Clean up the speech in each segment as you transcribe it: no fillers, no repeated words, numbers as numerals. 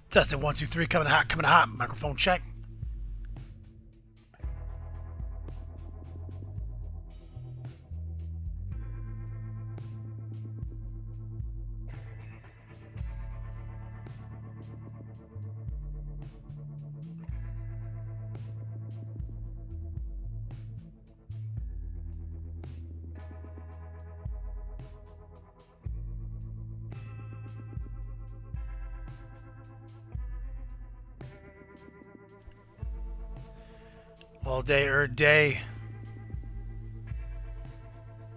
Testing 1 2 3. Coming hot. Coming hot. Microphone check. All day, day.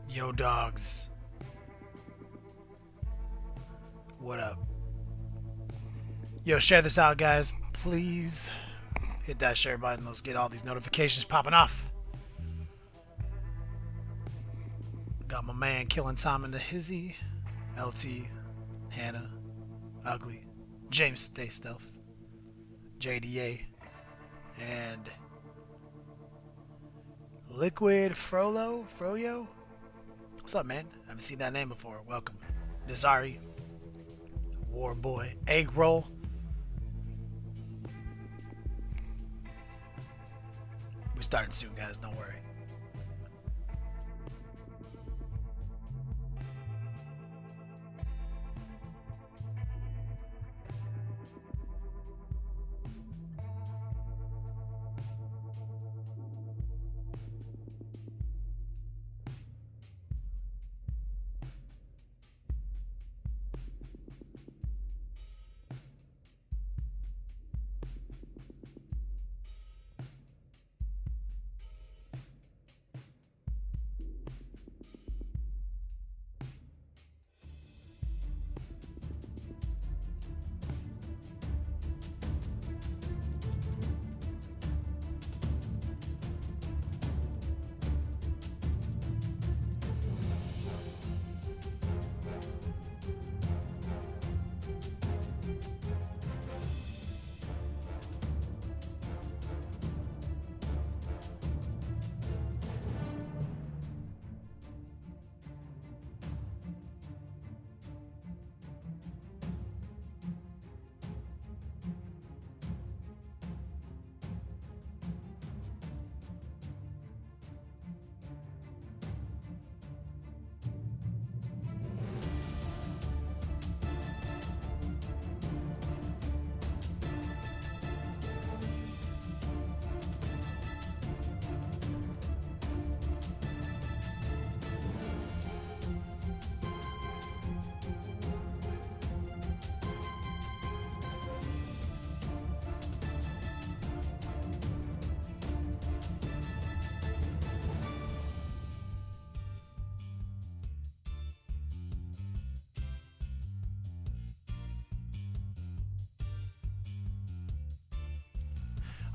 Yo, dogs. What up? Yo, share this out, guys. Please hit that share button. Let's get all these notifications popping off. Got my man Killing Tom and the Hizzy. LT. Hannah. Ugly. James Stay Stealth. JDA. And Liquid Froyo? What's up, man? I haven't seen that name before. Welcome. Nizari. Warboy. Egg Roll. We're starting soon, guys. Don't worry.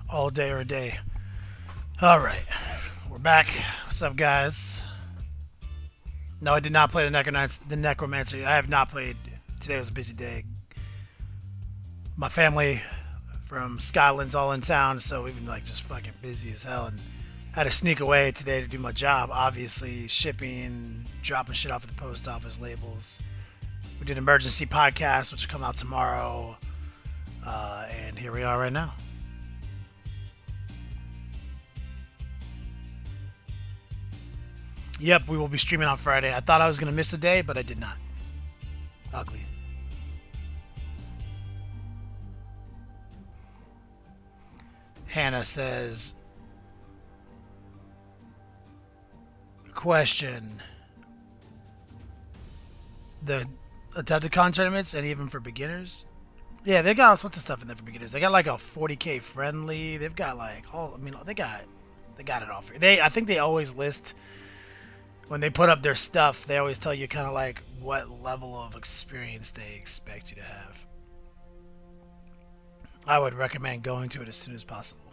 All day or a day. Alright. We're back. What's up, guys? No, I did not play the Necromancer. I have not played. Today was a busy day. My family from Scotland's all in town, so we've been like just fucking busy as hell, and had to sneak away today to do my job. Obviously, shipping, dropping shit off at the post office, labels. We did an emergency podcast, which will come out tomorrow, and here we are right now. Yep, we will be streaming on Friday. I thought I was going to miss a day, but I did not. Ugly. Hannah says, question. The Adepticon tournaments, and even for beginners? Yeah, they got all sorts of stuff in there for beginners. They got like a 40k friendly. They've got like all, I mean, they got it all for. I think they always list, when they put up their stuff, they always tell you kind of like what level of experience they expect you to have. I would recommend going to it as soon as possible.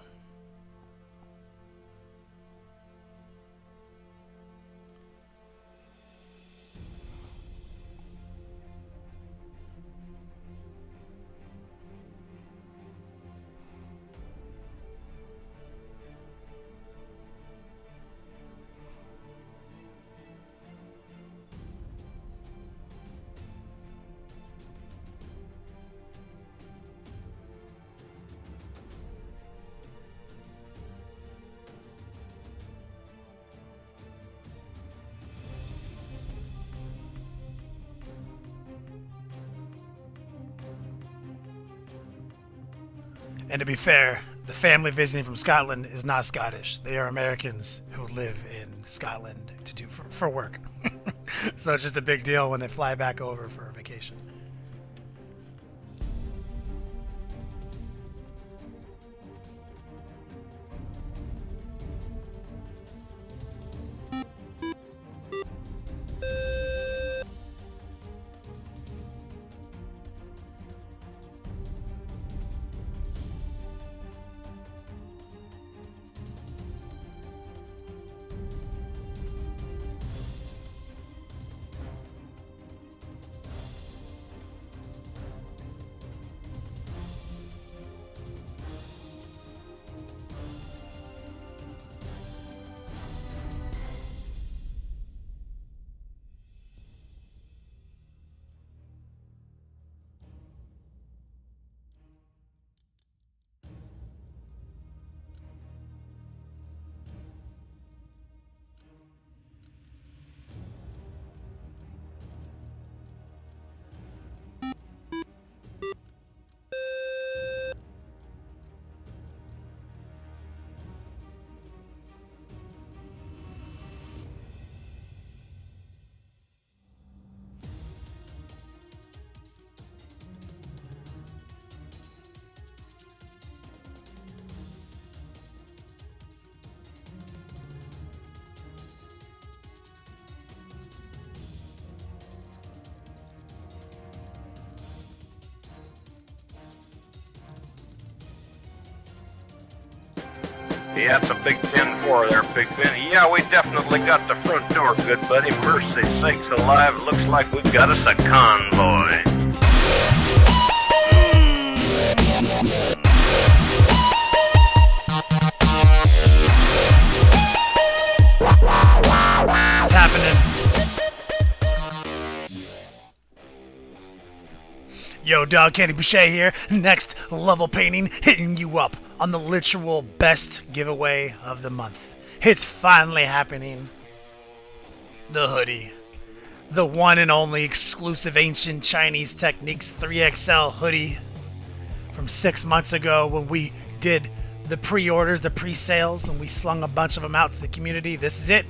And to be fair, the family visiting from Scotland is not Scottish. They are Americans who live in Scotland to do for work. So it's just a big deal when they fly back over for a vacation. Yeah, it's a big 10-4 there, Big Ben. Yeah, we definitely got the front door, good buddy. Mercy sakes alive, looks like we've got us a convoy. What's happening? Yo, dog, Candy Boucher here. Next level painting, hitting you up on the literal best giveaway of the month. It's finally happening. The hoodie. The one and only exclusive Ancient Chinese Techniques 3XL hoodie from 6 months ago when we did the pre-orders, the pre-sales, and we slung a bunch of them out to the community. This is it.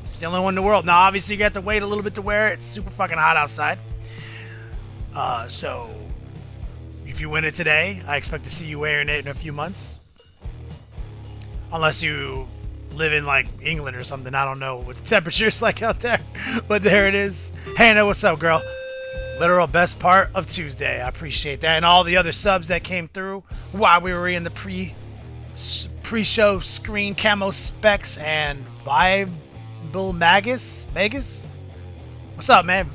It's the only one in the world. Now, obviously, you got to wait a little bit to wear it. It's super fucking hot outside. So, if you win it today, I expect to see you wearing it in a few months. Unless you live in, like, England or something. I don't know what the temperature's like out there. But there it is. Hannah, what's up, girl? Literal best part of Tuesday. I appreciate that. And all the other subs that came through while we were in the pre-show screen. Camo Specs and Bible Magus? What's up, man?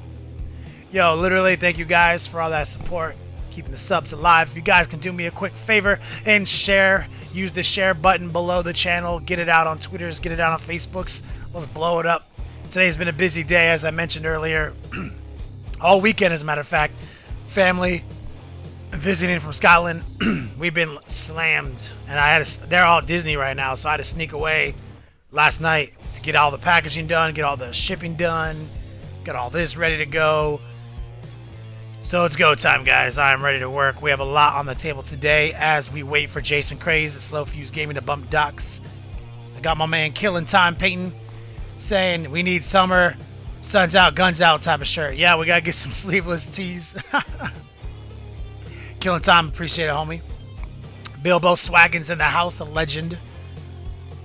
Yo, literally, thank you guys for all that support, keeping the subs alive. If you guys can do me a quick favor and share, use the share button below the channel, get it out on Twitters, get it out on Facebooks. Let's blow it up. Today's been a busy day, as I mentioned earlier. All weekend, as a matter of fact. Family visiting from Scotland. We've been slammed, and they're all at Disney right now, so I had to sneak away last night to get all the packaging done, get all the shipping done, get all this ready to go. So it's go time, guys. I'm ready to work. We have a lot on the table today as we wait for Jason Craze at Slow Fuse Gaming to bump docks. I got my man Killing Time painting, saying we need summer, suns out, guns out type of shirt. Yeah, we gotta get some sleeveless tees. Killing Time, appreciate it, homie. Bilbo Swaggins in the house, a legend.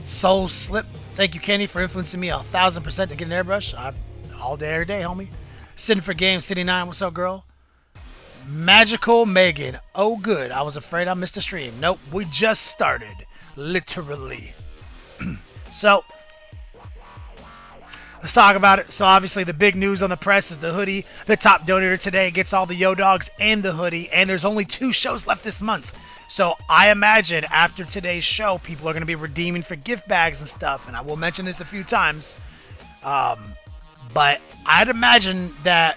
Soul Slip, thank you, Kenny, for influencing me 1,000% to get an airbrush. All day, every day, homie. Sitting for Game City 9, what's up, girl? Magical Megan, oh good, I was afraid I missed a stream. Nope, we just started, literally. So, let's talk about it. So obviously the big news on the press is the hoodie. The top donator today gets all the Yo Dogs and the hoodie, and there's only 2 shows left this month. So I imagine after today's show, people are going to be redeeming for gift bags and stuff, and I will mention this a few times. But I'd imagine that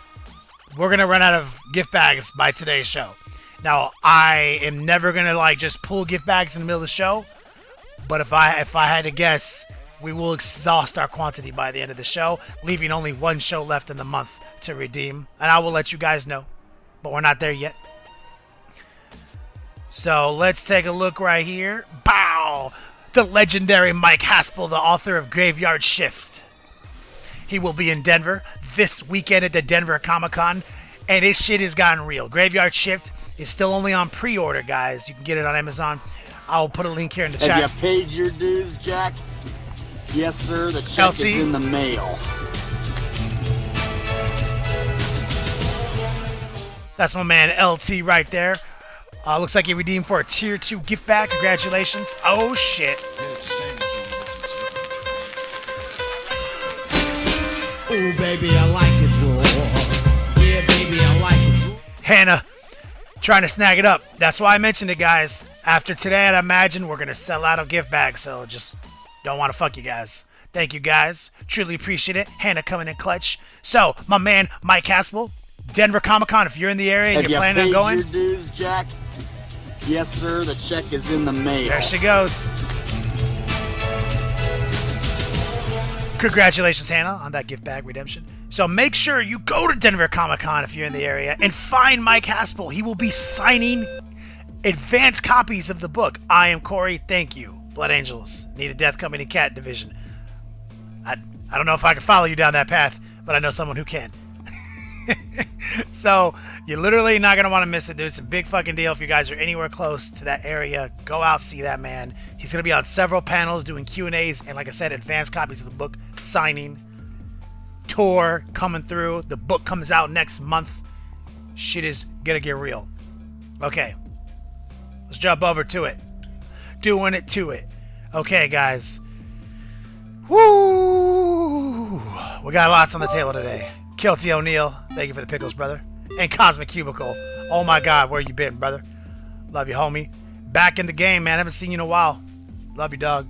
we're going to run out of gift bags by today's show. Now, I am never going to like just pull gift bags in the middle of the show. But if I had to guess, we will exhaust our quantity by the end of the show, leaving only 1 show left in the month to redeem. And I will let you guys know. But we're not there yet. So let's take a look right here. Bow! The legendary Mike Haspel, the author of Graveyard Shift. He will be in Denver this weekend at the Denver Comic-Con, and his shit has gotten real. Graveyard Shift is still only on pre-order, guys. You can get it on Amazon. I'll put a link here in the chat. Have you paid your dues, Jack? Yes, sir. The check LT? is in the mail. That's my man LT right there. Looks like he redeemed for a tier 2 gift bag. Congratulations. Oh, shit. Oh, baby, I like it raw. Yeah, baby, I like it raw. Hannah trying to snag it up. That's why I mentioned it, guys. After today, I'd imagine we're going to sell out of gift bags, so just don't want to fuck you guys. Thank you, guys. Truly appreciate it. Hannah coming in clutch. So, my man, Mike Haspel, Denver Comic-Con, if you're in the area and you're planning on going. Have you paid your dues, Jack? Yes, sir. The check is in the mail. There she goes. Congratulations, Hannah, on that gift bag redemption. So make sure you go to Denver Comic-Con if you're in the area and find Mike Haspel. He will be signing advanced copies of the book. I Am Corey. Thank you. Blood Angels. Need a Death Company Cat division. I don't know if I can follow you down that path, but I know someone who can. So you're literally not going to want to miss it, dude. It's a big fucking deal. If you guys are anywhere close to that area, go out, see that man. He's going to be on several panels doing Q&As and, like I said, advanced copies of the book, signing, tour coming through. The book comes out next month. Shit is going to get real. Okay. Let's jump over to it. Doing it to it. Okay, guys. Woo! We got lots on the table today. Kilty O'Neill, thank you for the pickles, brother. And Cosmic Cubicle. Oh my god, where you been, brother? Love you, homie. Back in the game, man. Haven't seen you in a while. Love you, dog.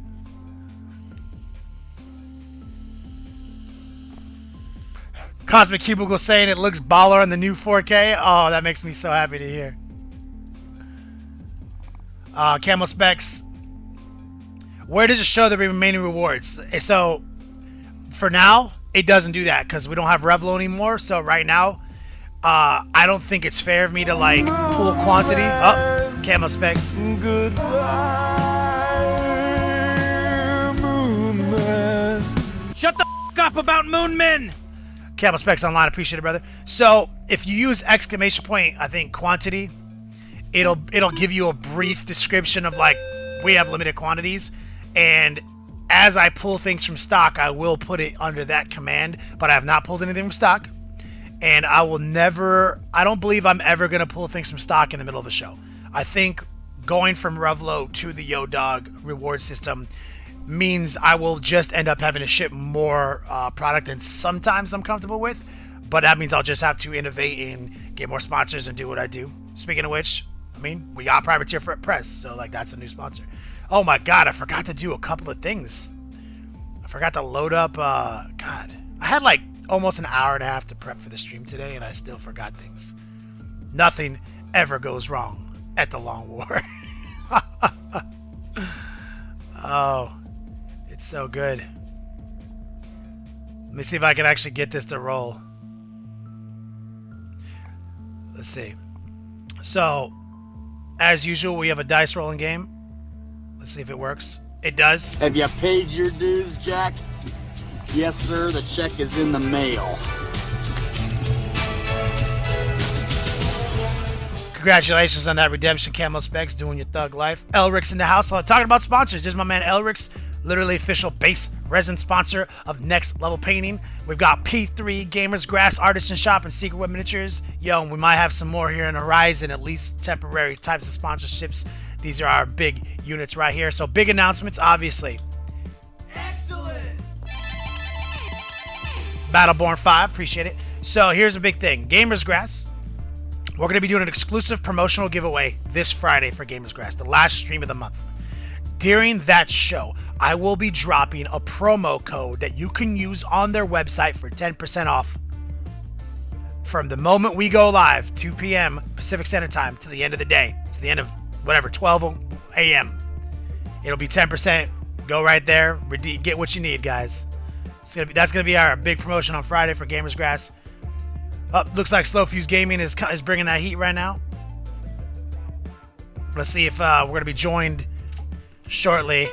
Cosmic Cubicle saying it looks baller on the new 4K. Oh, that makes me so happy to hear. Camo Specs. Where does it show the remaining rewards? So, for now, it doesn't do that because we don't have Revlo anymore. So right now, I don't think it's fair of me to like pull quantity. Oh, Camo Specs. Goodbye, Moon Man. Shut the f up about Moonmen! Camo Specs online, appreciate it, brother. So if you use exclamation point, I think quantity, it'll give you a brief description of like we have limited quantities, and as I pull things from stock, I will put it under that command, but I have not pulled anything from stock. And I will never, I don't believe I'm ever going to pull things from stock in the middle of a show. I think going from Revlo to the Yo Dog reward system means I will just end up having to ship more product than sometimes I'm comfortable with. But that means I'll just have to innovate and get more sponsors and do what I do. Speaking of which, I mean, we got Privateer Press, so like that's a new sponsor. Oh my god, I forgot to do a couple of things. I forgot to load up, God. I had like almost an hour and a half to prep for the stream today, and I still forgot things. Nothing ever goes wrong at the Long War. Oh, it's so good. Let me see if I can actually get this to roll. Let's see. So, as usual, we have a dice rolling game. Let's see if it works. It does. Have you paid your dues, Jack? Yes, sir. The check is in the mail. Congratulations on that redemption, Camo Specs, doing your thug life. Elrik's in the house. Talking about sponsors. There's my man Elrik's, literally official base resin sponsor of Next Level Painting. We've got P3, Gamers Grass, Artisan Shop, and Secret Web Miniatures. Yo, and we might have some more here in the horizon, at least temporary types of sponsorships. These are our big units right here. So big announcements, obviously. Excellent. Battleborn 5, appreciate it. So here's a big thing. Gamers Grass. We're going to be doing an exclusive promotional giveaway this Friday for Gamers Grass, the last stream of the month. During that show, I will be dropping a promo code that you can use on their website for 10% off from the moment we go live, 2 p.m. Pacific Standard Time, to the end of the day, to the end of whatever, 12 a.m. It'll be 10%. Go right there, get what you need, guys. That's gonna be our big promotion on Friday for Gamers Grass. Looks like Slow Fuse Gaming is bringing that heat right now. Let's see if we're going to be joined shortly.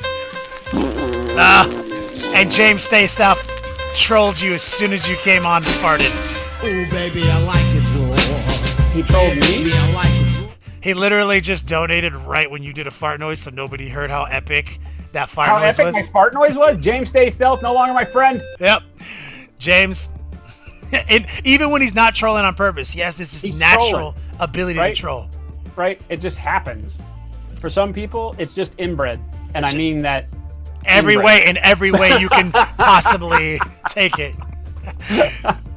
And James Stay Stuff trolled you as soon as you came on and farted. Ooh, baby, I like it raw. He trolled me? Baby, I like it raw. He literally just donated right when you did a fart noise, so nobody heard how epic that fart noise was. How epic my fart noise was? James Stay Stealth, no longer my friend. Yep. James, and even when he's not trolling on purpose, he has this natural ability to troll. Right? It just happens. For some people, it's just inbred. And I mean that every way you can possibly take it.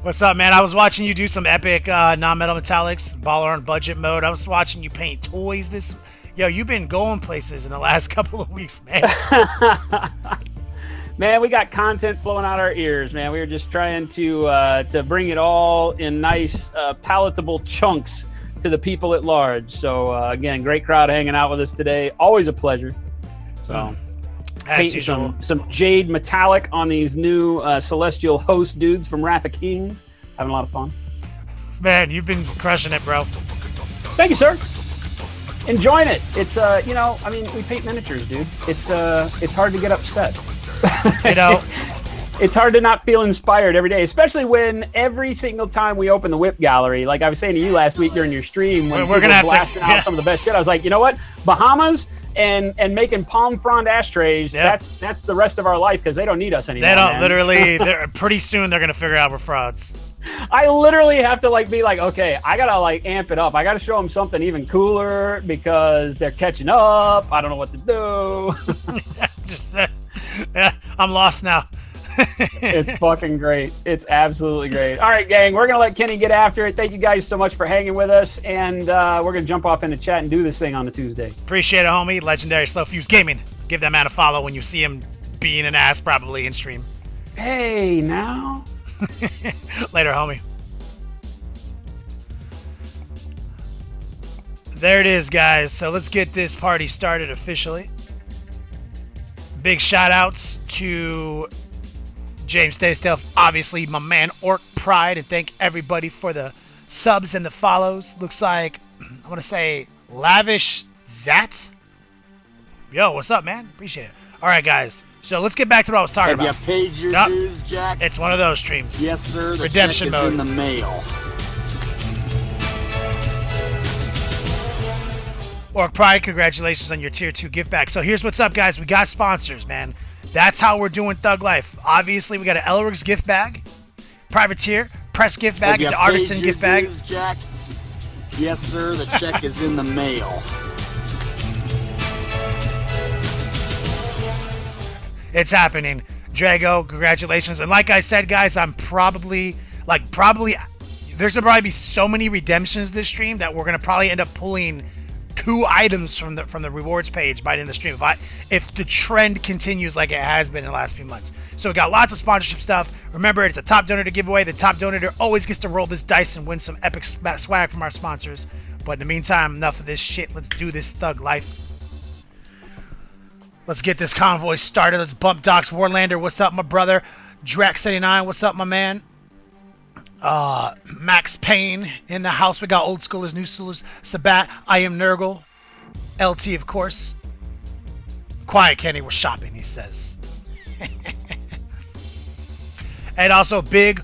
What's up, man? I was watching you do some epic non-metal metallics, baller on budget mode. I was watching you paint toys. Yo, you've been going places in the last couple of weeks, man. Man, we got content flowing out our ears, man. We were just trying to bring it all in nice, palatable chunks to the people at large. So, again, great crowd hanging out with us today. Always a pleasure. So, painting some jade metallic on these new celestial host dudes from Wrath of Kings. Having a lot of fun. Man, you've been crushing it, bro. Thank you, sir. Enjoying it. It's we paint miniatures, dude. It's hard to get upset. You know, it's hard to not feel inspired every day, especially when every single time we open the whip gallery, like I was saying to you last week during your stream, when we're gonna blasting out some of the best shit, I was like, you know what, Bahamas and making palm frond ashtrays, that's the rest of our life, because they don't need us anymore. They don't, literally. Pretty soon they're gonna figure out we're frauds. I literally have to be like, okay, I gotta amp it up. I gotta show them something even cooler because they're catching up. I don't know what to do. I'm lost now. It's fucking great. It's absolutely great. All right, gang, we're gonna let Kenny get after it. Thank you guys so much for hanging with us, and we're gonna jump off into chat and do this thing on the Tuesday. Appreciate it, homie. Legendary Slow Fuse Gaming. Give that man a follow when you see him being an ass, probably in stream. Hey, now. Later, homie. There it is, guys. So let's get this party started officially. Big shout outs to James Stay Stealth, obviously my man Orc Pride, and thank everybody for the subs and the follows. Looks like I want to say Lavish Zat. Yo, what's up, man? Appreciate it. All right, guys. So let's get back to what I was talking about. Have you paid your dues, Jack? It's one of those streams. Yes, sir. The Redemption check is mode. in the mail. Orc Pride, congratulations on your tier 2 gift bag. So here's what's up, guys. We got sponsors, man. That's how we're doing Thug Life. Obviously, we got an Elrik's gift bag, Privateer, Press gift bag, and the Artisan gift bag. Dues, Jack? Yes, sir. The check is in the mail. It's happening. Drago, congratulations. And like I said, guys, I'm probably there's going to probably be so many redemptions this stream that we're going to probably end up pulling 2 items from the rewards page by the end of the stream if the trend continues like it has been in the last few months. So we got lots of sponsorship stuff. Remember, it's a top donator giveaway. The top donator always gets to roll this dice and win some epic swag from our sponsors. But in the meantime, enough of this shit. Let's do this Thug Life. Let's get this convoy started. Let's bump Docs Warlander. What's up, my brother? Drax79. What's up, my man? Max Payne in the house. We got old schoolers, new schoolers. Sabat, I am Nurgle. LT, of course. Quiet, Kenny. We're shopping, he says. And also big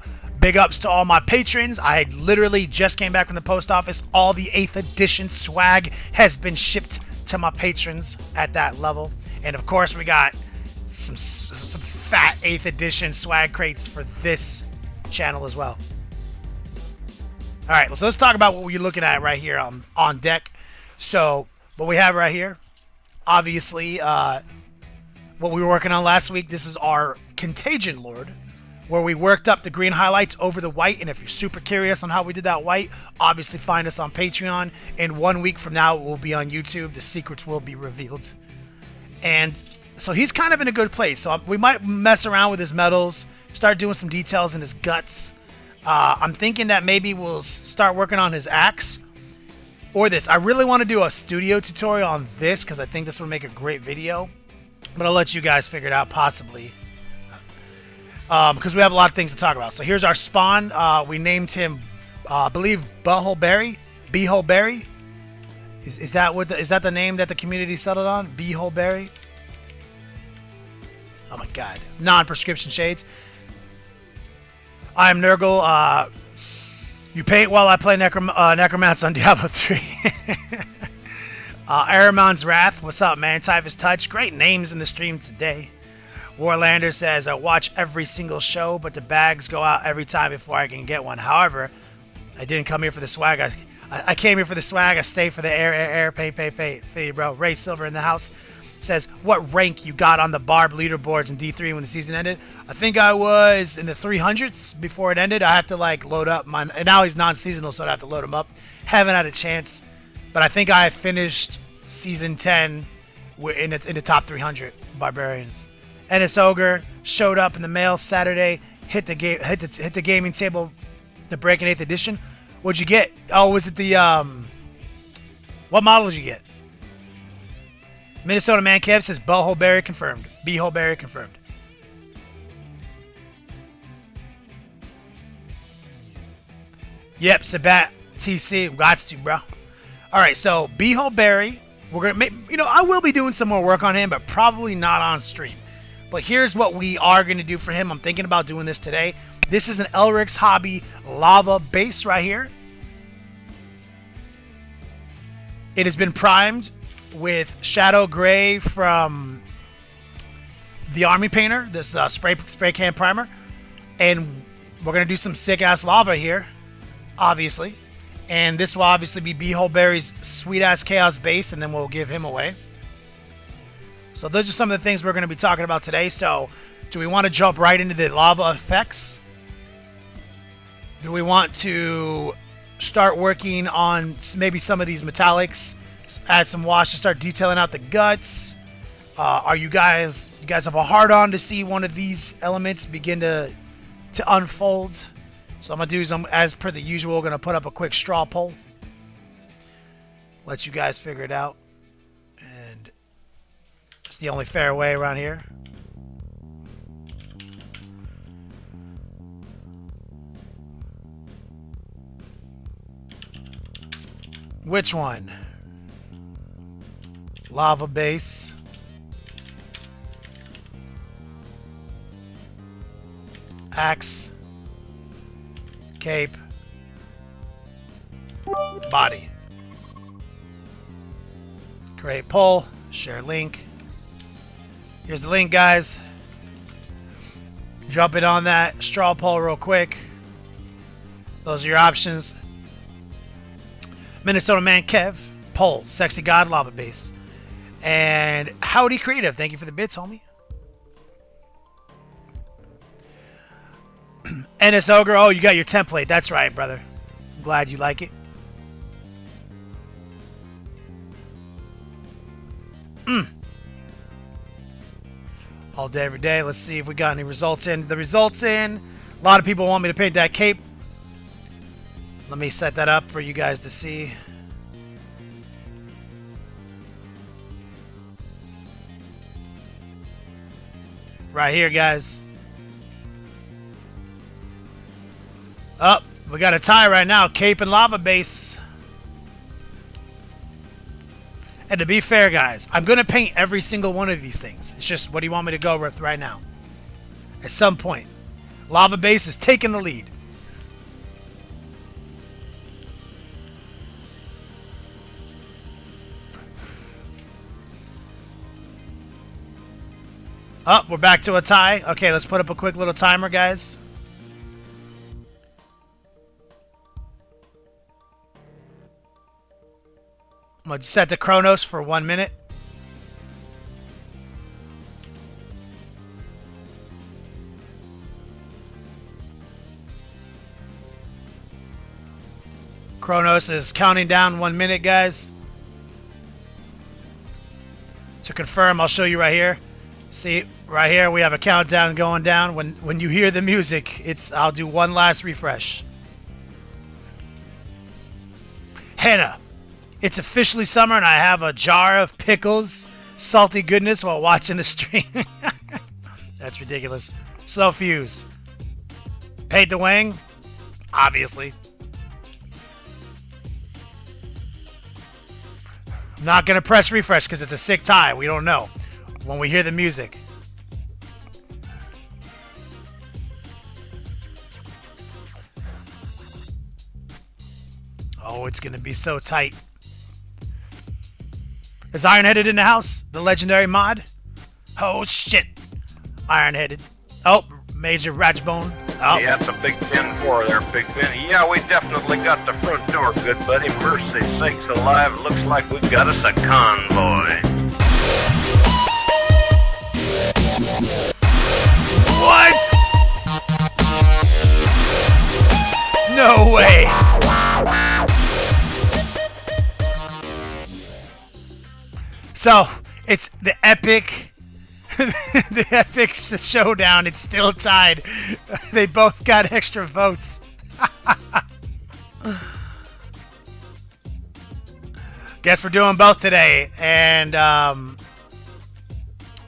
ups to all my patrons. I literally just came back from the post office. All the 8th edition swag has been shipped to my patrons at that level. And of course, we got some fat 8th edition swag crates for this channel as well. All right, so let's talk about what we're looking at right here on deck. So what we have right here, obviously, what we were working on last week, this is our Contagion Lord, where we worked up the green highlights over the white. And if you're super curious on how we did that white, obviously find us on Patreon. And 1 week from now, it will be on YouTube. The secrets will be revealed. And so he's kind of in a good place. So we might mess around with his metals, start doing some details in his guts. I'm thinking that maybe we'll start working on his axe or this. I really want to do a studio tutorial on this because I think this would make a great video. But I'll let you guys figure it out possibly. Because we have a lot of things to talk about. So here's our spawn. We named him, I believe, Beholberry. Is that what is that the name that the community settled on? Beholeberry? Oh my god. Non-prescription shades. I'm Nurgle. You paint while I play Necromancer on Diablo 3. Aramon's Wrath. What's up, man? Typhus Touch. Great names in the stream today. Warlander says, I watch every single show, but the bags go out every time before I can get one. However, I didn't come here for the swag. I came here for the swag. I stay for the air, pay, bro. Ray Silver in the house says, what rank you got on the Barb leaderboards in D3 when the season ended? I think I was in the 300s before it ended. I have to like load up mine. And now he's non-seasonal, so I have to load him up. Haven't had a chance, but I think I finished season 10 in the top 300 barbarians. Ennis Ogre showed up in the mail Saturday. Hit the gaming table. The Breaking 8th edition. What'd you get? Oh, was it the what model did you get? Minnesota Man Kev says Beholeberry confirmed. Beholeberry confirmed. Yep, Sabat TC. Got to, bro. All right, so Beholeberry. We're gonna make, I will be doing some more work on him, but probably not on stream. But here's what we are going to do for him. I'm thinking about doing this today. This is an Elric's Hobby lava base right here. It has been primed with Shadow Gray from the Army Painter, this spray can primer. And we're going to do some sick-ass lava here, obviously. And this will obviously be Beholeberry's sweet-ass Chaos base, and then we'll give him away. So those are some of the things we're going to be talking about today. So do we want to jump right into the lava effects? Do we want to start working on maybe some of these metallics, add some wash to start detailing out the guts? Are you guys have a hard on to see one of these elements begin to unfold? So I'm going to do, as per the usual, going to put up a quick straw poll. Let you guys figure it out. And it's the only fair way around here. Which one? Lava base. Axe. Cape. Body. Create poll. Share link. Here's the link, guys. Jump in on that straw poll real quick. Those are your options. Minnesota Man Kev. Poll. Sexy God Lava Base. And Howdy Creative. Thank you for the bits, homie. NS Ogre. Oh, you got your template. That's right, brother. I'm glad you like it. All day, every day. Let's see if we got any results in. The results in. A lot of people want me to paint that cape. Let me set that up for you guys to see. Right here, guys. Oh, we got a tie right now. Cape and lava base. And to be fair, guys, I'm going to paint every single one of these things. It's just, what do you want me to go with right now? At some point. Lava base is taking the lead. Oh, we're back to a tie. Okay, let's put up a quick little timer, guys. I'm going to set the Chronos for 1 minute. Chronos is counting down 1 minute, guys. To confirm, I'll show you right here. See, right here we have a countdown going down. When you hear the music, I'll do one last refresh. Hannah, it's officially summer and I have a jar of pickles, salty goodness while watching the stream. That's ridiculous. Slow fuse. Paid the wing? Obviously. Not gonna press refresh because it's a sick tie. We don't know when we hear the music. Oh, it's gonna be so tight. Is Ironheaded in the house? The legendary mod? Oh shit. Ironheaded. Oh, Major Ratchbone. Oh. Yeah, it's a big 10-4 there, Big Ben. Yeah, we definitely got the front door, good buddy. Mercy sakes alive, looks like we've got us a convoy. What? No way. So, it's the epic... the epic showdown. It's still tied. They both got extra votes. Guess we're doing both today, and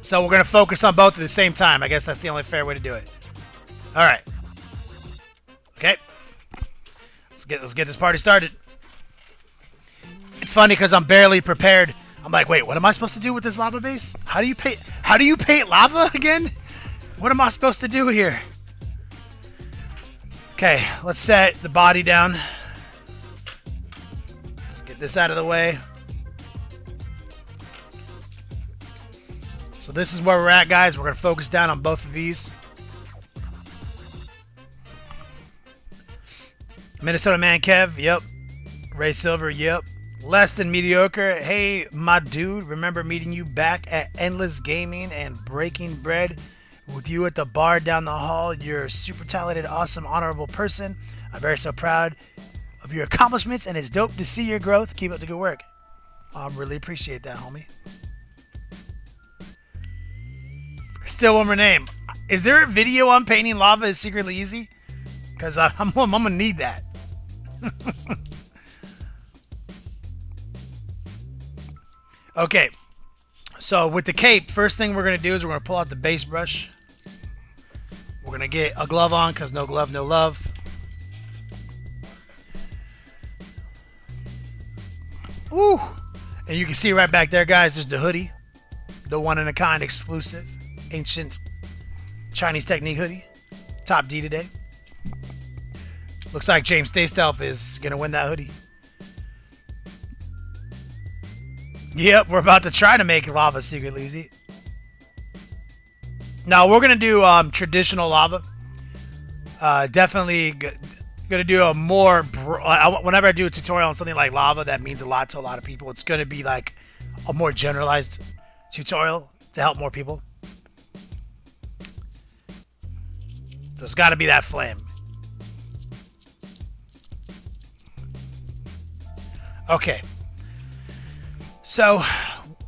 so we're gonna focus on both at the same time. I guess that's the only fair way to do it. All right. Okay. Let's get this party started. It's funny because I'm barely prepared. I'm like, wait, what am I supposed to do with this lava base? How do you paint lava again? What am I supposed to do here? Okay, let's set the body down. Let's get this out of the way. So this is where we're at, guys. We're going to focus down on both of these. Minnesota Man Kev, yep. Ray Silver, yep. Less than mediocre. Hey, my dude, remember meeting you back at Endless Gaming and breaking bread with you at the bar down the hall. You're a super talented, awesome, honorable person. I'm very so proud of your accomplishments, and it's dope to see your growth. Keep up the good work. I really appreciate that, homie. Still one more name. Is there a video on painting lava is secretly easy? Because I'm gonna need that. Okay, so with the cape, first thing we're going to do is we're going to pull out the base brush. We're going to get a glove on because no glove, no love. Woo! And you can see right back there, guys, there's the hoodie. The one-in-a-kind exclusive ancient Chinese technique hoodie. Top D today. Looks like James Staystelf is going to win that hoodie. Yep, we're about to try to make lava secretly easy. Now, we're going to do traditional lava. Definitely going to do a more... whenever I do a tutorial on something like lava, that means a lot to a lot of people. It's going to be like a more generalized tutorial to help more people. So it's got to be that flame. Okay. So,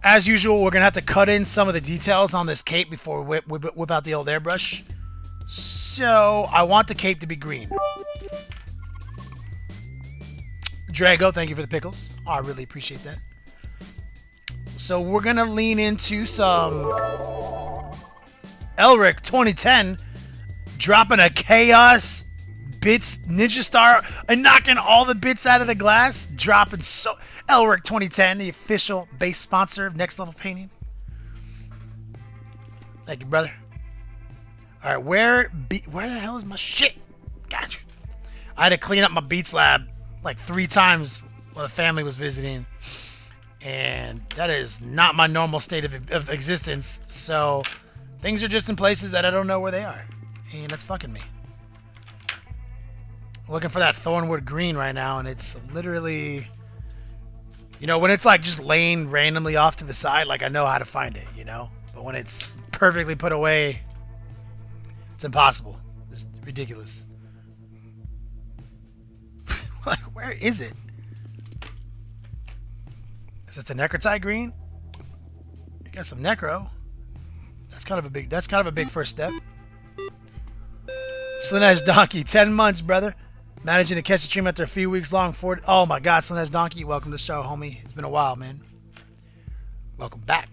as usual, we're going to have to cut in some of the details on this cape before we whip out the old airbrush. So, I want the cape to be green. Drago, thank you for the pickles. Oh, I really appreciate that. So, we're going to lean into some Elrik 2010, dropping a Chaos Bits Ninja Star and knocking all the bits out of the glass. Dropping so... Elrik 2010, the official base sponsor of Next Level Painting. Thank you, brother. All right, where the hell is my shit? Gotcha. I had to clean up my Beats lab like 3 times while the family was visiting, and that is not my normal state of existence. So things are just in places that I don't know where they are, and that's fucking me. I'm looking for that Thornwood green right now, and it's literally... You know, when it's like just laying randomly off to the side, like I know how to find it, you know? But when it's perfectly put away, it's impossible. It's ridiculous. Like, where is it? Is it the Necrotite green? You got some Necro. That's kind of a big first step. Slinage Donkey, 10 months, brother. Managing to catch a stream after a few weeks long. Oh my God, Slinage Donkey, welcome to the show, homie. It's been a while, man. Welcome back.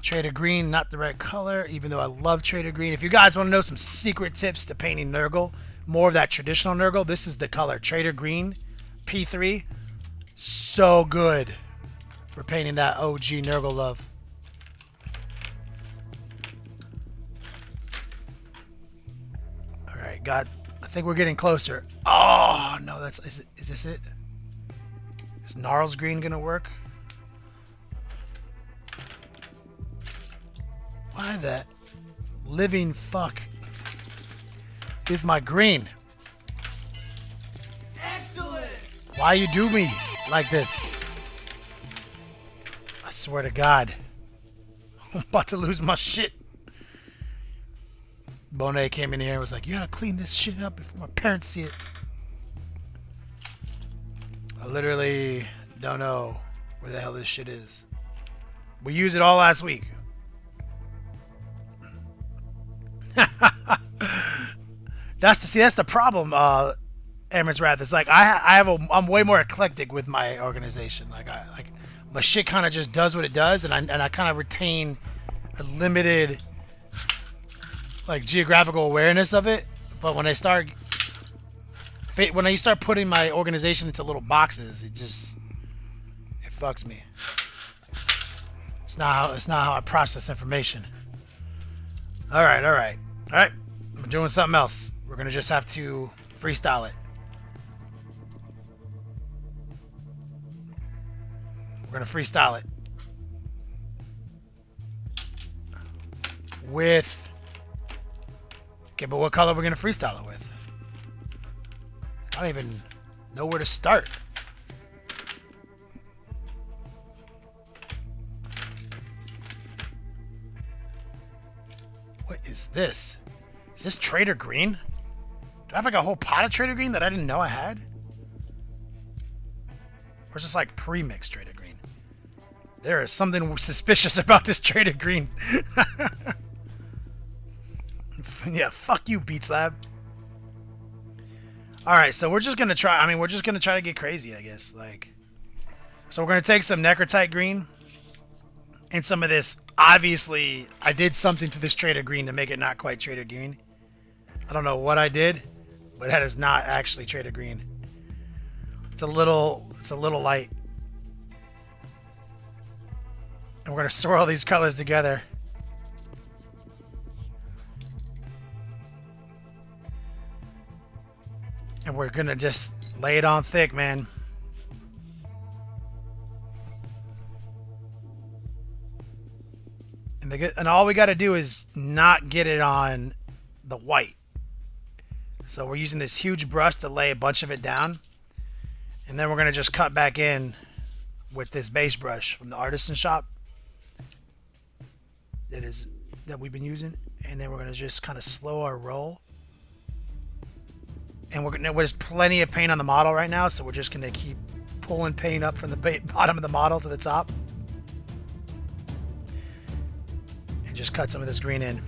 Trader Green, not the right color, even though I love Trader Green. If you guys want to know some secret tips to painting nurgle, more of that traditional nurgle, this is the color. Trader Green, P3. So good for painting that OG nurgle love. Alright, I think we're getting closer. Oh, no, is this it? Is Gnarls green gonna work? Why that living fuck is my green? Excellent! Why you do me like this? I swear to God. I'm about to lose my shit. Bonet came in here and was like, you gotta clean this shit up before my parents see it. I literally don't know where the hell this shit is. We used it all last week. That's the problem. Emirates Wrath. It's like I'm way more eclectic with my organization. Like my shit kind of just does what it does, and I kind of retain a limited like geographical awareness of it. But when you start putting my organization into little boxes, it fucks me. It's not how I process information. All right. I'm doing something else. We're gonna just have to freestyle it. We're gonna freestyle it with. Okay, but what color we're gonna freestyle it with? I don't even know where to start. What is this? Is this Trader Green? Do I have like a whole pot of Trader Green that I didn't know I had? Or is this like pre-mixed Trader Green? There is something suspicious about this Trader Green. Yeah, fuck you, Beats Lab. Alright, so we're just gonna try, we're just gonna try to get crazy, I guess. So we're gonna take some Necrotite Green and some of this. Obviously, I did something to this Trader Green to make it not quite Trader Green. I don't know what I did, but that is not actually Trader Green. It's a little light. And we're gonna swirl these colors together. And we're gonna just lay it on thick, man. And all we gotta do is not get it on the white. So we're using this huge brush to lay a bunch of it down. And then we're gonna just cut back in with this base brush from the artisan shop that we've been using. And then we're gonna just kind of slow our roll. And there's plenty of paint on the model right now, so we're just gonna keep pulling paint up from the bottom of the model to the top. And just cut some of this green in.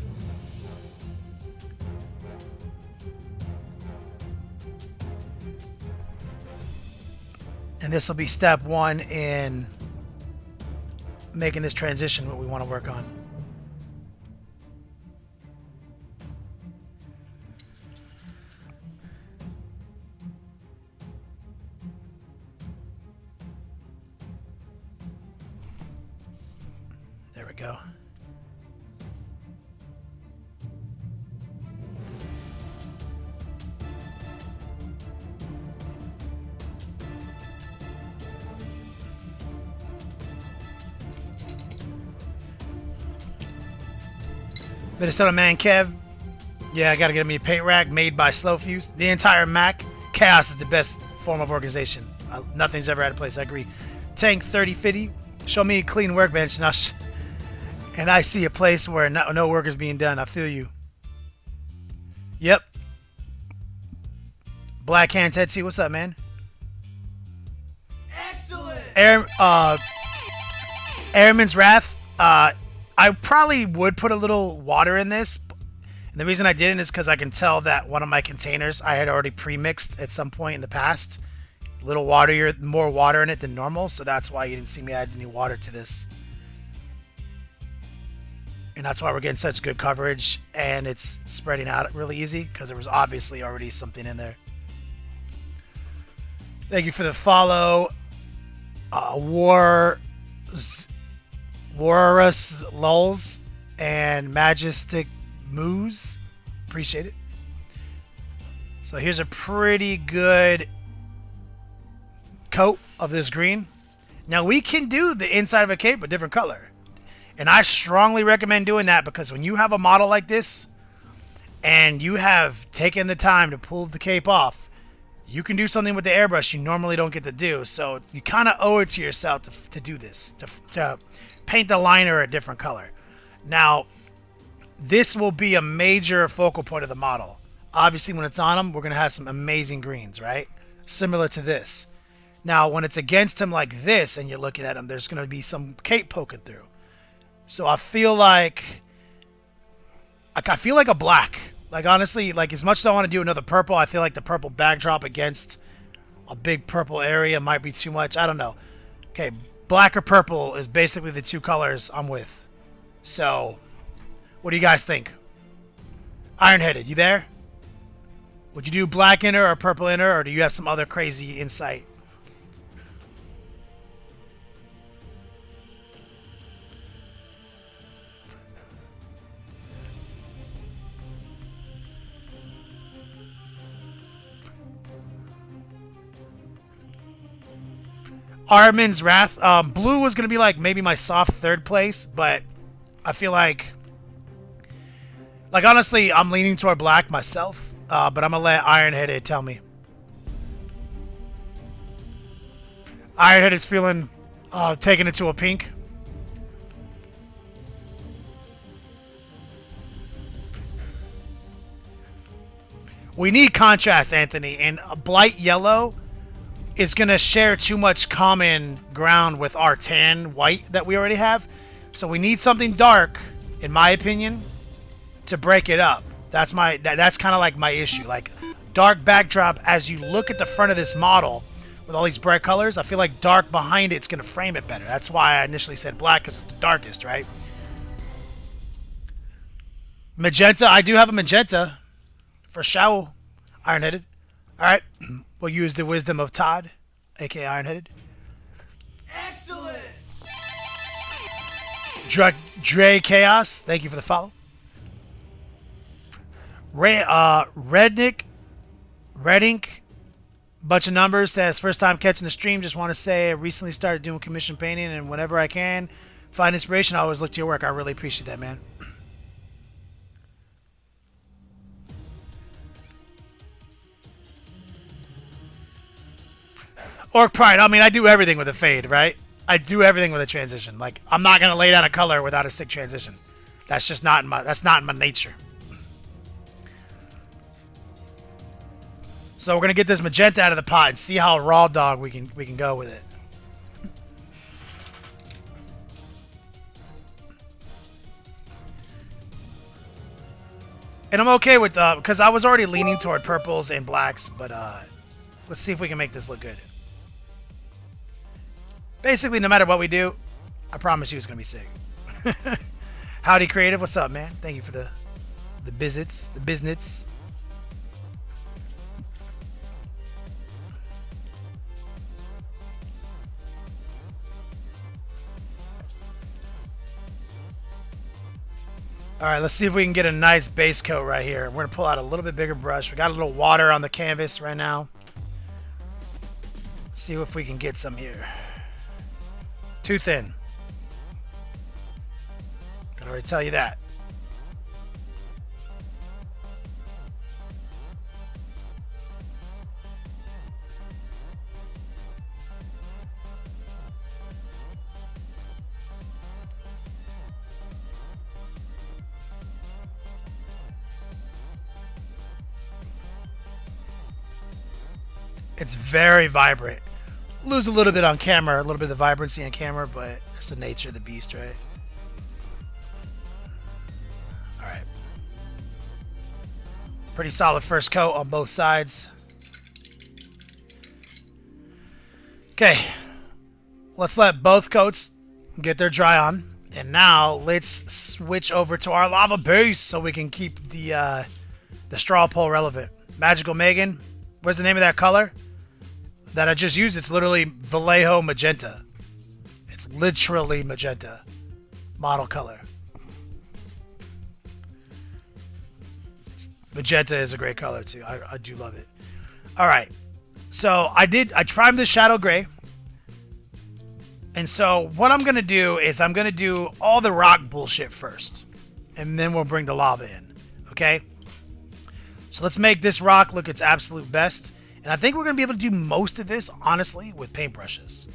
And this will be step one in making this transition what we want to work on. There we go. Minnesota man Kev. Yeah, I gotta get me a paint rack made by Slowfuse. The entire Mac. Chaos is the best form of organization. Nothing's ever had a place. I agree. Tank 3050. Show me a clean workbench and I see a place where no work is being done. I feel you. Yep. Black Hand Tetsu, what's up, man? Excellent! Airman's Wrath. I probably would put a little water in this. And the reason I didn't is because I can tell that one of my containers I had already pre-mixed at some point in the past. A little water, more water in it than normal. So that's why you didn't see me add any water to this. And that's why we're getting such good coverage. And it's spreading out really easy because there was obviously already something in there. Thank you for the follow. Warus Lulls and Majestic Moose. Appreciate it. So here's a pretty good coat of this green. Now we can do the inside of a cape a different color. And I strongly recommend doing that because when you have a model like this and you have taken the time to pull the cape off, you can do something with the airbrush you normally don't get to do. So you kind of owe it to yourself to do this, to paint the liner a different color. Now, this will be a major focal point of the model. Obviously, when it's on him, we're going to have some amazing greens, right? Similar to this. Now, when it's against him like this and you're looking at him, there's going to be some cape poking through. So I feel like a black. Like, honestly, like, as much as I want to do another purple, I feel like the purple backdrop against a big purple area might be too much. I don't know. Okay, black or purple is basically the two colors I'm with. So, what do you guys think? Ironheaded, you there? Would you do black inner or purple inner, or do you have some other crazy insight? Armin's Wrath. Blue was going to be like maybe my soft third place, but I feel like honestly, I'm leaning toward black myself, but I'm going to let Ironheaded tell me. Ironheaded's feeling taking it to a pink. We need contrast, Anthony, and a Blight Yellow is going to share too much common ground with our tan white that we already have. So we need something dark, in my opinion, to break it up. That's kind of like my issue. Like, dark backdrop, as you look at the front of this model with all these bright colors, I feel like dark behind it's going to frame it better. That's why I initially said black, because it's the darkest, right? Magenta, I do have a magenta for show, Ironheaded. All right, we'll use the wisdom of Todd, aka Ironheaded. Excellent! Dre Chaos, thank you for the follow. Redink, bunch of numbers, says first time catching the stream. Just want to say I recently started doing commission painting, and whenever I can find inspiration, I always look to your work. I really appreciate that, man. Orc Pride. I mean, I do everything with a fade, right? I do everything with a transition. Like, I'm not gonna lay down a color without a sick transition. That's just not in my. That's not in my nature. So we're gonna get this magenta out of the pot and see how raw dog we can go with it. And I'm okay with because I was already leaning toward purples and blacks, but let's see if we can make this look good. Basically, no matter what we do, I promise you it's going to be sick. Howdy Creative, what's up, man? Thank you for the visits, the business. All right, let's see if we can get a nice base coat right here. We're going to pull out a little bit bigger brush. We got a little water on the canvas right now. Let's see if we can get some here. Too thin. Can already tell you that. It's very vibrant. Lose a little bit on camera, a little bit of the vibrancy on camera, but that's the nature of the beast, right? All right. Pretty solid first coat on both sides. Okay. Let's let both coats get their dry on. And now let's switch over to our lava base so we can keep the straw poll relevant. Magical Megan. Where's the name of that color? that I just used. It's literally Vallejo magenta. It's literally magenta model color. Magenta is a great color too. I do love it. All right, so I primed the shadow gray, and so what I'm gonna do is I'm gonna do all the rock bullshit first, and then we'll bring the lava in. Okay. So let's make this rock look its absolute best, and I think we're gonna be able to do most of this honestly with paintbrushes.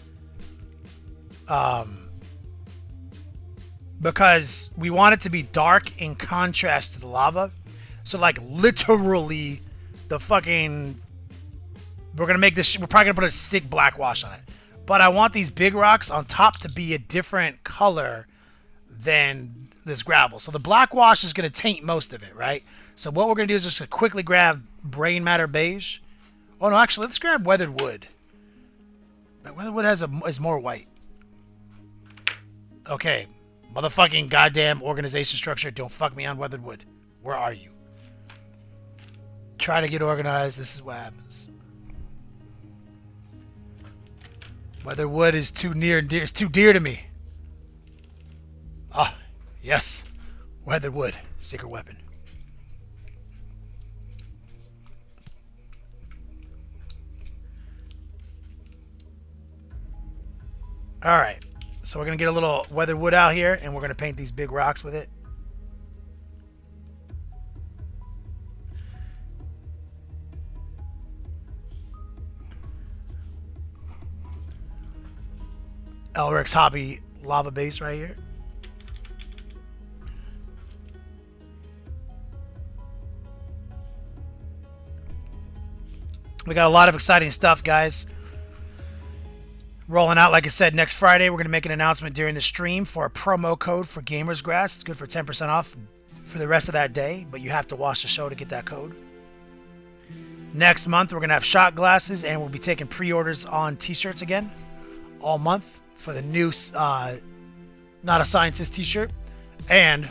Because we want it to be dark in contrast to the lava. So like literally the fucking, we're gonna make this, we're probably gonna put a sick black wash on it. But I want these big rocks on top to be a different color than this gravel. So the black wash is gonna taint most of it, right? So what we're gonna do is just quickly grab brain matter beige. Oh no, actually let's grab weathered wood. Weathered wood is more white. Okay. Motherfucking goddamn organization structure. Don't fuck me on weathered wood. Where are you? Try to get organized. This is what happens. Weathered wood is too near and dear. It's too dear to me. Ah, yes. Weathered wood. Secret weapon. Alright. So we're going to get a little weathered wood out here, and we're going to paint these big rocks with it. Elrik's Hobby lava base right here. We got a lot of exciting stuff, guys. Rolling out, like I said, next Friday. We're going to make an announcement during the stream for a promo code for Gamers Grass. It's good for 10% off for the rest of that day, but you have to watch the show to get that code. Next month, we're going to have shot glasses, and we'll be taking pre-orders on t-shirts again all month for the new Not a Scientist t-shirt. And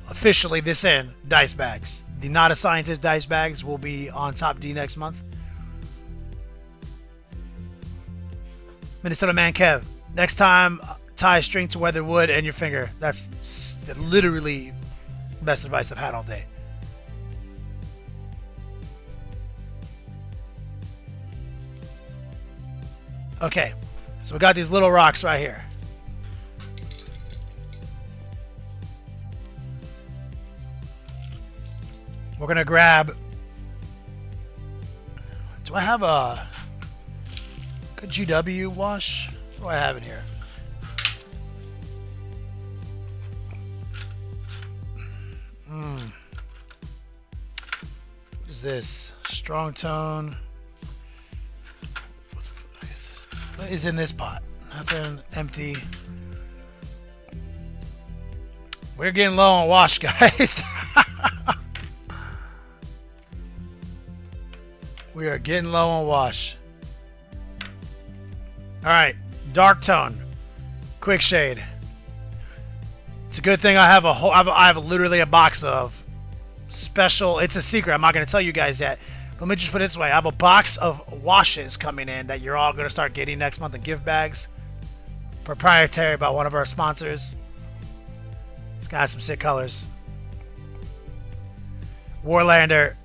officially this end, dice bags. The Not a Scientist dice bags will be on Top D next month. Minnesota Man Kev, next time tie a string to weathered wood and your finger. That's literally best advice I've had all day. Okay, so we got these little rocks right here. We're gonna grab, do I have a good GW wash? What do I have in here? What is this? Strong tone. What the fuck is this? What is in this pot? Nothing. Empty. We're getting low on wash, guys. We are getting low on wash. Alright, dark tone, quick shade. It's a good thing I have I have literally a box of special, it's a secret, I'm not going to tell you guys yet. But let me just put it this way, I have a box of washes coming in that you're all going to start getting next month in gift bags. Proprietary by one of our sponsors. It's going to have some sick colors. Warlander,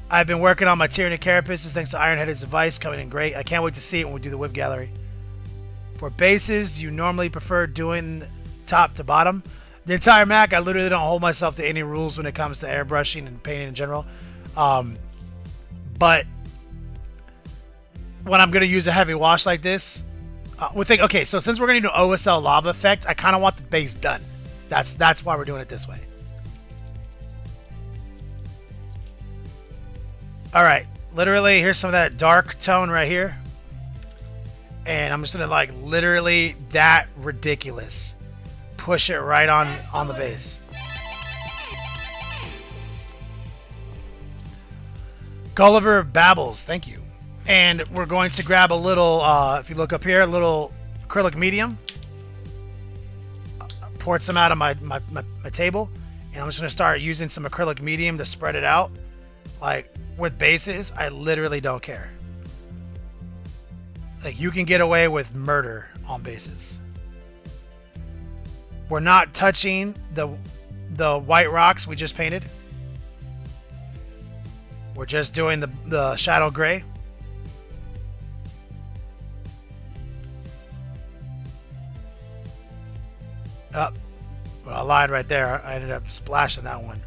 I've been working on my Tyranny Carapaces thanks to Ironhead's advice, coming in great. I can't wait to see it when we do the whip gallery. For bases, you normally prefer doing top to bottom. The entire Mac, I literally don't hold myself to any rules when it comes to airbrushing and painting in general. But when I'm going to use a heavy wash like this, okay, so since we're going to do an OSL lava effect, I kind of want the base done. That's why we're doing it this way. Alright, literally, here's some of that dark tone right here. And I'm just gonna like literally that ridiculous. Push it right on the base. Gulliver Babbles, thank you. And we're going to grab a little, if you look up here, a little acrylic medium. Poured some out of my table. And I'm just gonna start using some acrylic medium to spread it out. Like with bases, I literally don't care. Like, you can get away with murder on bases. We're not touching the white rocks we just painted. We're just doing the shadow gray. Oh, well, I lied right there. I ended up splashing that one.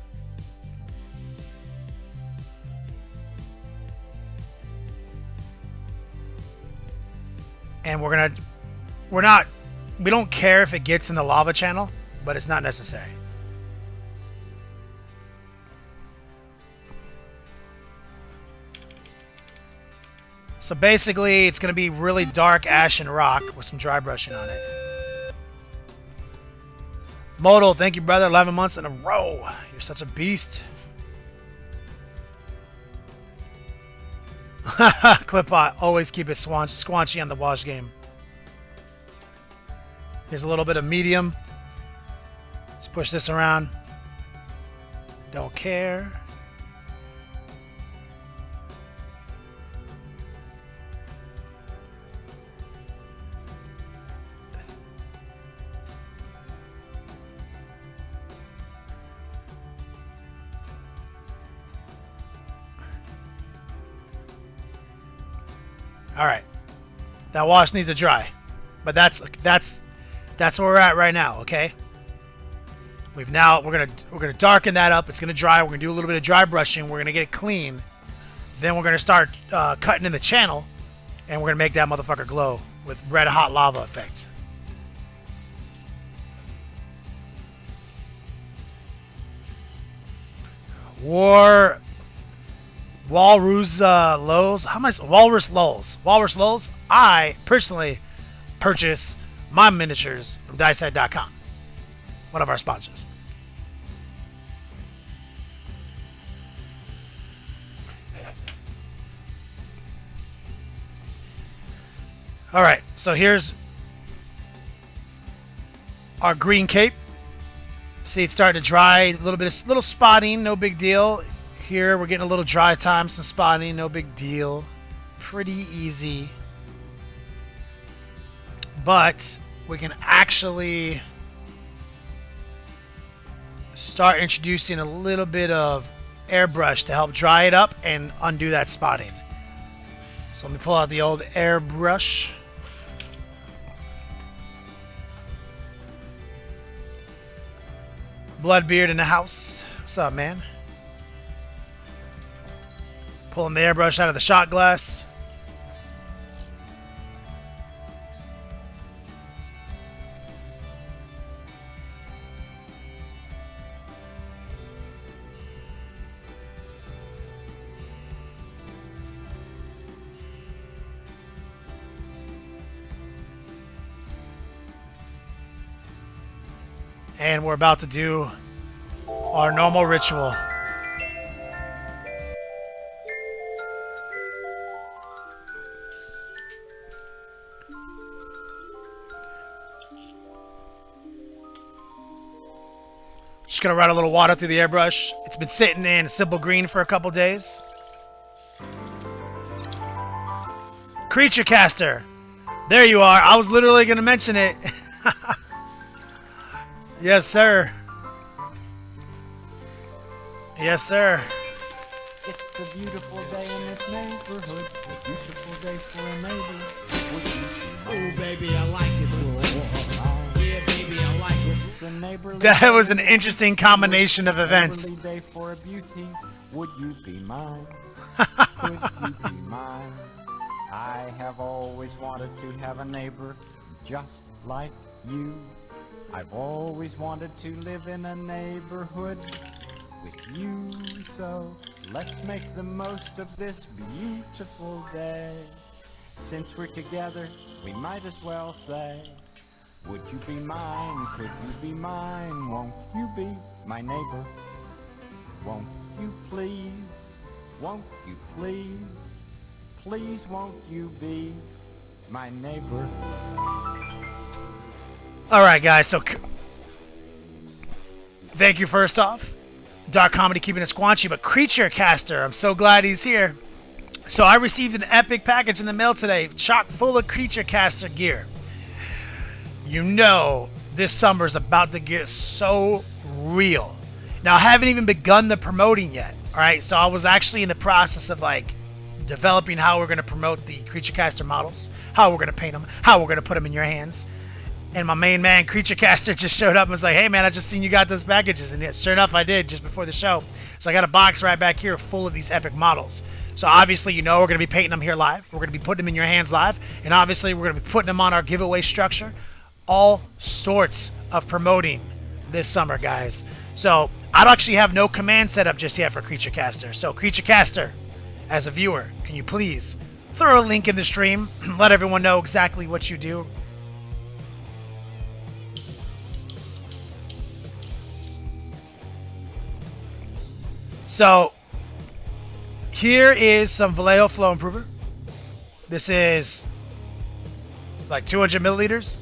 And we don't care if it gets in the lava channel, but it's not necessary. So basically, it's going to be really dark ashen rock with some dry brushing on it. Modal, thank you, brother. 11 months in a row. You're such a beast. Clipbot, always keep it squanchy on the wash game. Here's a little bit of medium. Let's push this around. Don't care. All right, that wash needs to dry, but that's where we're at right now. Okay, we're gonna darken that up. It's gonna dry. We're gonna do a little bit of dry brushing. We're gonna get it clean. Then we're gonna start cutting in the channel, and we're gonna make that motherfucker glow with red hot lava effects. Walrus Lows. How am I? Walrus Lulls. Walrus Lulls. I personally purchase my miniatures from dicehead.com, one of our sponsors. All right, so here's our green cape. See, it's starting to dry. A little spotting, no big deal. Here we're getting a little dry time, some spotting, no big deal. Pretty easy. But we can actually start introducing a little bit of airbrush to help dry it up and undo that spotting. So let me pull out the old airbrush. Bloodbeard in the house. What's up, man? Pulling the airbrush out of the shot glass. And we're about to do our normal ritual. Just gonna run a little water through the airbrush. It's been sitting in simple green for a couple days. Creature caster. There you are. I was literally gonna mention it. Yes, sir. Yes, sir. It's a beautiful day in this neighborhood. A beautiful day for a neighbor. Oh, baby, I like it raw. Yeah, baby, I like it. It's a neighborly That was an interesting combination of events. day for a beauty. Would you be mine? Could you be mine? I have always wanted to have a neighbor just like you. I've always wanted to live in a neighborhood with you, so let's make the most of this beautiful day. Since we're together, we might as well say, would you be mine? Could you be mine? Won't you be my neighbor? Won't you please? Won't you please? Please won't you be my neighbor? All right, guys. So, thank you first off. Dark Comedy keeping it squanchy, but Creature Caster, I'm so glad he's here. So I received an epic package in the mail today, chock full of creature caster gear. You know this summer's about to get so real. Now I haven't even begun the promoting yet. Alright, so I was actually in the process of like developing how we're going to promote the creature caster models, how we're going to paint them, how we're going to put them in your hands. And my main man, Creature Caster, just showed up and was like, hey man, I just seen you got those packages. And sure enough, I did just before the show. So I got a box right back here full of these epic models. So obviously, you know, we're going to be painting them here live. We're going to be putting them in your hands live. And obviously, we're going to be putting them on our giveaway structure. All sorts of promoting this summer, guys. So I actually have no command set up just yet for Creature Caster. So Creature Caster, as a viewer, can you please throw a link in the stream, let everyone know exactly what you do. So here is some Vallejo Flow Improver. This is like 200 milliliters.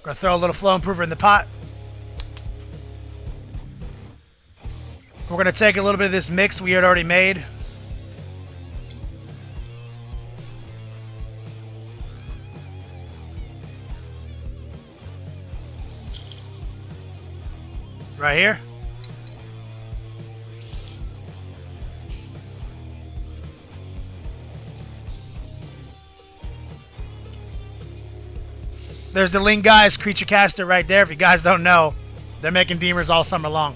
Gonna throw a little Flow Improver in the pot. We're gonna take a little bit of this mix we had already made. Right here. There's the link, guys. Creature Caster right there. If you guys don't know, they're making demons all summer long.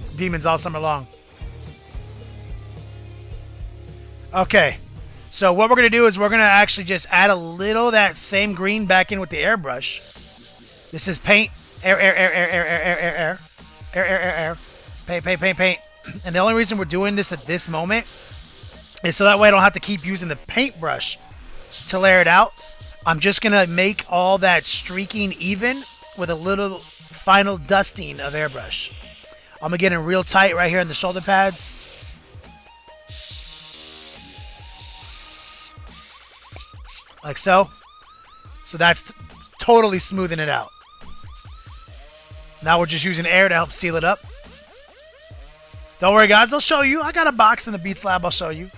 Okay. So what we're going to do is we're going to actually just add a little of that same green back in with the airbrush. This is paint. Air. Paint. And the only reason we're doing this at this moment is so that way I don't have to keep using the paintbrush to layer it out. I'm just going to make all that streaking even with a little final dusting of airbrush. I'm going to get in real tight right here in the shoulder pads. Like so. So that's totally smoothing it out. Now we're just using air to help seal it up. Don't worry, guys. I'll show you. I got a box in the Beats Lab. I'll show you.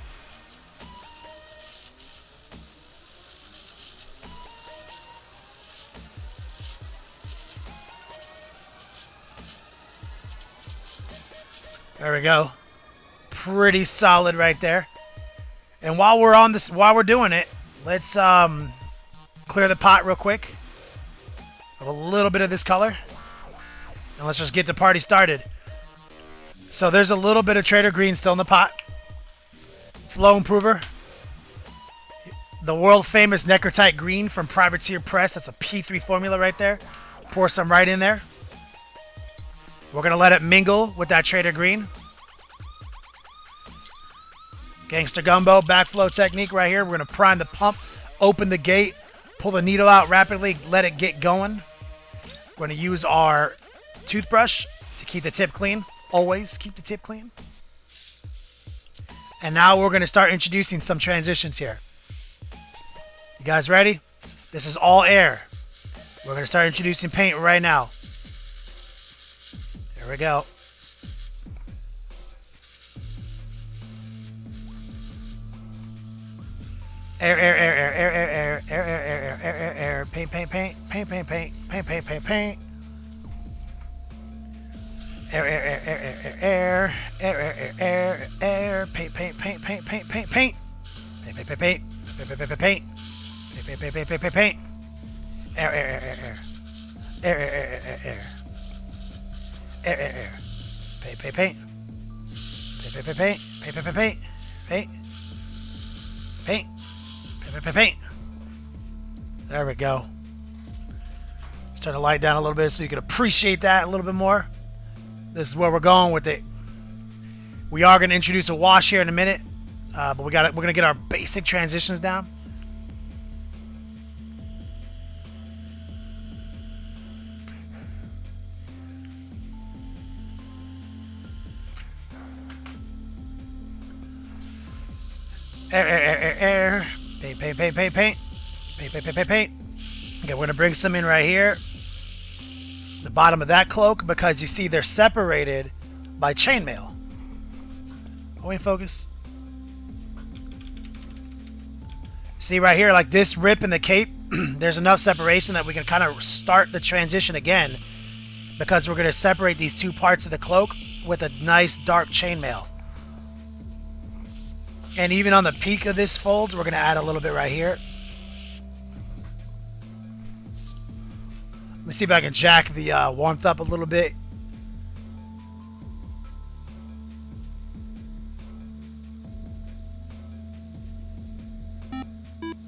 There we go. Pretty solid right there. And while we're on this, while we're doing it, let's clear the pot real quick of a little bit of this color. And let's just get the party started. So there's a little bit of Trader Green still in the pot. Flow Improver. The world famous Necrotite Green from Privateer Press. That's a P3 formula right there. Pour some right in there. We're going to let it mingle with that Trader Green. Gangster Gumbo backflow technique right here. We're going to prime the pump, open the gate, pull the needle out rapidly, let it get going. We're going to use our toothbrush to keep the tip clean. Always keep the tip clean. And now we're going to start introducing some transitions here. You guys ready? This is all air. We're going to start introducing paint right now. There we go. Air. Paint. Paint. Air. Paint. Paint. There we go. Starting to light down a little bit so you can appreciate that a little bit more. This is where we're going with it. We are going to introduce a wash here in a minute, but we're going to get our basic transitions down. Air. Paint. Okay, we're going to bring some in right here. The bottom of that cloak, because you see they're separated by chainmail. Are we in focus? See right here, like this rip in the cape, there's enough separation that we can kind of start the transition again, because we're going to separate these two parts of the cloak with a nice dark chainmail. And even on the peak of this fold, we're going to add a little bit right here. Let me see if I can jack the warmth up a little bit.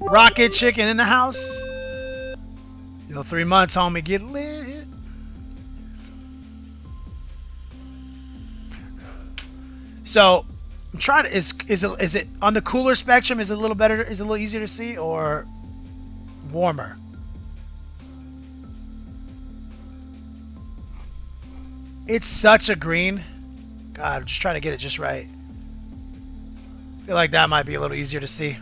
Rocket Chicken in the house. Yo, 3 months, homie, get lit. So, I'm trying to. Is it on the cooler spectrum? Is it a little better? Is it a little easier to see or warmer? It's such a green. God, I'm just trying to get it just right. I feel like that might be a little easier to see.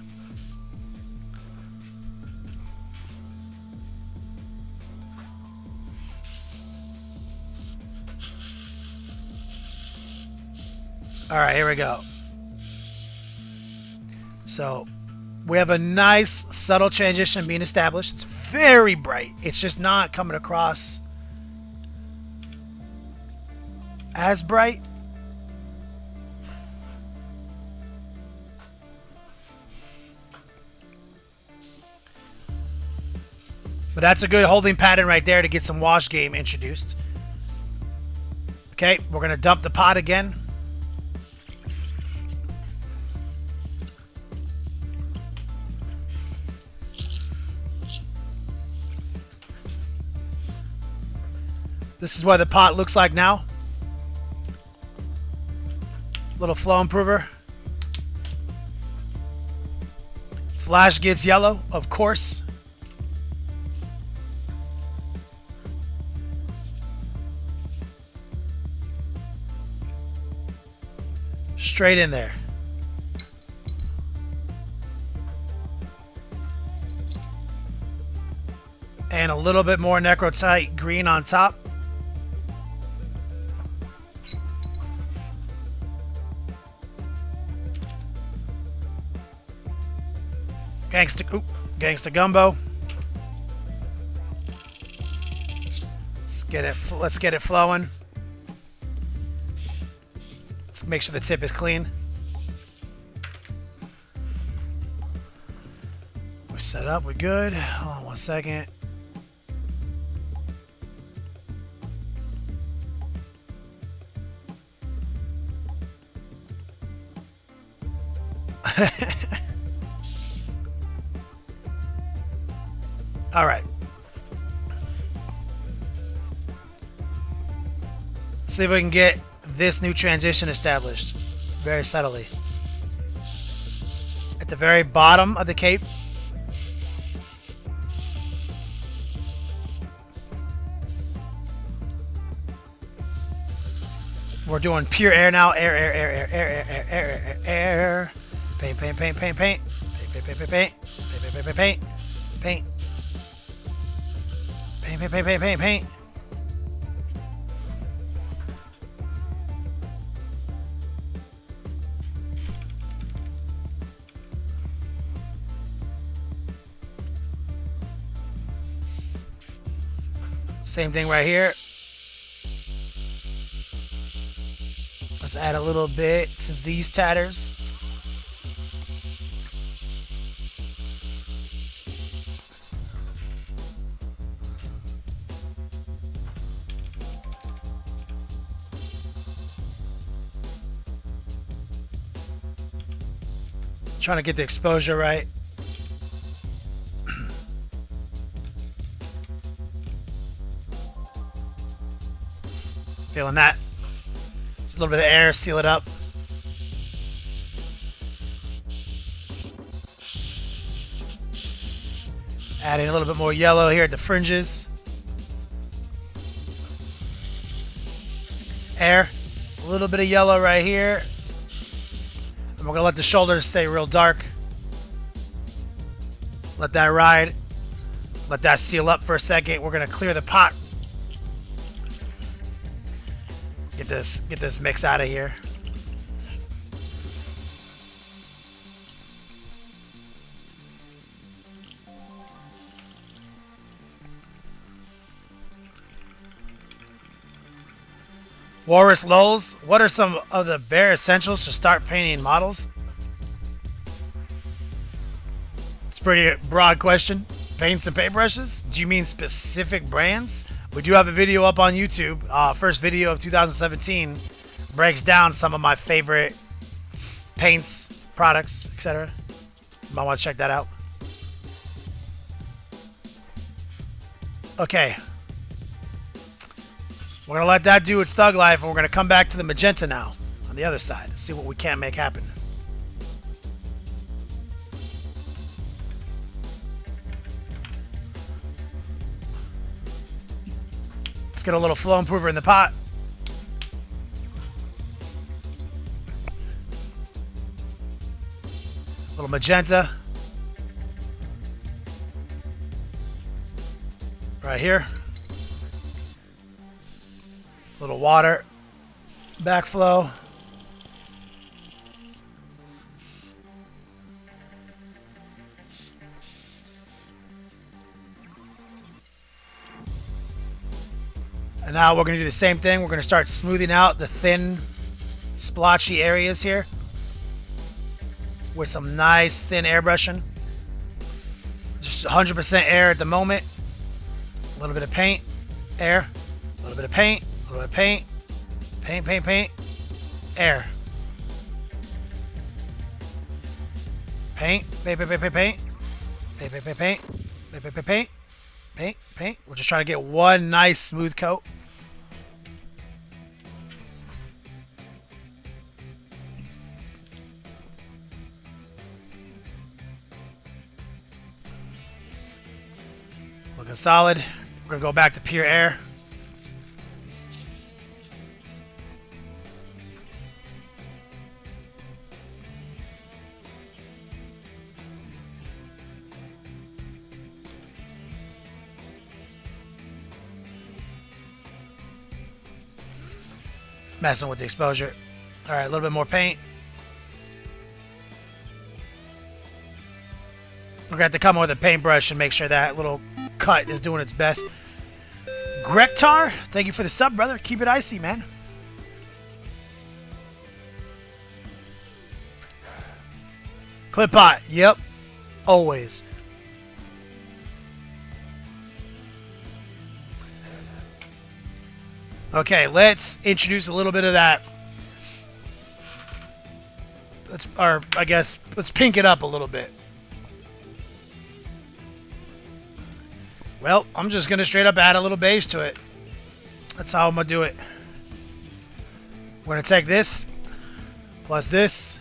All right, here we go. So we have a nice subtle transition being established. It's very bright. It's just not coming across as bright. But that's a good holding pattern right there to get some wash game introduced. Okay, we're going to dump the pot again. This is what the pot looks like now. Little flow improver. Flash gets yellow, of course. Straight in there. And a little bit more necrotite green on top. Gangsta gumbo. Let's get it flowing. Let's make sure the tip is clean. We're set up. We're good. Hold on 1 second. All right. See if we can get this new transition established very subtly. At the very bottom of the cape. We're doing pure air now. Air. Paint. Paint. Same thing right here. Let's add a little bit to these tatters. Trying to get the exposure right. Feeling that. A little bit of air, seal it up. Adding a little bit more yellow here at the fringes. Air. A little bit of yellow right here. And we're going to let the shoulders stay real dark. Let that ride. Let that seal up for a second. We're going to clear the pot. Get this mix out of here. Walrus Lols, what are some of the bare essentials to start painting models? It's a pretty broad question. Paints and paintbrushes? Do you mean specific brands? We do have a video up on YouTube. First video of 2017 breaks down some of my favorite paints, products, etc. You might want to check that out. Okay. We're going to let that do its thug life, and we're going to come back to the magenta now on the other side and see what we can make happen. Let's get a little flow improver in the pot. A little magenta. Right here. A little water. Backflow. And now we're going to do the same thing. We're going to start smoothing out the thin, splotchy areas here with some nice thin airbrushing. Just 100% air at the moment. A little bit of paint, air, a little bit of paint, a little bit of paint, paint, paint, paint, air. Paint, paint, paint, paint, paint, paint, paint, paint, paint, paint, paint, paint, paint, paint, paint. We're just trying to get one nice smooth coat. Looking solid. We're going to go back to pure air. Messing with the exposure. All right, a little bit more paint. We're going to have to come with a paintbrush and make sure that little cut is doing its best. Grektar, thank you for the sub, brother. Keep it icy, man. Clip pot, yep. Always. Okay, let's introduce a little bit of that. Let's pink it up a little bit. Well, I'm just going to straight up add a little beige to it. That's how I'm going to do it. We're going to take this, plus this.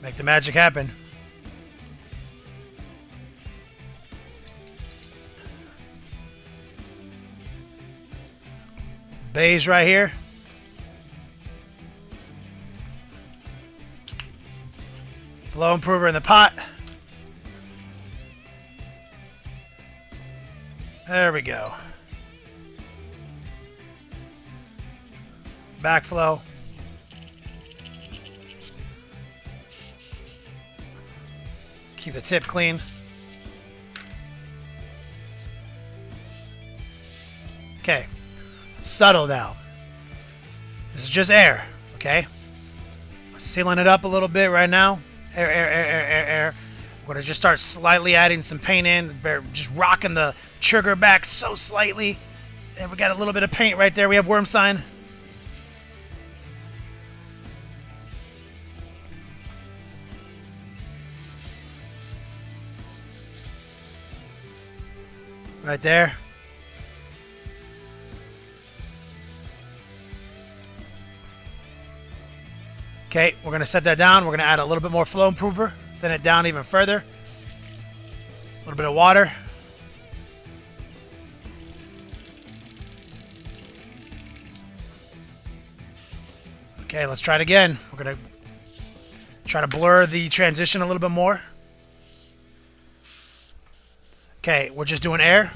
Make the magic happen. Beige right here. Flow improver in the pot. There we go. Backflow. Keep the tip clean. Okay. Subtle now. This is just air, okay? Sealing it up a little bit right now. Air, air, air, air, air, air. We're going to just start slightly adding some paint in. Just rocking the trigger back so slightly. And we got a little bit of paint right there. We have worm sign. Right there. Okay, we're going to set that down. We're going to add a little bit more flow improver. Thin it down even further. A little bit of water. Okay, let's try it again. We're going to try to blur the transition a little bit more. Okay, we're just doing air.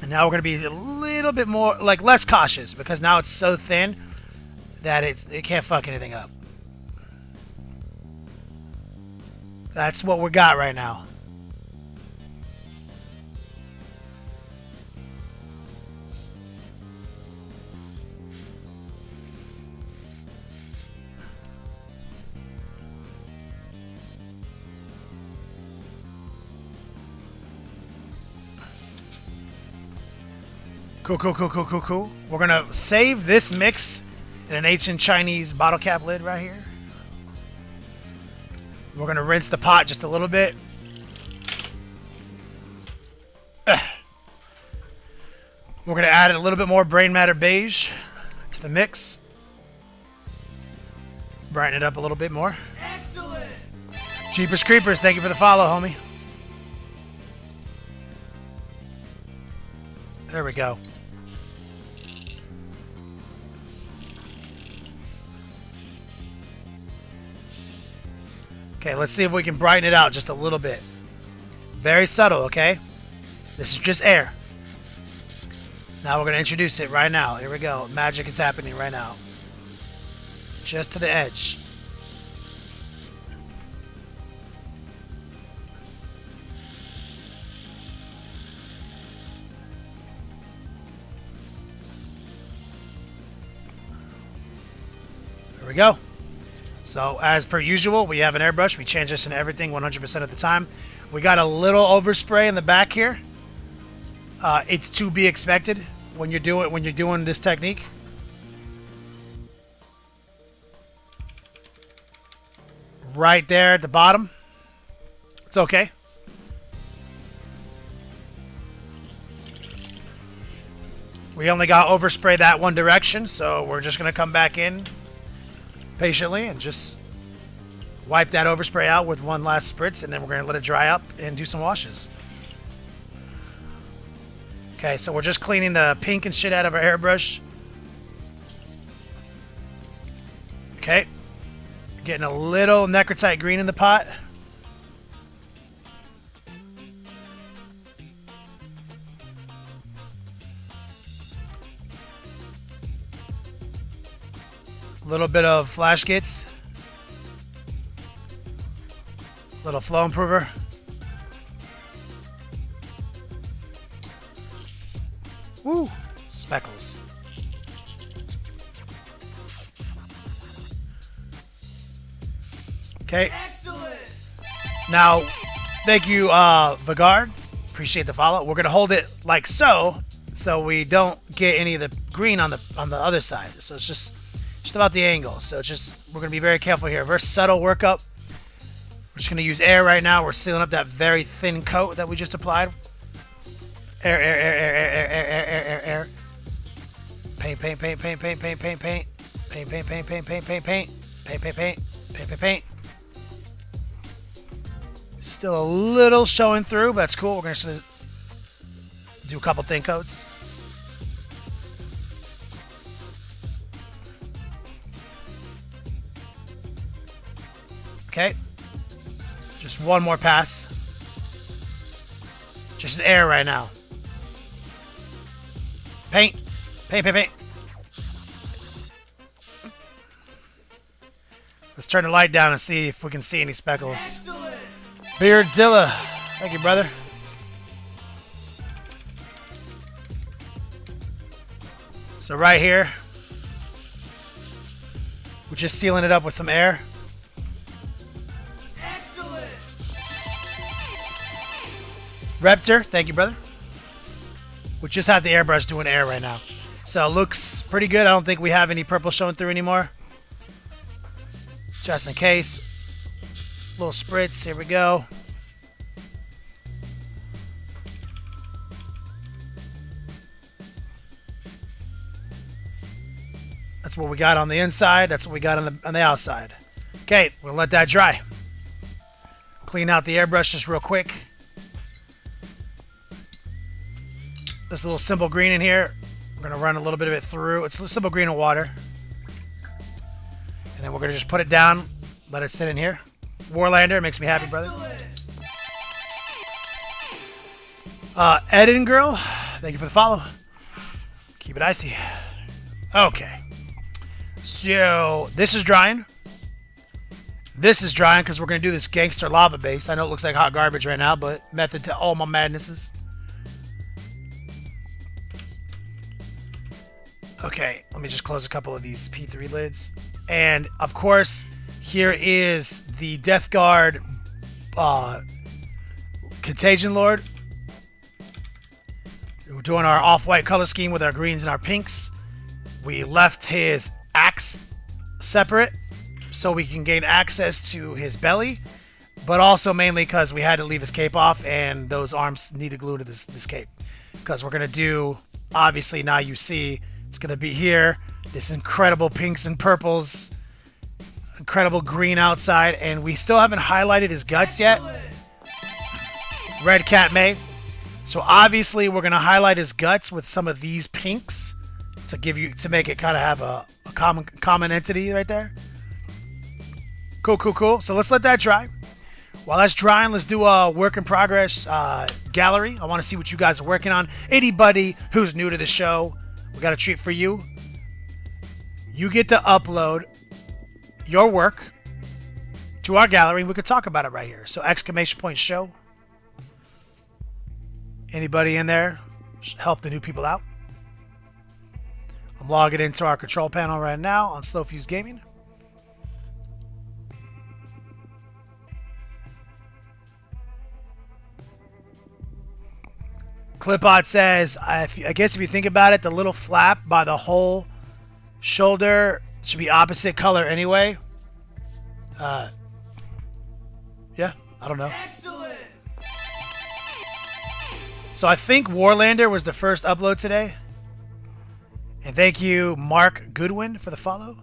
And now we're going to be a little bit more, like less cautious, because now it's so thin that it can't fuck anything up. That's what we got right now. Cool, cool, cool, cool, cool, cool. We're gonna save this mix in an ancient Chinese bottle cap lid right here. We're gonna rinse the pot just a little bit. We're gonna add a little bit more brain matter beige to the mix. Brighten it up a little bit more. Excellent. Jeepers Creepers, thank you for the follow, homie. There we go. Okay, let's see if we can brighten it out just a little bit. Very subtle, okay? This is just air. Now we're going to introduce it right now. Here we go. Magic is happening right now. Just to the edge. There we go. So, as per usual, we have an airbrush. We change this in everything 100% of the time. We got a little overspray in the back here. It's to be expected when you're doing this technique. Right there at the bottom. It's okay. We only got overspray that one direction, so we're just going to come back in patiently and just wipe that overspray out with one last spritz, and then we're going to let it dry up and do some washes. Okay, so we're just cleaning the pink and shit out of our airbrush. Okay. Getting a little necrotite green in the pot. A little bit of flash gates. Little flow improver. Woo! Speckles. Okay. Excellent. Now, thank you, Vigard. Appreciate the follow. We're gonna hold it like so we don't get any of the green on the other side. So it's just about the angle. So it's just, we're gonna be very careful here. Very subtle workup. We're just gonna use air right now. We're sealing up that very thin coat that we just applied. Air, air, air, air, air, air, air, air, air, air. Paint, paint, paint, paint, paint, paint, paint, paint. Paint, paint, paint, paint, paint, paint, paint. Paint, paint, paint, paint, paint, paint. Still a little showing through, but that's cool. We're gonna do a couple thin coats. Okay. Just one more pass. Just air right now. Paint. Paint, paint, paint. Let's turn the light down and see if we can see any speckles. Excellent. Beardzilla. Thank you, brother. So right here, we're just sealing it up with some air. Excellent. Reptor, thank you, brother. We just have the airbrush doing air right now. So it looks pretty good. I don't think we have any purple showing through anymore. Just in case. Little spritz. Here we go. That's what we got on the inside. That's what we got on the outside. Okay, we're gonna let that dry. Clean out the airbrush just real quick. There's a little simple green in here. We're gonna run a little bit of it through. It's a simple green and water. And then we're gonna just put it down, let it sit in here. Warlander, makes me happy, brother. Eden Girl, thank you for the follow. Keep it icy. Okay. So, this is drying. This is drying because we're going to do this gangster lava base. I know it looks like hot garbage right now, but method to all my madnesses. Okay, let me just close a couple of these P3 lids. And, of course, here is the Death Guard Contagion Lord. We're doing our off-white color scheme with our greens and our pinks. We left his axe separate so we can gain access to his belly, but also mainly because we had to leave his cape off, and those arms need to glue to this cape. Because we're going to do, obviously now you see, it's going to be here, this incredible pinks and purples, incredible green outside, and we still haven't highlighted his guts yet. Red Cat May. So obviously we're going to highlight his guts with some of these pinks to make it kind of have a common entity right there. Cool. So let's let that dry. While that's drying, let's do a work in progress gallery. I want to see what you guys are working on. Anybody who's new to the show, we got a treat for you. You get to upload your work to our gallery, and we could talk about it right here. So exclamation point show. Anybody in there? Help the new people out. I'm logging into our control panel right now on Slow Fuse Gaming. Clipod says, I guess if you think about it, the little flap by the whole shoulder should be opposite color anyway. Yeah, I don't know. Excellent. So I think Warlander was the first upload today. And thank you, Mark Goodwin, for the follow.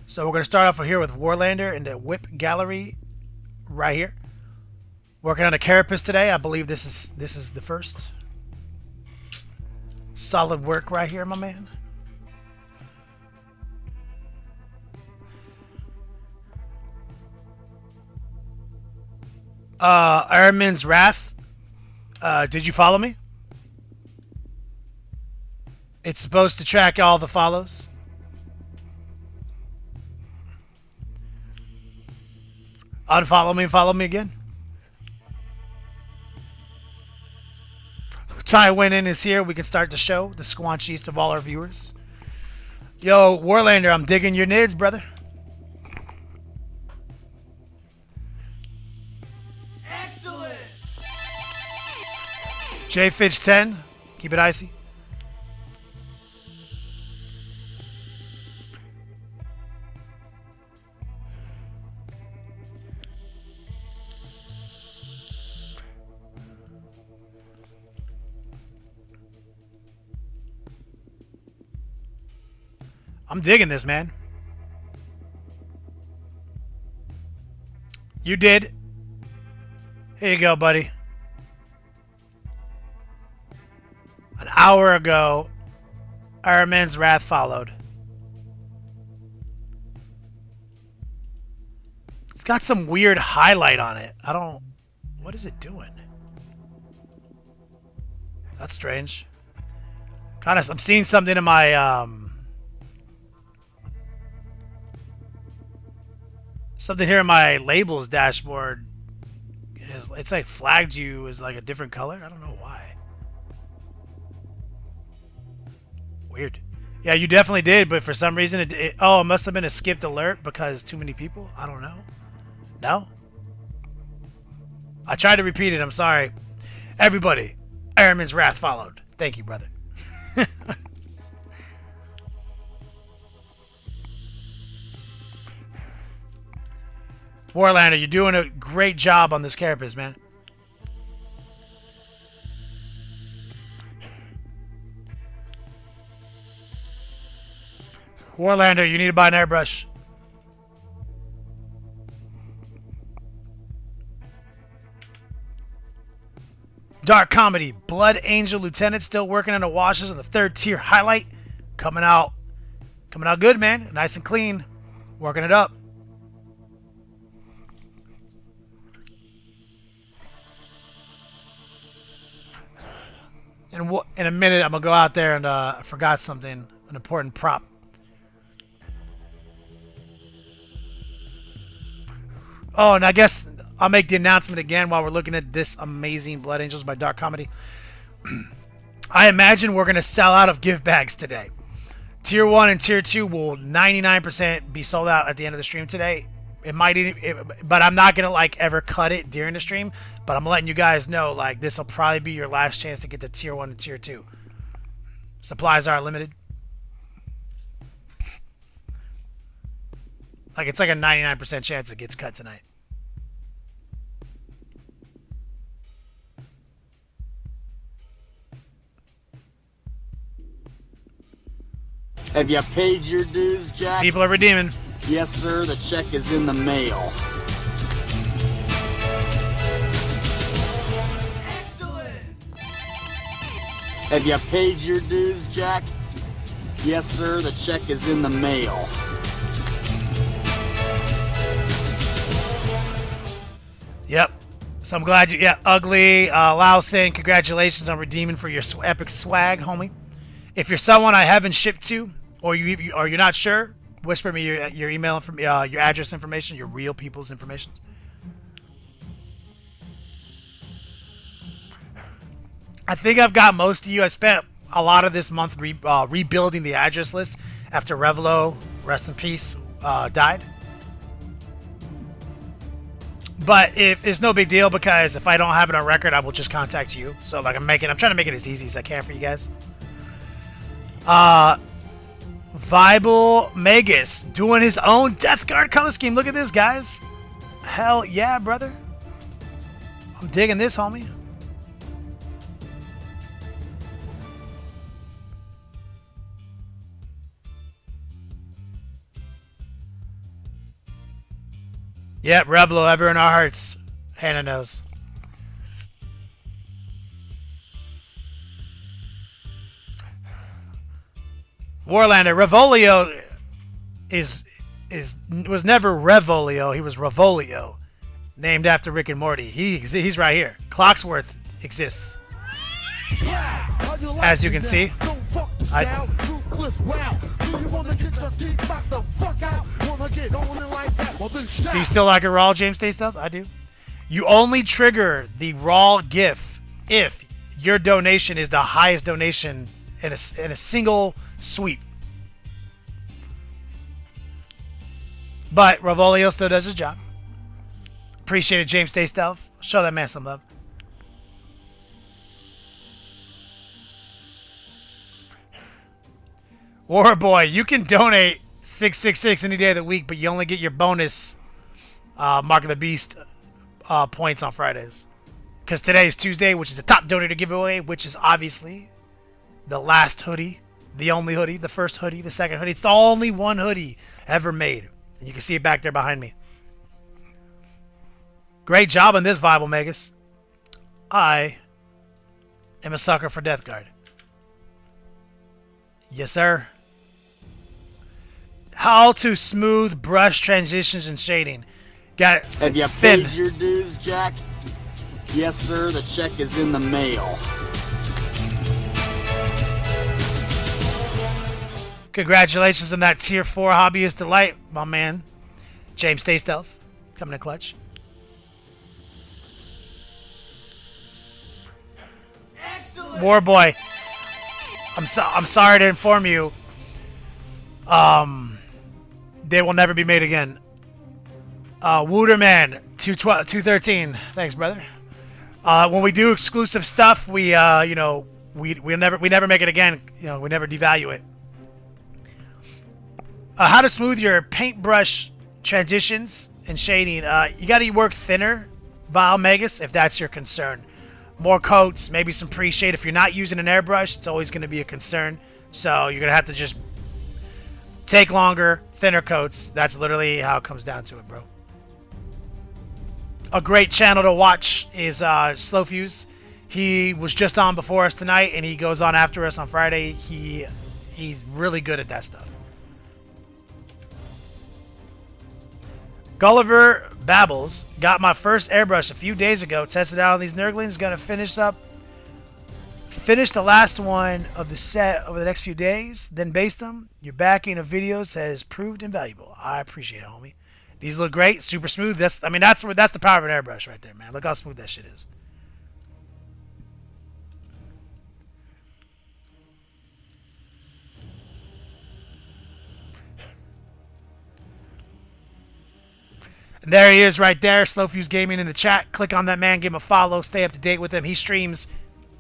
So we're going to start off here with Warlander in the whip gallery right here. Working on a carapace today. I believe this is the first. Solid work right here, my man. Ironman's Wrath. Did you follow me? It's supposed to track all the follows. Unfollow me and follow me again. Ty Winnin is here. We can start the show. The squanchiest of all our viewers. Yo, Warlander, I'm digging your nids, brother. Excellent. J Fitch 10. Keep it icy. I'm digging this, man. You did. Here you go, buddy. An hour ago, Ironman's Wrath followed. It's got some weird highlight on it. What is it doing? That's strange. I'm seeing something in my, something here in my labels dashboard. It's like flagged you as like a different color. I don't know why. Weird. Yeah, you definitely did, but for some reason it must have been a skipped alert because too many people. I don't know. No? I tried to repeat it. I'm sorry. Everybody, Ironman's Wrath followed. Thank you, brother. Warlander, you're doing a great job on this carapace, man. Warlander, you need to buy an airbrush. Dark Comedy, Blood Angel Lieutenant, still working on the washes on the 3rd tier highlight. Coming out good, man. Nice and clean. Working it up. In a minute, I'm going to go out there and I forgot something, an important prop. Oh, and I guess I'll make the announcement again while we're looking at this amazing Blood Angels by Dark Comedy. I imagine we're going to sell out of gift bags today. Tier 1 and Tier 2 will 99% be sold out at the end of the stream today. But I'm not gonna like ever cut it during the stream. But I'm letting you guys know, like, this will probably be your last chance to get the Tier 1 and Tier 2. Supplies are limited. Like, it's like a 99% chance it gets cut tonight. Have you paid your dues, Jack? People are redeeming. Yes, sir. The check is in the mail. Have you paid your dues, Jack? Yes, sir. The check is in the mail. Yep. So I'm glad you... Yeah, Ugly. Lao saying congratulations on redeeming for your epic swag, homie. If you're someone I haven't shipped to, or you're not sure, whisper me your email, your address information, your real people's information. I think I've got most of you. I spent a lot of this month rebuilding the address list after Revelo, rest in peace, died. But it's no big deal, because if I don't have it on record, I will just contact you. So like I'm trying to make it as easy as I can for you guys. Viable Magus doing his own Death Guard color scheme. Look at this, guys. Hell yeah, brother. I'm digging this, homie. Yep, Revelo, ever in our hearts. Hannah knows. Warlander, Revolio was never Revolio, he was Revolio. Named after Rick and Morty. He's right here. Clocksworth exists. As you can see. Do you still like a raw, James Stay Stealth? I do. You only trigger the raw GIF if your donation is the highest donation in a single sweep. But Revolio still does his job. Appreciate it, James Stay Stealth. Show that man some love. Warboy, you can donate 666 any day of the week, but you only get your bonus Mark of the Beast points on Fridays. Because today is Tuesday, which is the top donator giveaway, which is obviously the last hoodie, the only hoodie, the first hoodie, the second hoodie. It's the only one hoodie ever made. And you can see it back there behind me. Great job on this, Viable Magus. I am a sucker for Death Guard. Yes, sir. How to smooth brush transitions and shading. Got it. Have you paid your dues, Jack? Yes, sir. The check is in the mail. Congratulations on that Tier 4 Hobbyist Delight, my man. James Stay Stealth. Coming in clutch. Excellent. Warboy. I'm sorry to inform you. They will never be made again. Wooderman 213. Thanks, brother. When we do exclusive stuff, we never make it again. We never devalue it. How to smooth your paintbrush transitions and shading. You got to work thinner, Vile Magus, if that's your concern. More coats, maybe some pre-shade. If you're not using an airbrush, it's always going to be a concern. So you're going to have to just take longer, thinner coats. That's literally how it comes down to it, bro. A great channel to watch is Slow Fuse. He was just on before us tonight, and he goes on after us on Friday. He's really good at that stuff. Gulliver Babbles got my first airbrush a few days ago. Tested out on these nurglings. Gonna finish the last one of the set over the next few days. Then baste them. Your backing of videos has proved invaluable. I appreciate it, homie. These look great, super smooth. That's the power of an airbrush right there, man. Look how smooth that shit is. And there he is right there, Slowfuse Gaming in the chat. Click on that man, give him a follow, stay up to date with him. He streams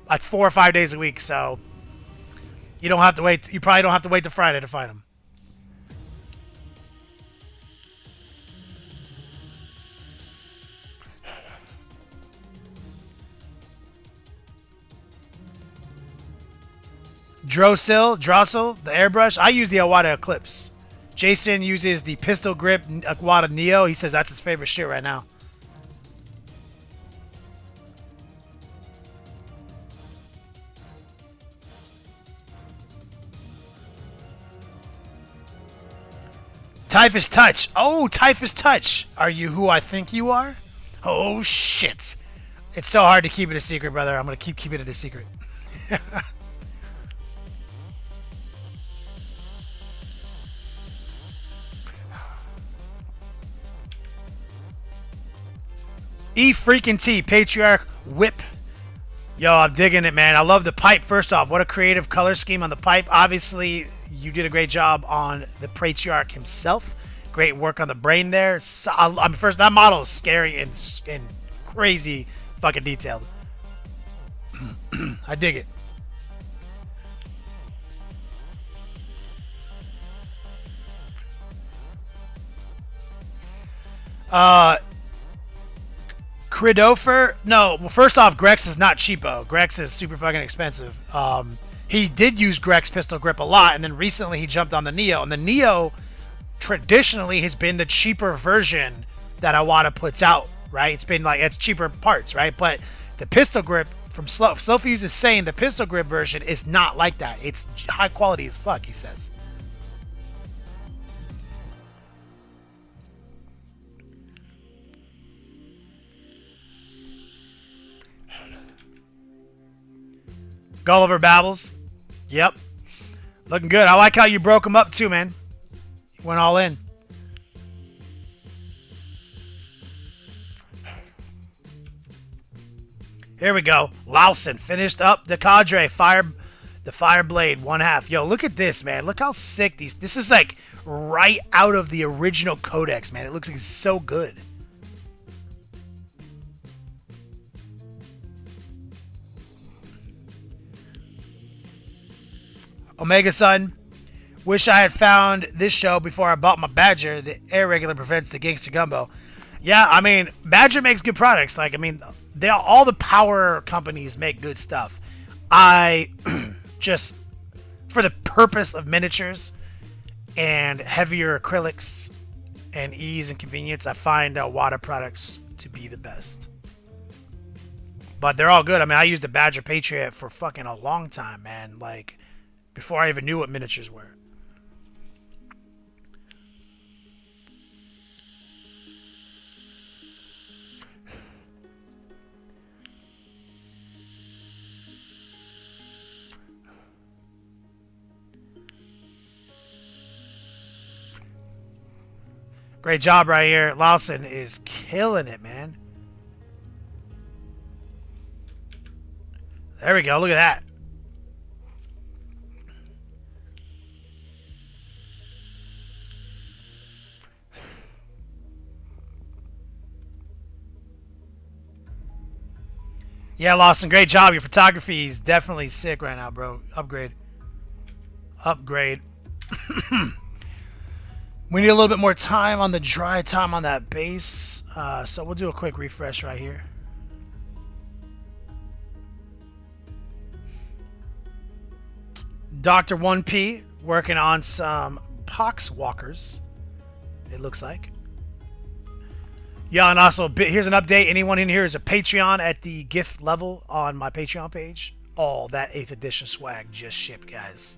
like 4 or 5 days a week, so You don't have to wait. You probably don't have to wait till Friday to find them. Drossel, the airbrush. I use the Iwata Eclipse. Jason uses the pistol grip Iwata Neo. He says that's his favorite shit right now. Typhus Touch. Oh, Typhus Touch. Are you who I think you are? Oh, shit. It's so hard to keep it a secret, brother. I'm going to keep keeping it a secret. E freaking T, Patriarch Whip. Yo, I'm digging it, man. I love the pipe. First off, what a creative color scheme on the pipe. Obviously, you did a great job on the Patriarch himself. Great work on the brain there. So, I mean, first, that model is scary and crazy fucking detailed. I dig it. Cridofer? No, well, first off, Grex is not cheapo. Grex is super fucking expensive. He did use Grex pistol grip a lot, and then recently he jumped on the Neo. And the Neo traditionally has been the cheaper version that Iwata puts out, right? It's been like, it's cheaper parts, right? But the pistol grip from Slowfuse is saying the pistol grip version is not like that. It's high quality as fuck, he says. Gulliver Babbles. Yep. Looking good. I like how you broke them up too, man. You went all in. Here we go. Lawson finished up the cadre. The Fire Blade 1/2. Yo, look at this, man. Look how sick these. This is like right out of the original codex, man. It looks like it's so good. Omega Sun. Wish I had found this show before I bought my Badger. The air regular prevents the gangster gumbo. Yeah, I mean, Badger makes good products. Like, I mean, all the power companies make good stuff. I just, for the purpose of miniatures and heavier acrylics and ease and convenience, I find Iwata products to be the best. But they're all good. I mean, I used the Badger Patriot for fucking a long time, man. Like, before I even knew what miniatures were. Great job right here. Lawson is killing it, man. There we go. Look at that. Yeah, Lawson, great job. Your photography is definitely sick right now, bro. Upgrade. Upgrade. We need a little bit more time on the dry time on that base. So we'll do a quick refresh right here. Dr. 1P working on some pox walkers, it looks like. Yeah, and also, here's an update. Anyone in here is a Patreon at the gift level on my Patreon page. All that 8th edition swag just shipped, guys.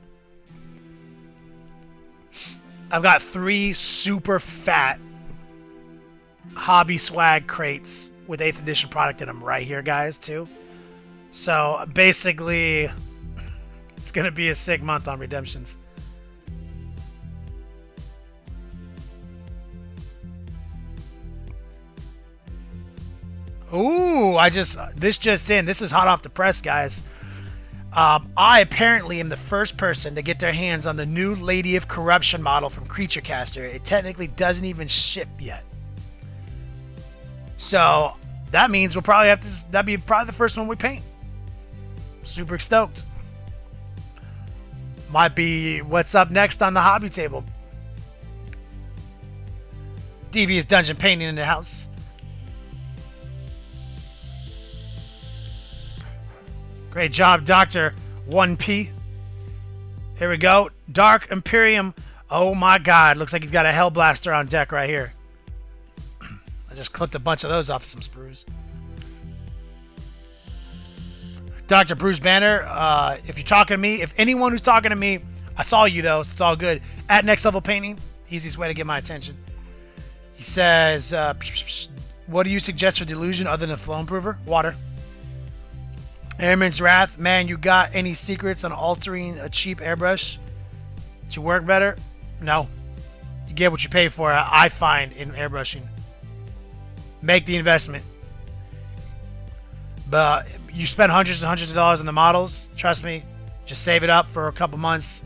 I've got 3 super fat hobby swag crates with 8th edition product in them right here, guys, too. So, basically, it's going to be a sick month on redemptions. Ooh, this just in. This is hot off the press, guys. I apparently am the first person to get their hands on the new Lady of Corruption model from Creature Caster. It technically doesn't even ship yet. So, that means we'll probably have to, that'd be probably the first one we paint. Super stoked. Might be what's up next on the hobby table. Devious dungeon painting in the house. Great job, Dr. 1P. Here we go. Dark Imperium. Oh my god. Looks like he's got a Hellblaster on deck right here. I just clipped a bunch of those off of some sprues. Dr. Bruce Banner, if you're talking to me, if anyone who's talking to me, I saw you though, so it's all good. At Next Level Painting, easiest way to get my attention. He says, what do you suggest for Delusion other than Flow Improver? Water. Airman's Wrath, man, you got any secrets on altering a cheap airbrush to work better? No. You get what you pay for, I find, in airbrushing. Make the investment. But you spend hundreds and hundreds of dollars on the models. Trust me, just save it up for a couple months.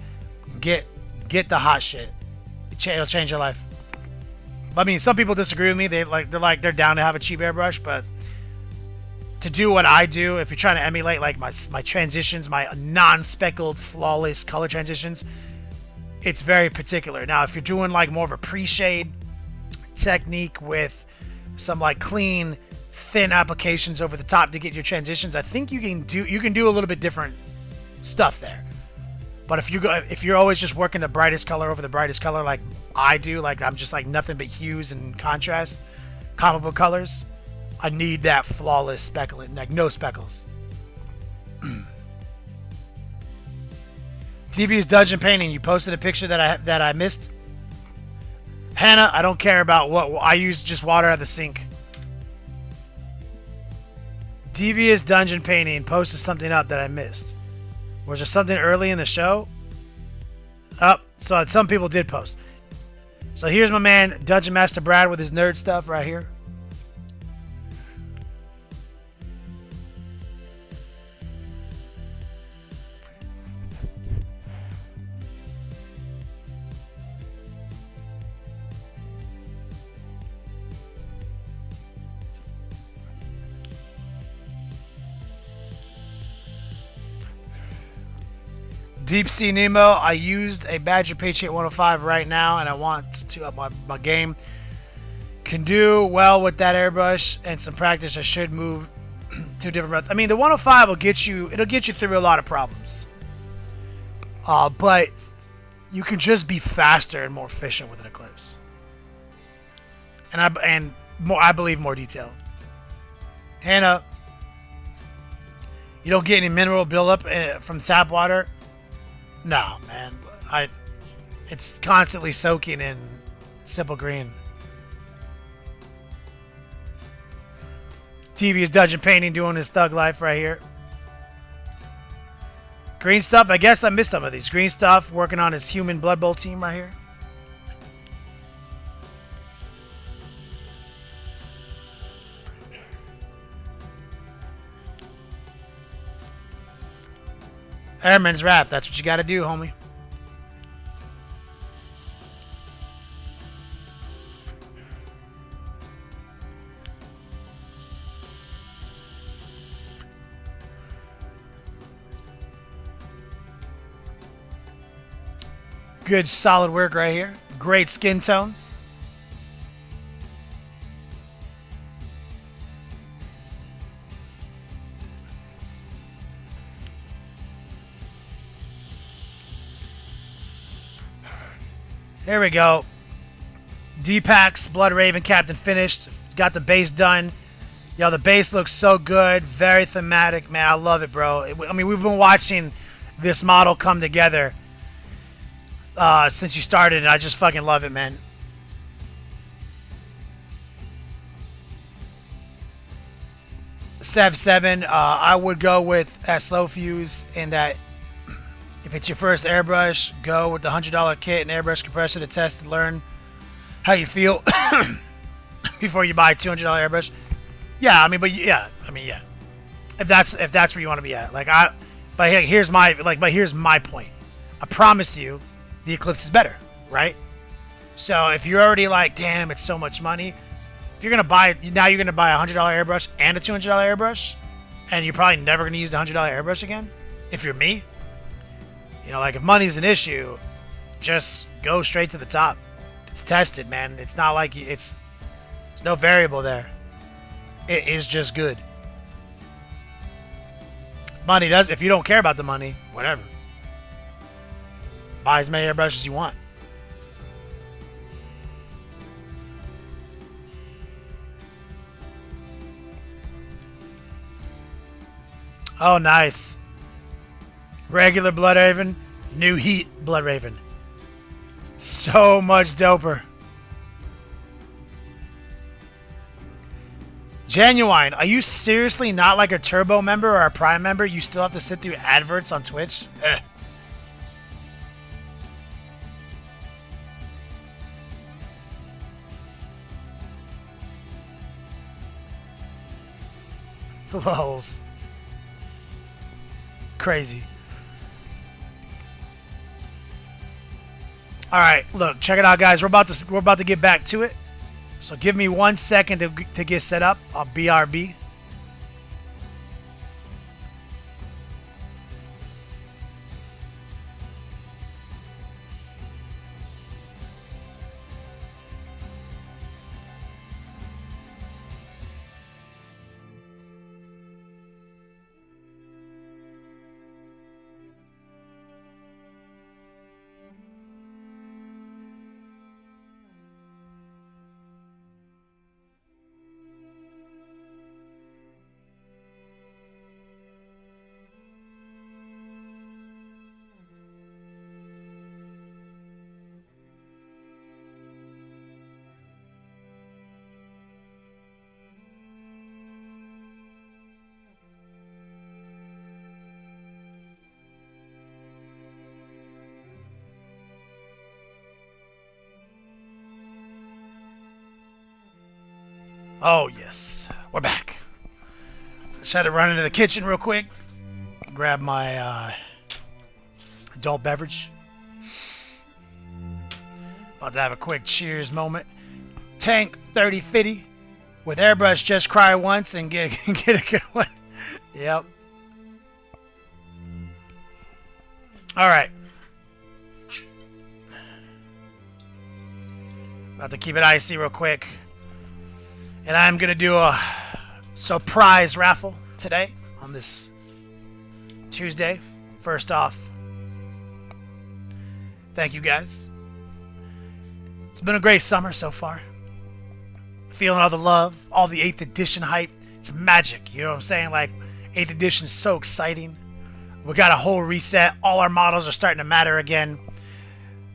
Get the hot shit. It'll change your life. I mean, some people disagree with me. They're down to have a cheap airbrush, but to do what I do, if you're trying to emulate like my transitions, my non-speckled, flawless color transitions, it's very particular. Now, if you're doing like more of a pre-shade technique with some like clean, thin applications over the top to get your transitions, I think you can do a little bit different stuff there. But if you're always just working the brightest color over the brightest color like I do, like I'm just like nothing but hues and contrast, comic book colors, I need that flawless speckling, like no speckles. TV's Dungeon Painting, you posted a picture that I missed. Hannah, I don't care about what I use, just water at the sink. Devious Dungeon Painting posted something up that I missed. Was there something early in the show? So some people did post. So here's my man, Dungeon Master Brad, with his nerd stuff right here. Deep Sea Nemo, I used a Badger Patriot 105 right now, and I want to up my game. Can do well with that airbrush and some practice. I should move to a different methods. I mean, the 105 will get you. It'll get you through a lot of problems. But you can just be faster and more efficient with an Eclipse. And I believe more detail. Hannah, you don't get any mineral buildup from tap water. No, man. It's constantly soaking in simple green. Devious Dungeon Painting doing his thug life right here. Green stuff. I guess I missed some of these. Green stuff working on his human Blood Bowl team right here. Airman's Wrath. That's what you got to do, homie. Good solid work right here. Great skin tones. There we go. D-Packs, Blood Raven Captain finished. Got the base done. Yo, the base looks so good. Very thematic, man. I love it, bro. I mean, we've been watching this model come together since you started, and I just fucking love it, man. Sev 7, I would go with that slow fuse in that if it's your first airbrush, go with the $100 kit and airbrush compressor to test and learn how you feel before you buy a $200 airbrush. Yeah, I mean, yeah. If that's where you want to be at, but here's my point. I promise you, the Eclipse is better, right? So if you're already like, damn, it's so much money. If you're gonna buy a $100 airbrush and a $200 airbrush, and you're probably never gonna use the $100 airbrush again. If you're me, You know, like if money's an issue, just go straight to the top. It's tested, man. It's not like it's there's no variable there. It is just good. Money does. If you don't care about the money, whatever. Buy as many airbrushes as you want. Oh, nice. Regular Bloodraven, new heat Bloodraven. So much doper. Genuine, are you seriously not like a Turbo member or a Prime member? You still have to sit through adverts on Twitch? Lols. Crazy. All right, look, check it out, guys. We're about to get back to it. So give me 1 second to get set up. I'll BRB. Oh, yes. We're back. Just had to run into the kitchen real quick. Grab my adult beverage. About to have a quick cheers moment. Tank 3050 with Airbrush. Just cry once and get a good one. Yep. All right. About to keep it icy real quick. And I'm going to do a surprise raffle today on this Tuesday. First off, thank you guys. It's been a great summer so far. Feeling all the love, all the 8th edition hype. It's magic, you know what I'm saying? Like, 8th edition is so exciting. We got a whole reset. All our models are starting to matter again.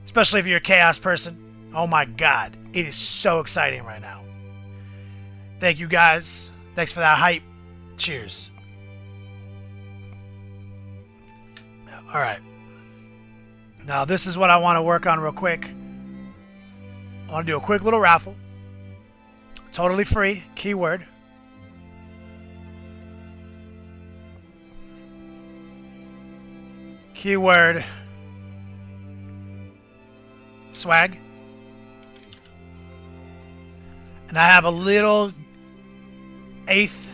Especially if you're a Chaos person. Oh my god, it is so exciting right now. Thank you guys. Thanks for that hype. Cheers. All right. Now this is what I want to work on real quick. I want to do a quick little raffle. Totally free. Keyword. Keyword. Swag. And I have a little 8th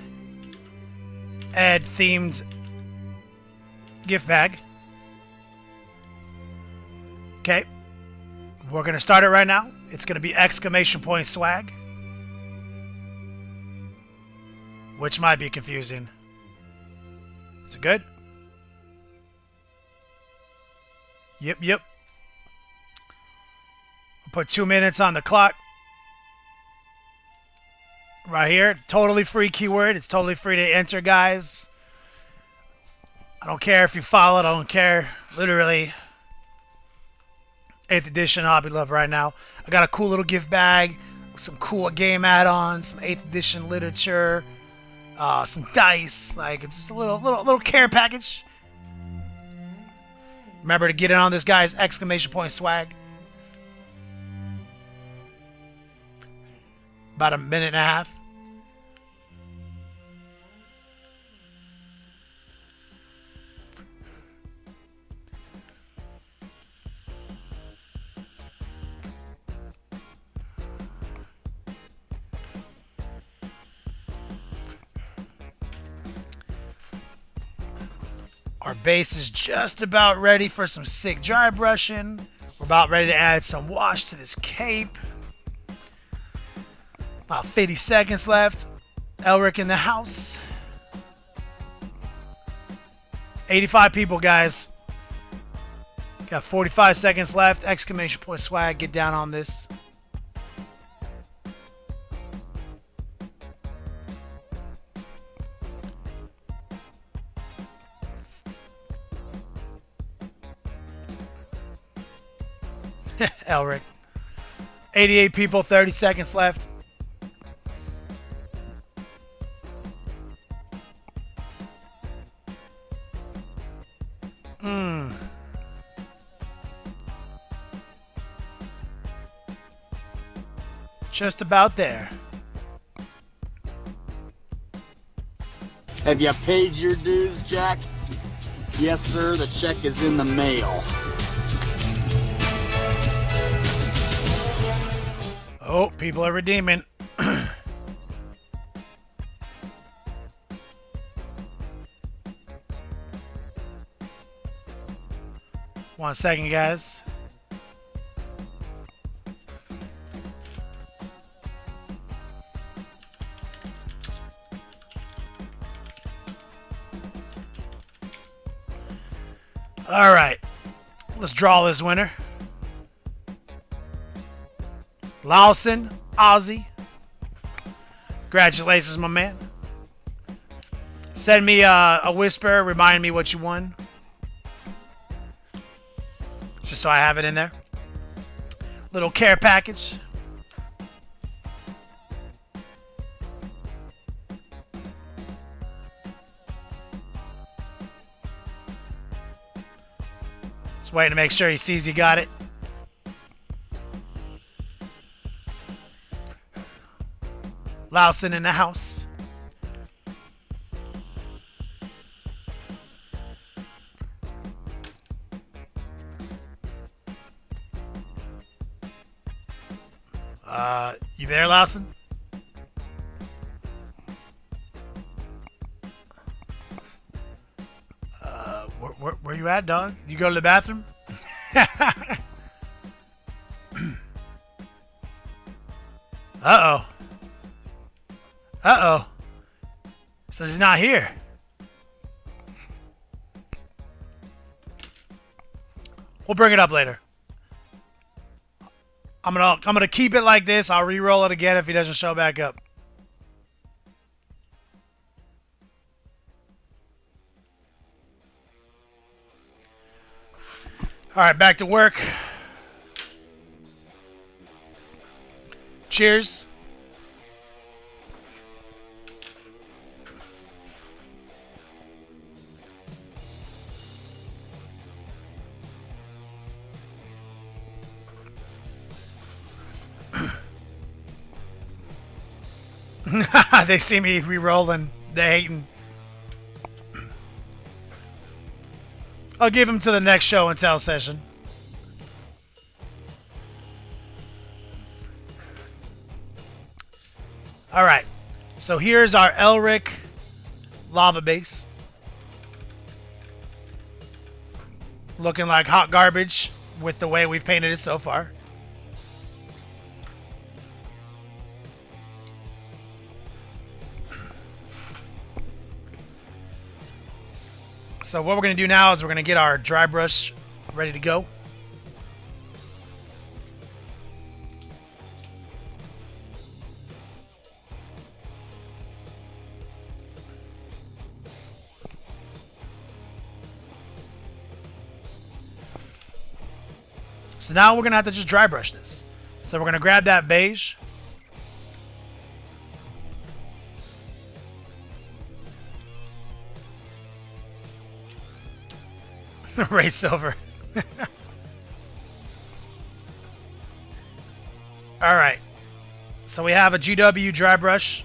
ed themed gift bag. Okay. We're going to start it right now. It's going to be exclamation point swag. Which might be confusing. Is it good? Yep. I'll put 2 minutes on the clock. Right here, totally free keyword. It's totally free to enter, guys. I don't care if you follow it. I don't care. Literally, 8th edition Hobby Love right now. I got a cool little gift bag with some cool game add-ons, some 8th edition literature, some dice. Like, it's just a little care package. Remember to get in on this guy's exclamation point swag. About a minute and a half. Our base is just about ready for some sick dry brushing. We're about ready to add some wash to this cape. About 50 seconds left. Elrik in the house. 85 people, guys. Got 45 seconds left. Exclamation point swag. Get down on this. Elrik. 88 people, 30 seconds left. Just about there. Have you paid your dues, Jack? Yes, sir, the check is in the mail. Oh, people are redeeming. One second, guys. All right, let's draw this winner. Lawson, Ozzy. Congratulations, my man. Send me a whisper, remind me what you won. Just so I have it in there. Little care package. Just waiting to make sure he sees he got it. Lawson in the house. You there, Lawson? Where you at, dog? You go to the bathroom? Uh-oh. Uh-oh. Says he's not here. We'll bring it up later. I'm gonna keep it like this. I'll re-roll it again if he doesn't show back up. All right, back to work. Cheers. They see me re-rolling. They hating. I'll give him to the next show and tell session. All right. So here's our Elrik lava base. Looking like hot garbage with the way we've painted it so far. So what we're going to do now is we're going to get our dry brush ready to go. So now we're going to have to just dry brush this. So we're going to grab that beige. Ray Silver. All right. So we have a GW dry brush.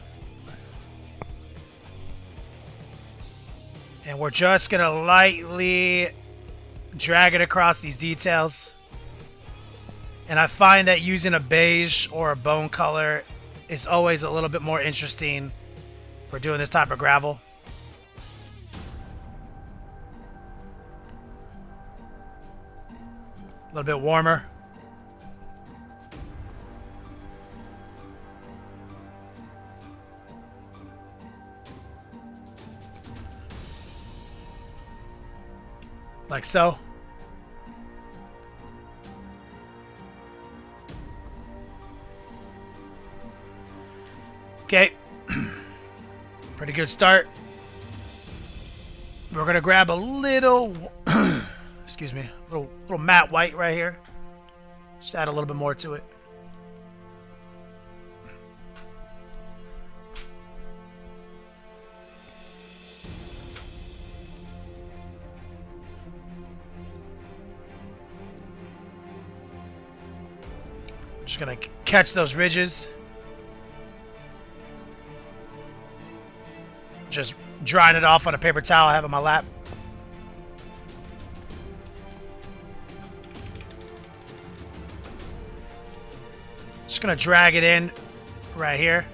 And we're just going to lightly drag it across these details. And I find that using a beige or a bone color is always a little bit more interesting for doing this type of gravel. A little bit warmer. Like so. Okay. Pretty good start. We're gonna grab a little, excuse me, little matte white right here. Just add a little bit more to it. Just gonna catch those ridges. Just drying it off on a paper towel I have on my lap. Just gonna drag it in right here.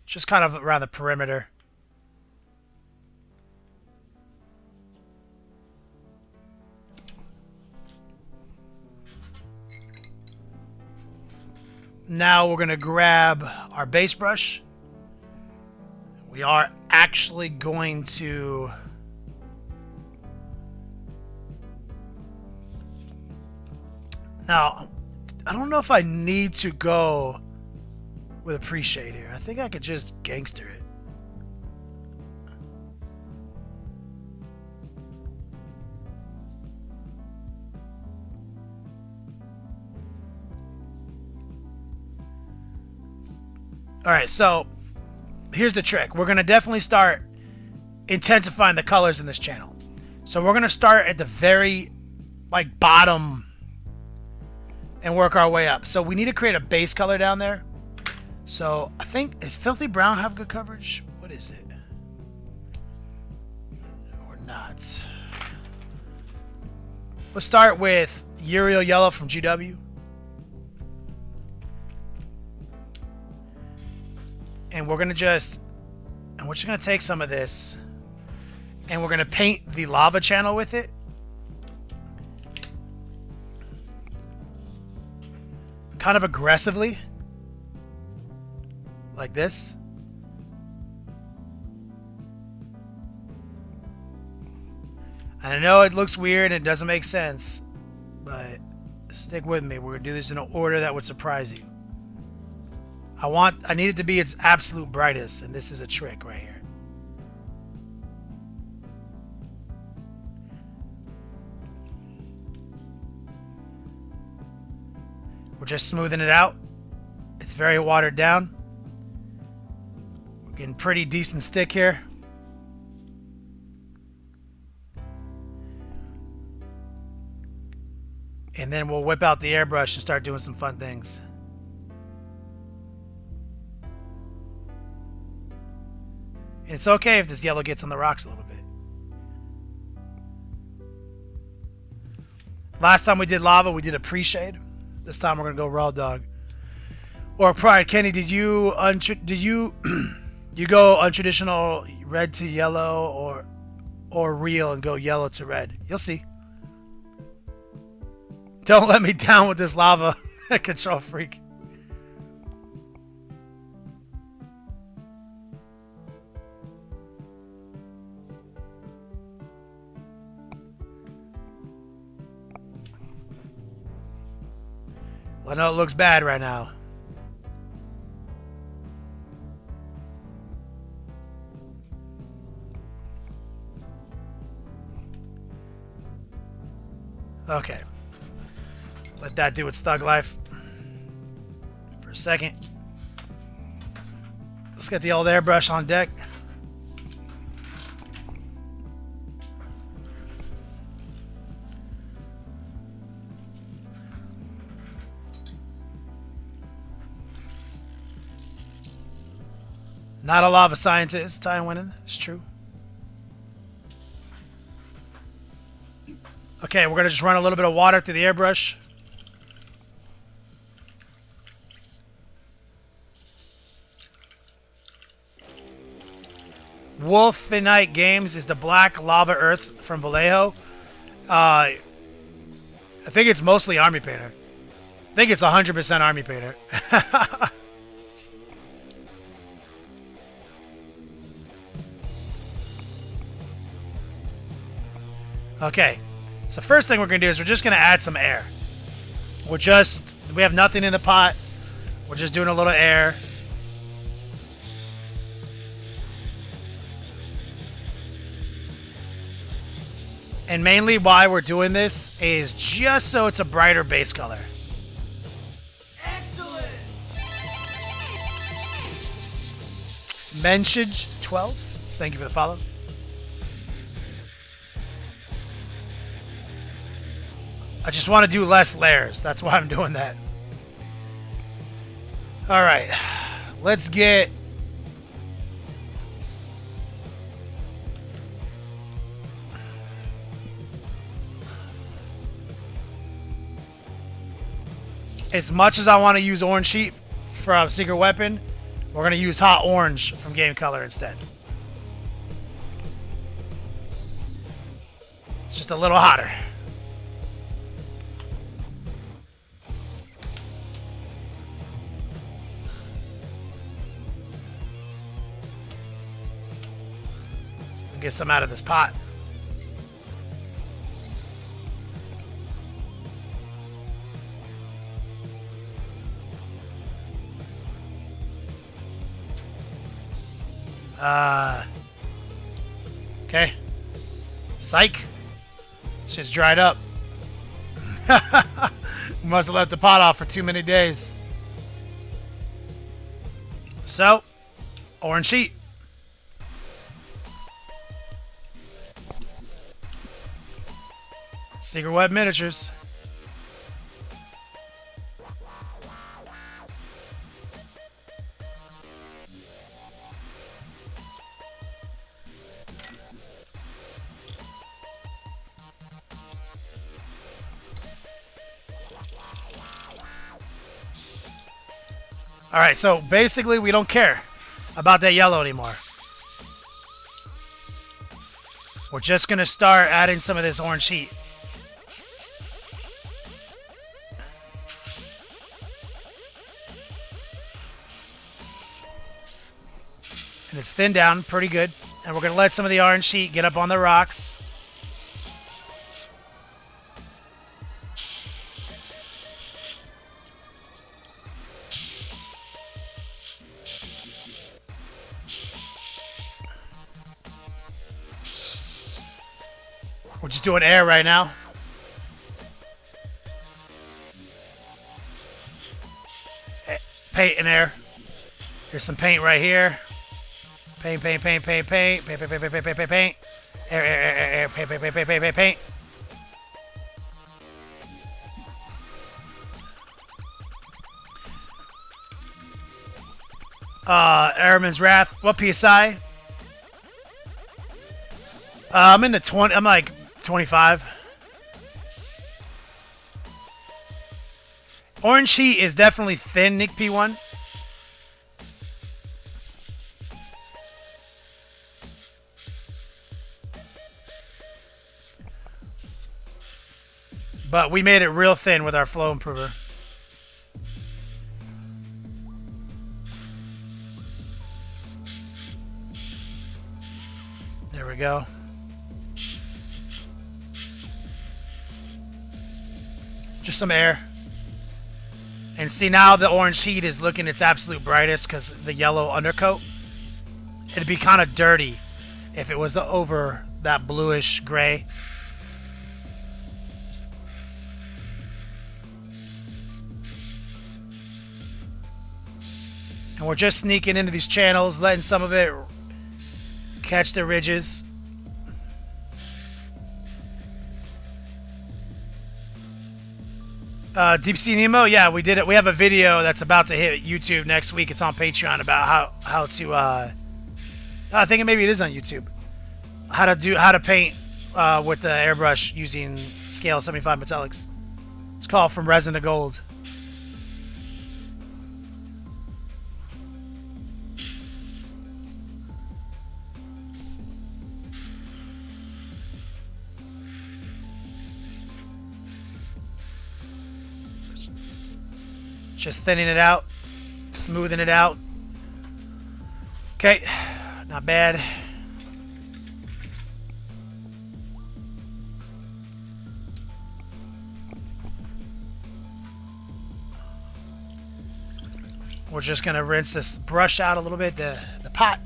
Just kind of around the perimeter. Now we're going to grab our base brush. We are actually going to now, I don't know if I need to go with a pre-shade here. I think I could just gangster it. All right, so here's the trick. We're going to definitely start intensifying the colors in this channel. So we're going to start at the very bottom and work our way up. So we need to create a base color down there. So I think, does Filthy Brown have good coverage? What is it? Or not? Let's start with Uriel Yellow from GW. And we're gonna just take some of this and we're gonna paint the lava channel with it. Kind of aggressively. Like this. And I know it looks weird and it doesn't make sense, but stick with me. We're gonna do this in an order that would surprise you. I need it to be its absolute brightest, and this is a trick right here. We're just smoothing it out. It's very watered down. We're getting pretty decent stick here. And then we'll whip out the airbrush and start doing some fun things. And it's okay if this yellow gets on the rocks a little bit. Last time we did lava, we did a pre-shade. This time we're gonna go raw dog. Or Pride, Kenny, did you you go untraditional red to yellow or real and go yellow to red? You'll see. Don't let me down with this lava control freak. I know it looks bad right now. Okay. Let that do its thug life for a second. Let's get the old airbrush on deck. Not a lava scientist, time winning. It's true. Okay, we're going to just run a little bit of water through the airbrush. Wolfenite Games is the black lava earth from Vallejo. I think it's mostly army painter. I think it's 100% army painter. Okay, so first thing we're going to do is we're just going to add some air. We have nothing in the pot. We're just doing a little air. And mainly why we're doing this is just so it's a brighter base color. Excellent! Mensage 12, thank you for the follow. I just want to do less layers. That's why I'm doing that. All right, let's get... As much as I want to use orange sheet from Secret Weapon, we're going to use hot orange from Game Color instead. It's just a little hotter. So we can get some out of this pot. Okay. Psych. Shit's dried up. Must have left the pot off for too many days. So, orange sheet. Secret Web Miniatures. Alright, so basically we don't care about that yellow anymore. We're just going to start adding some of this orange heat. And it's thinned down pretty good. And we're going to let some of the orange heat get up on the rocks. We're just doing air right now. Paint and air. Here's some paint right here. Paint, paint, paint, paint, paint, paint, paint, paint, paint, paint, paint, paint. Air, air, air, air, air, paint, paint, paint, paint, paint, paint, paint. Airman's Wrath. What PSI? I'm in the 20. I'm like 25. Orange heat is definitely thin, Nick P1. But we made it real thin with our flow improver. There we go. Just some air. And see, now the orange heat is looking its absolute brightest because the yellow undercoat. It'd be kind of dirty if it was over that bluish gray. And we're just sneaking into these channels, letting some of it catch the ridges. Deep Sea Nemo, yeah, we did it. We have a video that's about to hit YouTube next week. It's on Patreon about how to. I think maybe it is on YouTube. How to paint with the airbrush using scale 75 metallics. It's called From Resin to Gold. Just thinning it out, smoothing it out. Okay, not bad. We're just gonna rinse this brush out a little bit, the pot.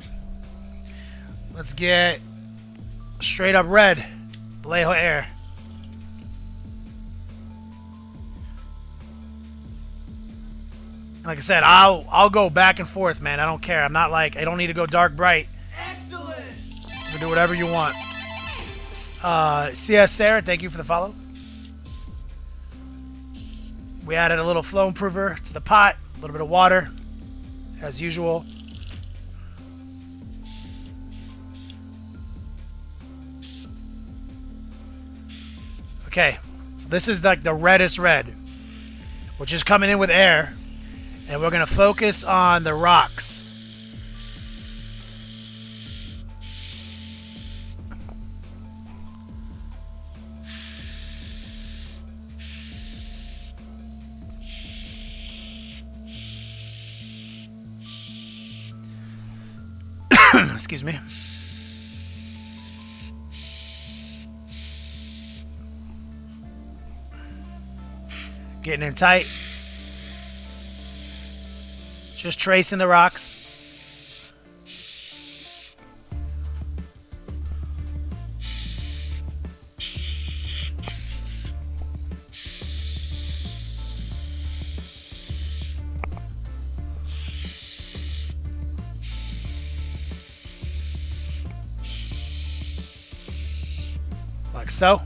Let's get straight up red, Vallejo Air. Like I said, I'll go back and forth, man. I don't care. I'm not like, I don't need to go dark bright. Excellent. You can do whatever you want. CS Sarah, thank you for the follow. We added a little flow improver to the pot, a little bit of water, as usual. Okay, so this is like the reddest red, which is coming in with air. And we're going to focus on the rocks. Excuse me. Getting in tight. Just tracing the rocks. Like so.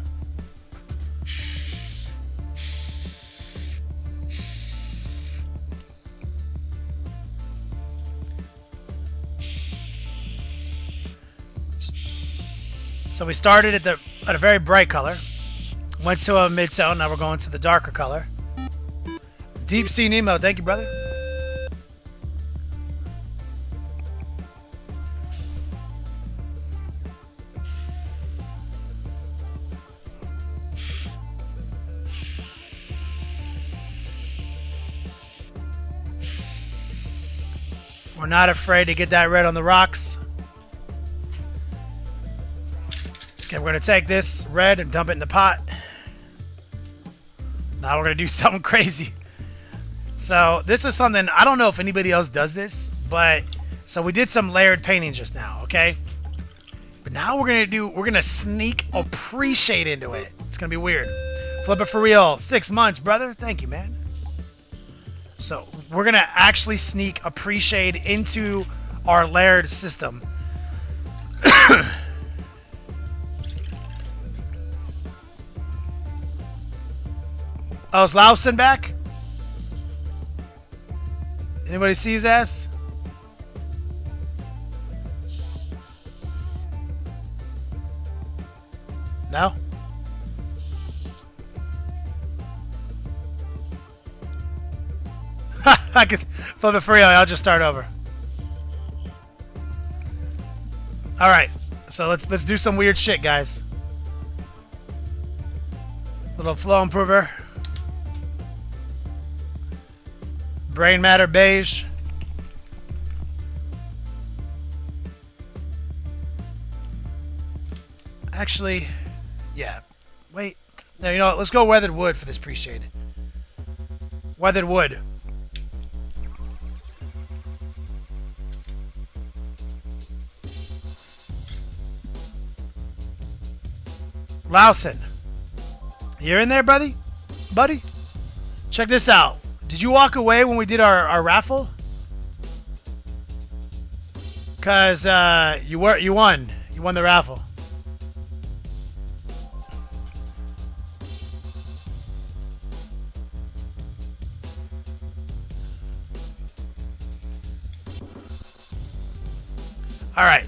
So we started at a very bright color, went to a mid-tone, now we're going to the darker color. Deep Sea Nemo, thank you, brother. We're not afraid to get that red on the rocks. Okay, we're going to take this red and dump it in the pot. Now we're going to do something crazy. So this is something, I don't know if anybody else does this, but so we did some layered painting just now, okay? But now we're going to sneak a pre-shade into it. It's going to be weird. Flip it for real. 6 months, brother. Thank you, man. So we're going to actually sneak a pre-shade into our layered system. Oh, is Lausen back? Anybody see his ass? No? I can flip it for real. I'll just start over. All right. So let's do some weird shit, guys. Little flow improver. Brain matter beige. Actually, yeah. Wait. No, you know what? Let's go weathered wood for this pre-shade. Weathered wood. Lausen. You're in there, buddy? Buddy? Check this out. Did you walk away when we did our raffle? Cause you won. You won the raffle. All right.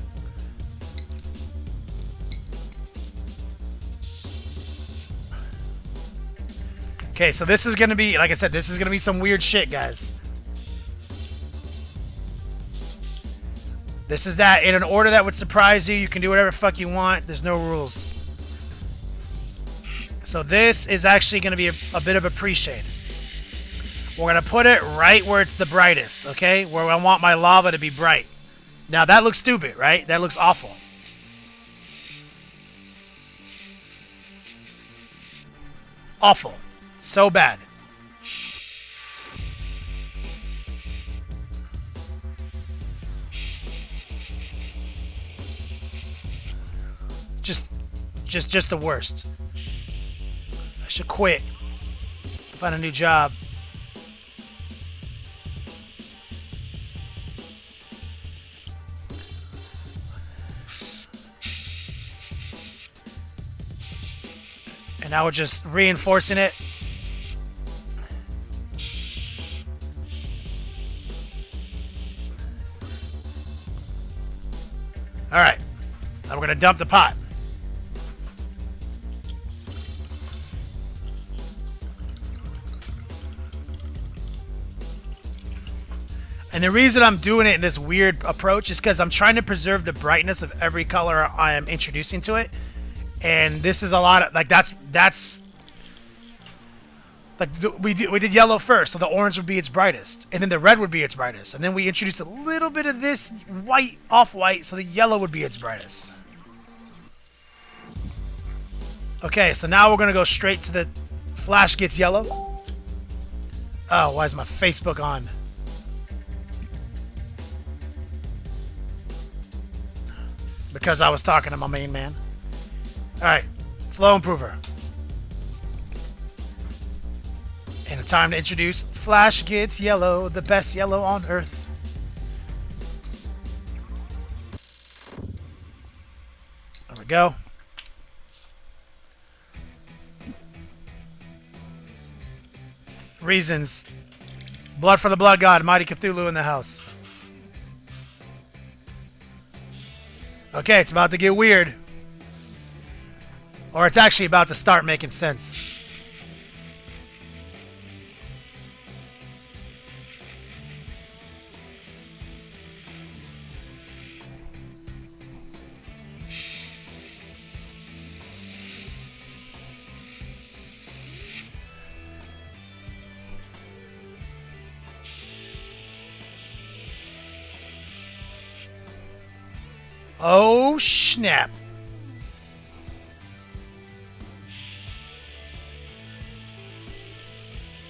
Okay, so this is going to be, like I said, this is going to be some weird shit, guys. This is that in an order that would surprise you. You can do whatever the fuck you want. There's no rules. So this is actually going to be a bit of a pre-shade. We're going to put it right where it's the brightest, okay? Where I want my lava to be bright. Now, that looks stupid, right? That looks awful. Awful. So bad. Just the worst. I should quit. Find a new job. And now we're just reinforcing it. Alright. Now we're going to dump the pot. And the reason I'm doing it in this weird approach is because I'm trying to preserve the brightness of every color I am introducing to it. And this is a lot of, like, that's like, we did yellow first, so the orange would be its brightest. And then the red would be its brightest. And then we introduced a little bit of this white, off-white, so the yellow would be its brightest. Okay, so now we're going to go straight to the flash gets yellow. Oh, why is my Facebook on? Because I was talking to my main man. Alright, flow improver. And it's time to introduce Flash Gets Yellow, the best yellow on Earth. There we go. Reasons. Blood for the Blood God, Mighty Cthulhu in the house. Okay, it's about to get weird. Or it's actually about to start making sense. Oh, snap.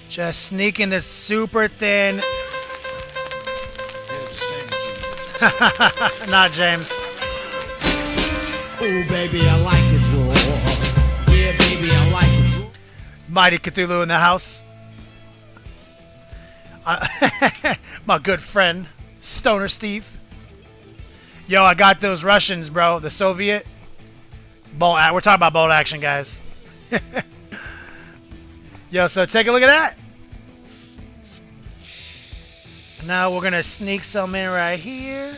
Just sneaking this super thin. Not James. Ooh, baby, I like it raw. Yeah, baby, I like it raw. Mighty Cthulhu in the house. My good friend, Stoner Steve. Yo, I got those Russians, bro. The Soviet. We're talking about bolt action, guys. Yo, so take a look at that. Now we're going to sneak some in right here.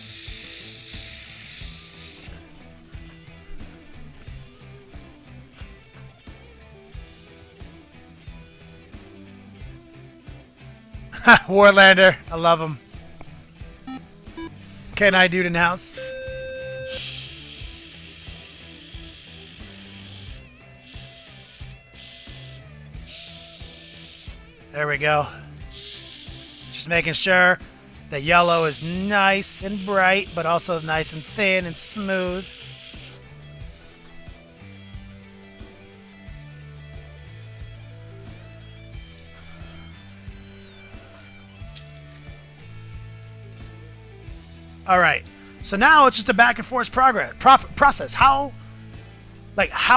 Warlander. I love him. Can I dude in house? There we go. Just making sure the yellow is nice and bright, but also nice and thin and smooth. All right, so now it's just a back and forth process. How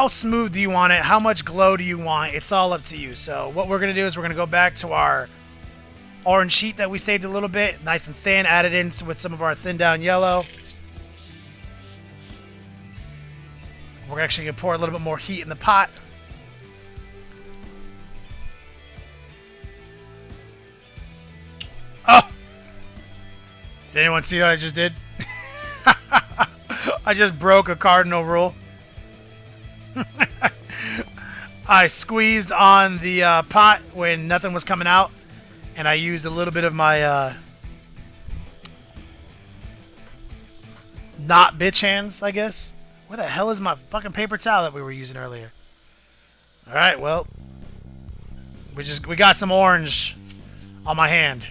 smooth do you want it? How much glow do you want? It's all up to you. So what we're gonna do is we're gonna go back to our orange sheet that we saved a little bit, nice and thin, added in with some of our thinned down yellow. We're actually gonna pour a little bit more heat in the pot. Oh! Did anyone see what I just did? I just broke a cardinal rule. I squeezed on the pot when nothing was coming out, and I used a little bit of my not bitch hands, I guess. Where the hell is my fucking paper towel that we were using earlier? All right, well, we got some orange on my hand.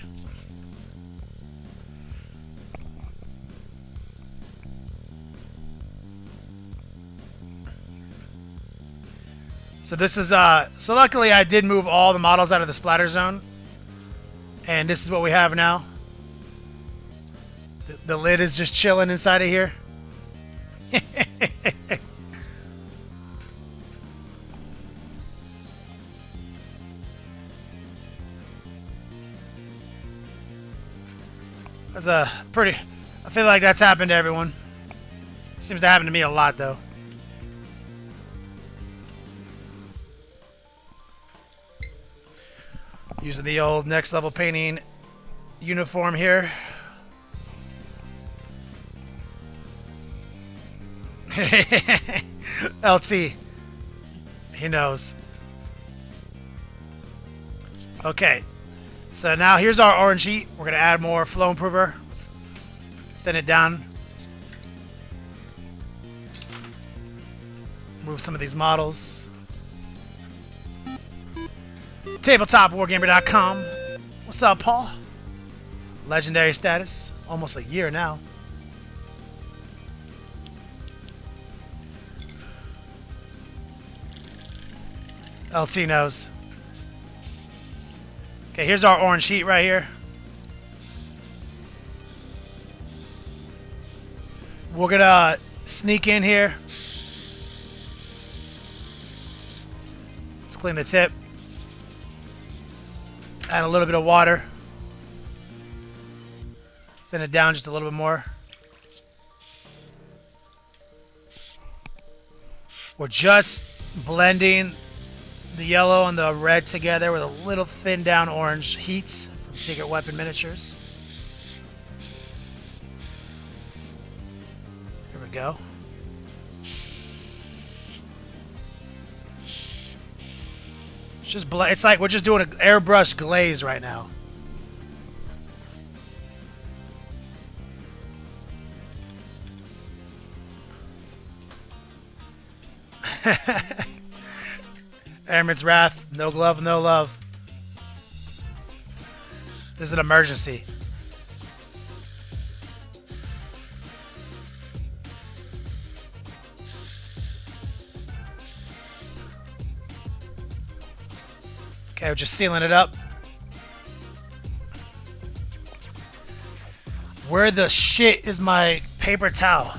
So this is so luckily I did move all the models out of the splatter zone, and this is what we have now. The lid is just chilling inside of here. That's a pretty... I feel like that's happened to everyone. Seems to happen to me a lot, though. Using the old next level painting uniform here. LT. He knows. Okay. So now here's our orange sheet. We're going to add more flow improver. Thin it down. Move some of these models. TabletopWargamer.com. What's up, Paul? Legendary status. Almost a year now. LT knows. Okay, here's our orange sheet right here. We're gonna sneak in here. Let's clean the tip. Add a little bit of water. Thin it down just a little bit more. We're just blending the yellow and the red together with a little thin down orange heats from Secret Weapon Miniatures. Here we go. It's just it's like we're just doing an airbrush glaze right now. Airman's Wrath, no glove, no love. This is an emergency. Okay, we're just sealing it up. Where the shit is my paper towel?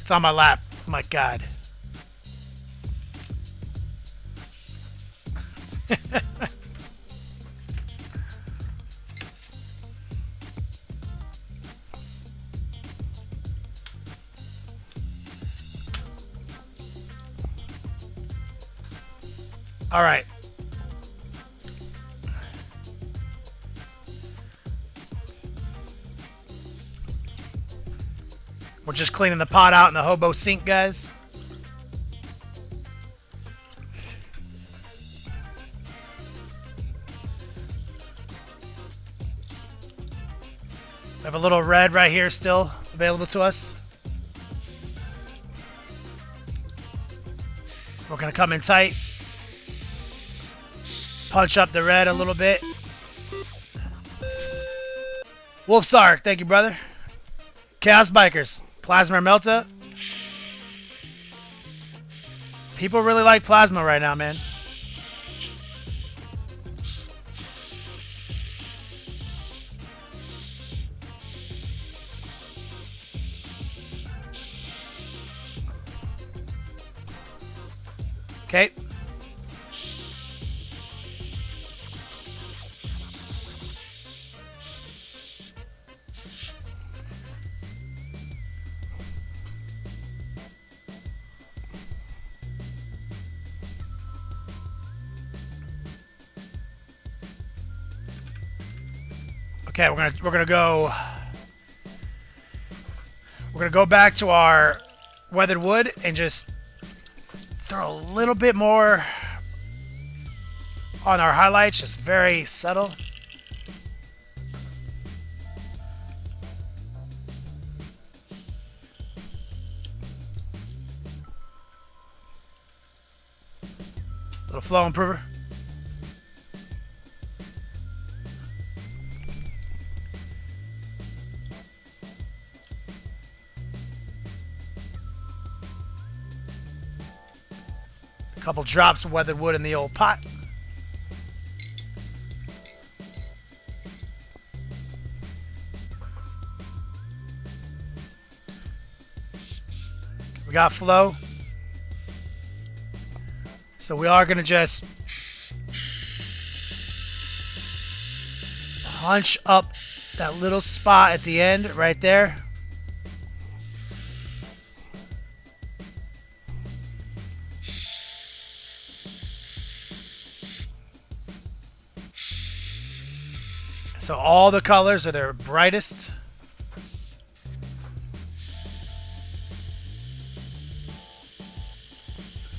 It's on my lap. Oh my God. All right. We're just cleaning the pot out in the hobo sink, guys. We have a little red right here still available to us. We're going to come in tight. Punch up the red a little bit. Wolf Sark, thank you, brother. Chaos Bikers, Plasma or Melta. People really like Plasma right now, man. Okay. Okay, we're gonna go back to our weathered wood and just throw a little bit more on our highlights, just very subtle. Little flow improver. couple drops of weathered wood in the old pot. We got flow. So we are going to just punch up that little spot at the end right there. So all the colors are their brightest.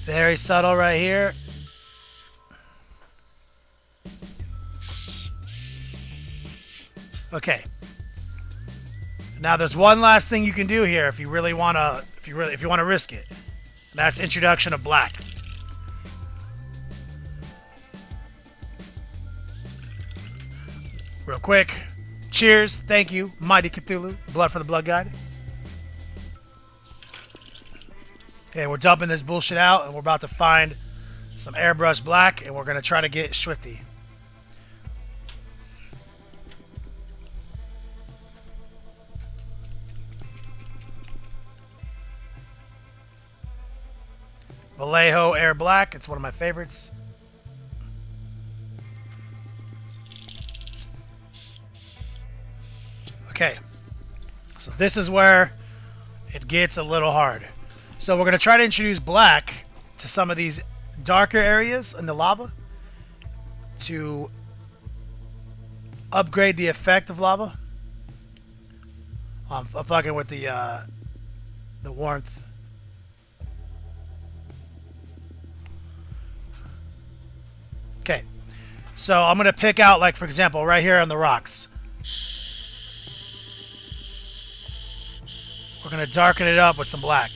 Very subtle right here. Okay. Now there's one last thing you can do here if you really want to if you want to risk it. And that's introduction of black. Real quick. Cheers. Thank you. Mighty Cthulhu. Blood for the Blood Guide. Okay, we're dumping this bullshit out, and we're about to find some airbrush black, and we're going to try to get Swifty. Vallejo Air Black. It's one of my favorites. Okay. So this is where it gets a little hard. So we're going to try to introduce black to some of these darker areas in the lava to upgrade the effect of lava. I'm fucking with the warmth. Okay, so I'm going to pick out, like, for example, right here on the rocks. We're going to darken it up with some black.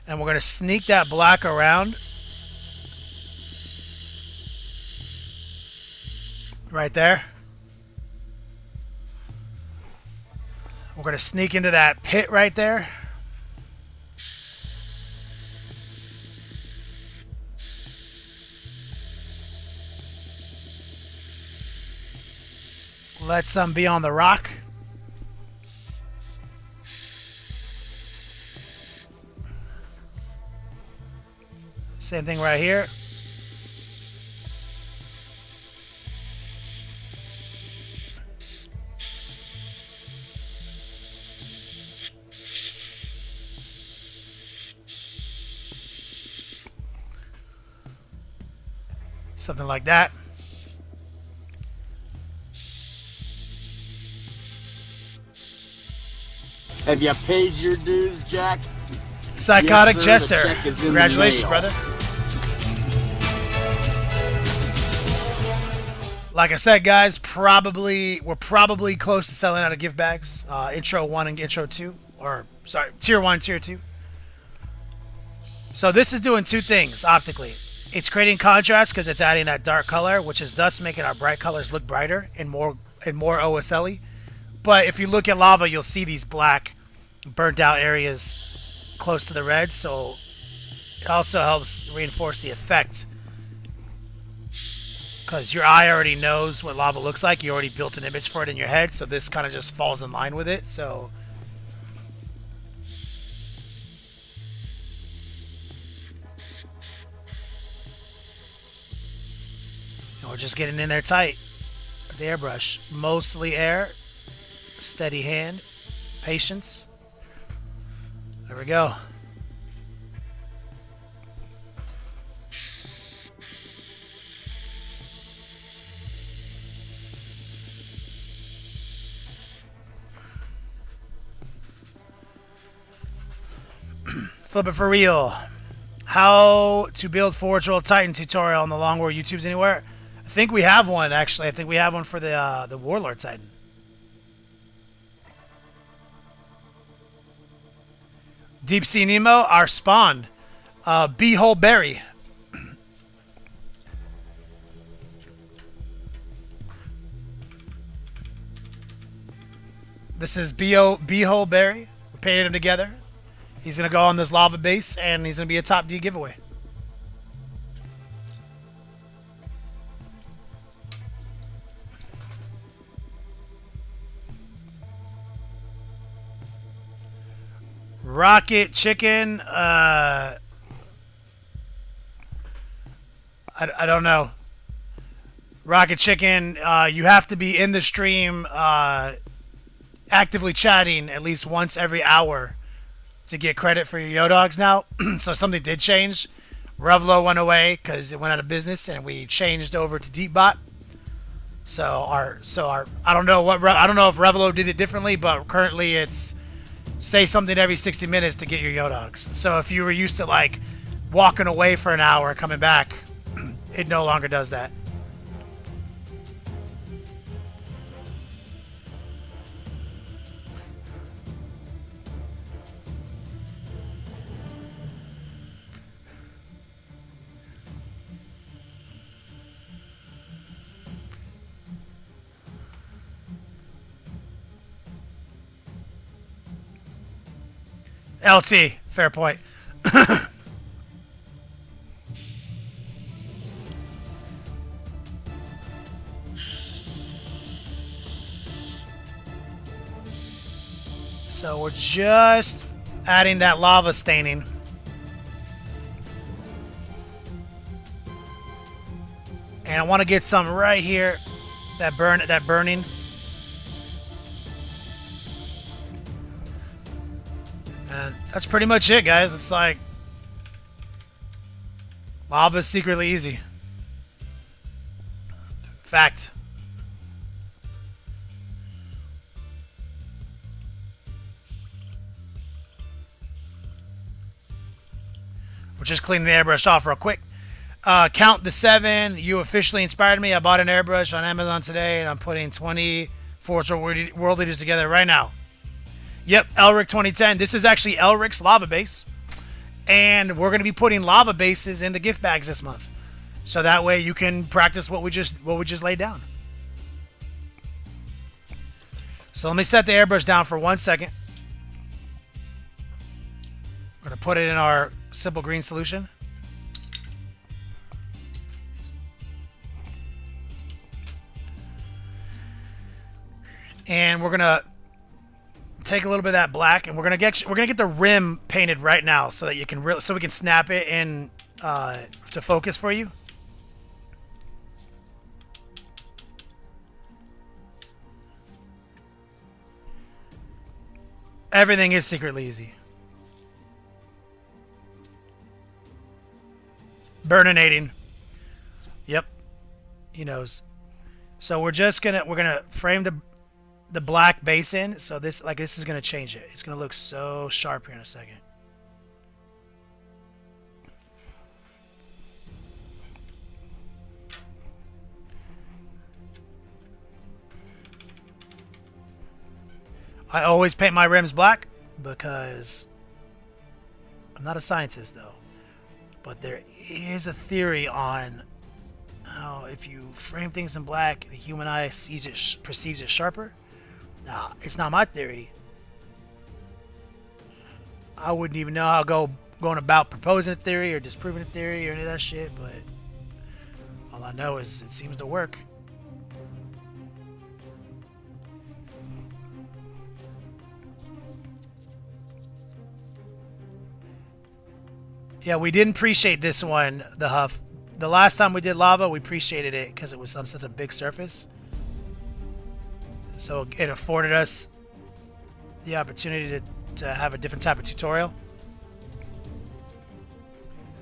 And we're going to sneak that black around. Right there. We're going to sneak into that pit right there. Let some be on the rock. Same thing right here. Something like that. Have you paid your dues, Jack? Psychotic Yes, sir, the Jester. check is in the Congratulations, mail. brother. Like I said, guys, we're probably close to selling out of gift bags. Intro 1 and Intro 2. Or, sorry, Tier 1, Tier 2. So this is doing two things optically. It's creating contrast because it's adding that dark color, which is thus making our bright colors look brighter and more OSL-y. But if you look at lava, you'll see these black, burnt out areas close to the red. So it also helps reinforce the effect. Because your eye already knows what lava looks like. You already built an image for it in your head. So this kind of just falls in line with it. So we're just getting in there tight. The airbrush. Mostly air. Steady hand. Patience. There we go. Flip it for real. How to build Forge World Titan tutorial on the Long War YouTubes anywhere? I think we have one, actually. I think we have one for the Warlord Titan. Deep Sea Nemo, our spawn. Beehole Berry. This is Beehole Berry. We're painted him together. He's going to go on this lava base, and he's going to be a top D giveaway. Rocket Chicken, I don't know. Rocket Chicken, you have to be in the stream actively chatting at least once every hour to get credit for your Yo-Dogs now. So something did change. Revlo went away because it went out of business, and we changed over to Deepbot. So our I don't know if Revlo did it differently, but currently it's say something every 60 minutes to get your Yo-Dogs. So if you were used to like walking away for an hour coming back, it no longer does that. LT, fair point. So we're just adding that lava staining. And I want to get some right here, that burning. And that's pretty much it, guys. It's like lava's secretly easy. Fact. We're just cleaning the airbrush off real quick. Count the 7. You officially inspired me. I bought an airbrush on Amazon today, and I'm putting 20 Forza World Leaders together right now. Yep, Elrik 2010. This is actually Elrik's lava base, and we're going to be putting lava bases in the gift bags this month, so that way you can practice what we just laid down. So let me set the airbrush down for 1 second. I'm going to put it in our simple green solution. And we're going to take a little bit of that black, and we're gonna get the rim painted right now, so that you can so we can snap it in to focus for you. Everything is secretly easy. Burninating. Yep, he knows. So we're gonna frame the black base in, so this is gonna change it. It's gonna look so sharp here in a second. I always paint my rims black because I'm not a scientist though, but there is a theory on how if you frame things in black, the human eye perceives it sharper. Nah, it's not my theory. I wouldn't even know how going about proposing a theory or disproving a theory or any of that shit, but all I know is it seems to work. Yeah, we didn't appreciate this one, the Huff. The last time we did lava, we appreciated it because it was on such a big surface. So it afforded us the opportunity to have a different type of tutorial.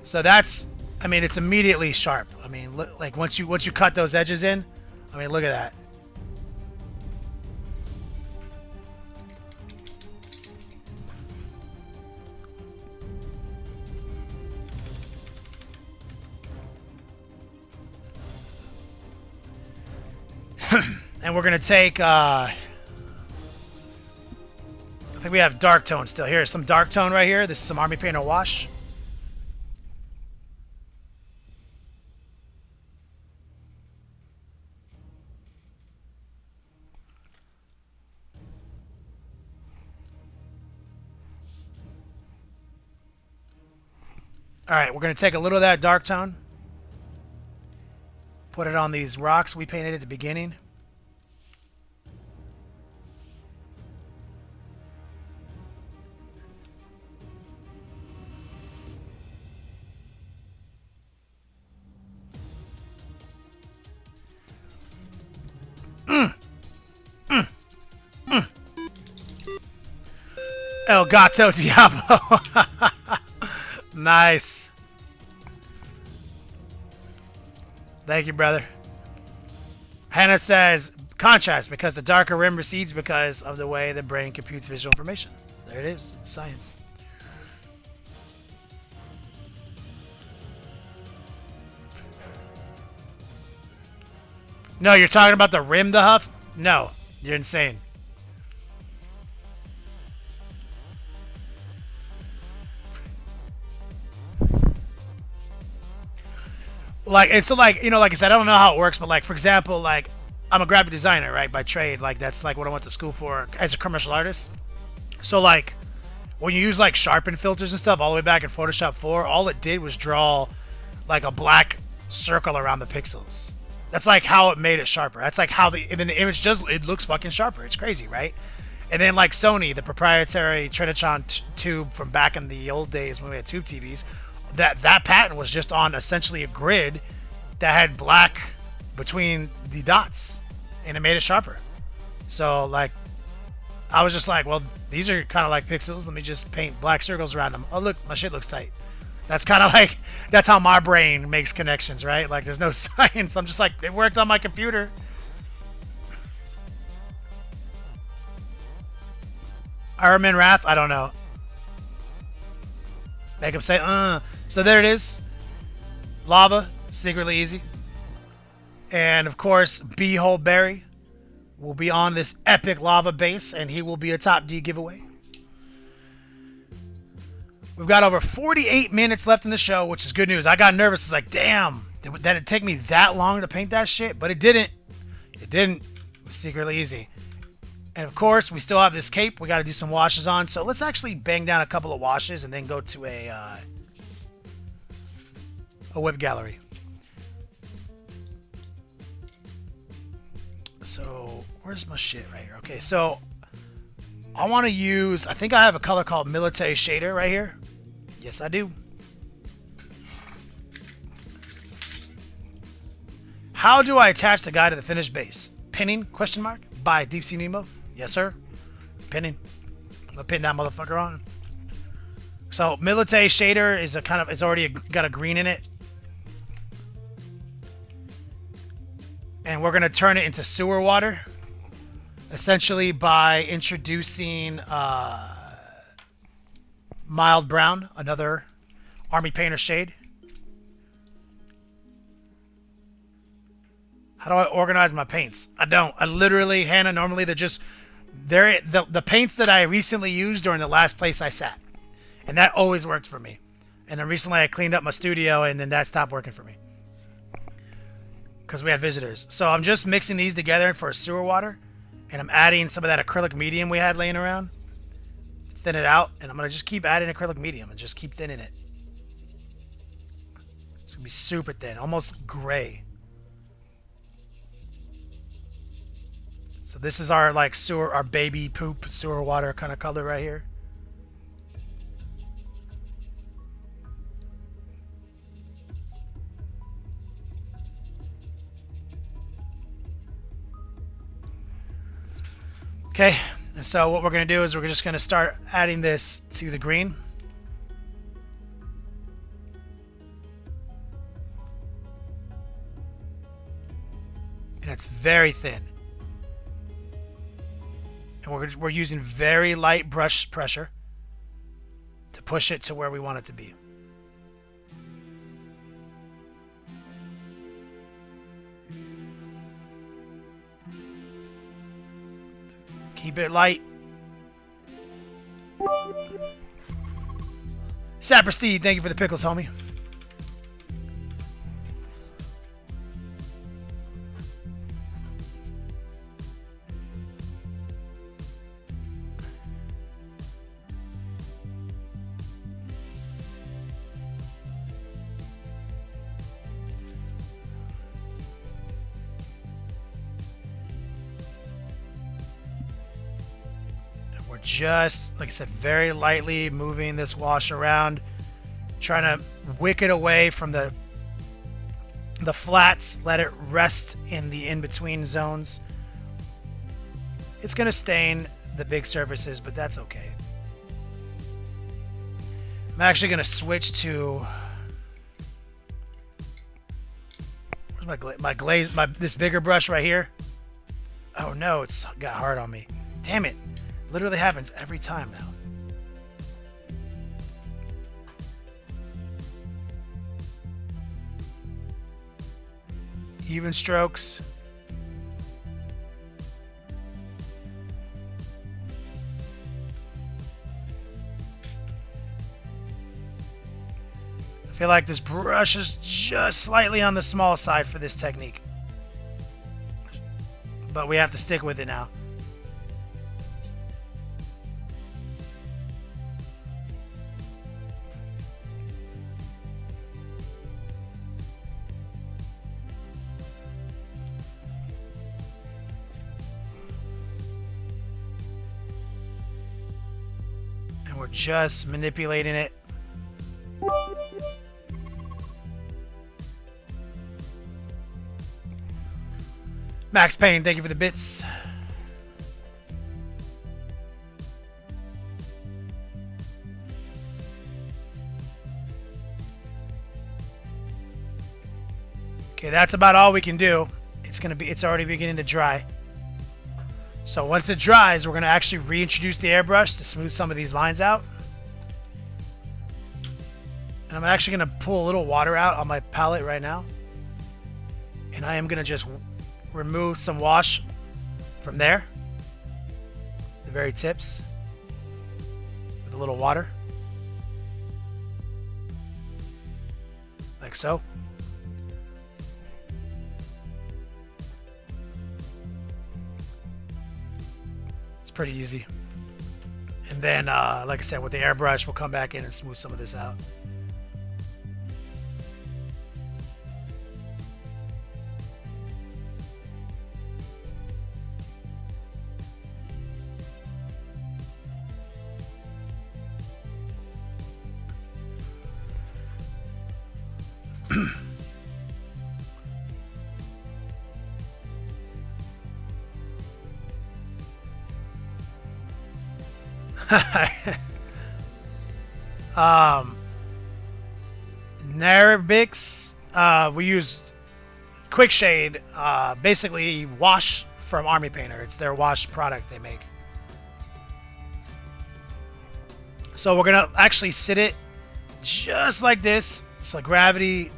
So that's, I mean, it's immediately sharp. I mean, look, like once you cut those edges in, I mean, look at that. And we're gonna take I think we have dark tone still. Here's some dark tone right here. This is some Army Painter wash. All right, we're going to take a little of that dark tone. Put it on these rocks we painted at the beginning. El Gato Diablo. Nice. Thank you, brother. Hannah says, contrast, because the darker rim recedes because of the way the brain computes visual information. There it is. Science. No, you're talking about the rim, the Huff? No, you're insane. Like, and so, like, you know, like I said, I don't know how it works, but, like, for example, like, I'm a graphic designer, right, by trade. Like, that's, like, what I went to school for as a commercial artist. So, like, when you use, like, sharpen filters and stuff all the way back in Photoshop 4, all it did was draw, like, a black circle around the pixels. That's, like, how it made it sharper. That's, like, how the image just, it looks fucking sharper. It's crazy, right? And then, like, Sony, the proprietary Trinitron tube from back in the old days when we had tube TVs, that pattern was just on essentially a grid that had black between the dots, and it made it sharper. So, like, I was just like, well, these are kind of like pixels. Let me just paint black circles around them. Oh, look, my shit looks tight. That's kind of like, that's how my brain makes connections, right? Like, there's no science. I'm just like, it worked on my computer. Ironman Wrath? I don't know. Make him say, So there it is. Lava, secretly easy. And of course, Beehole Berry will be on this epic lava base, and he will be a top D giveaway. We've got over 48 minutes left in the show, which is good news. I got nervous. It's like, damn, did it take me that long to paint that shit? But it didn't. It didn't. It was secretly easy. And of course, we still have this cape we got to do some washes on. So let's actually bang down a couple of washes and then go to a whip gallery. So where's my shit right here? Okay, so I want to use, I think I have a color called Military Shader right here. Yes, I do. How do I attach the guy to the finished base? Pinning, question mark, by Deep Sea Nemo. Yes, sir. Pinning. I'm gonna pin that motherfucker on. So Military Shader is a kind of, it's already got a green in it. And we're gonna turn it into sewer water, essentially by introducing Mild Brown, another Army Painter shade. How do I organize my paints? I don't. I literally, Hannah, normally they're just, the paints that I recently used during the last place I sat. And that always worked for me. And then recently I cleaned up my studio and then that stopped working for me. Because we had visitors. So I'm just mixing these together for sewer water. And I'm adding some of that acrylic medium we had laying around. Thin it out. And I'm going to just keep adding acrylic medium and just keep thinning it. It's going to be super thin. Almost gray. So this is our like sewer, our baby poop sewer water kind of color right here. Okay, and so what we're going to do is we're just going to start adding this to the green. And it's very thin. And we're using very light brush pressure to push it to where we want it to be. Keep it light. Sapper Steve, thank you for the pickles, homie. we're just, like I said, very lightly moving this wash around, trying to wick it away from the flats, let it rest in the in-between zones. It's going to stain the big surfaces, but that's okay. I'm actually going to switch to where's this bigger brush right here. Oh no, it's got hard on me. Damn it. Literally happens every time now. Even strokes. I feel like this brush is just slightly on the small side for this technique. But we have to stick with it now. And we're just manipulating it. Max Payne, thank you for the bits. Okay, that's about all we can do. It's already beginning to dry. So once it dries, we're gonna actually reintroduce the airbrush to smooth some of these lines out. And I'm actually gonna pull a little water out on my palette right now. And I am gonna just remove some wash from there, the very tips, with a little water, like so. It's pretty easy. And then, like I said, with the airbrush, we'll come back in and smooth some of this out. Narabix, we use Quick Shade, basically wash from Army Painter. It's their wash product they make. So we're gonna actually sit it just like this, so gravity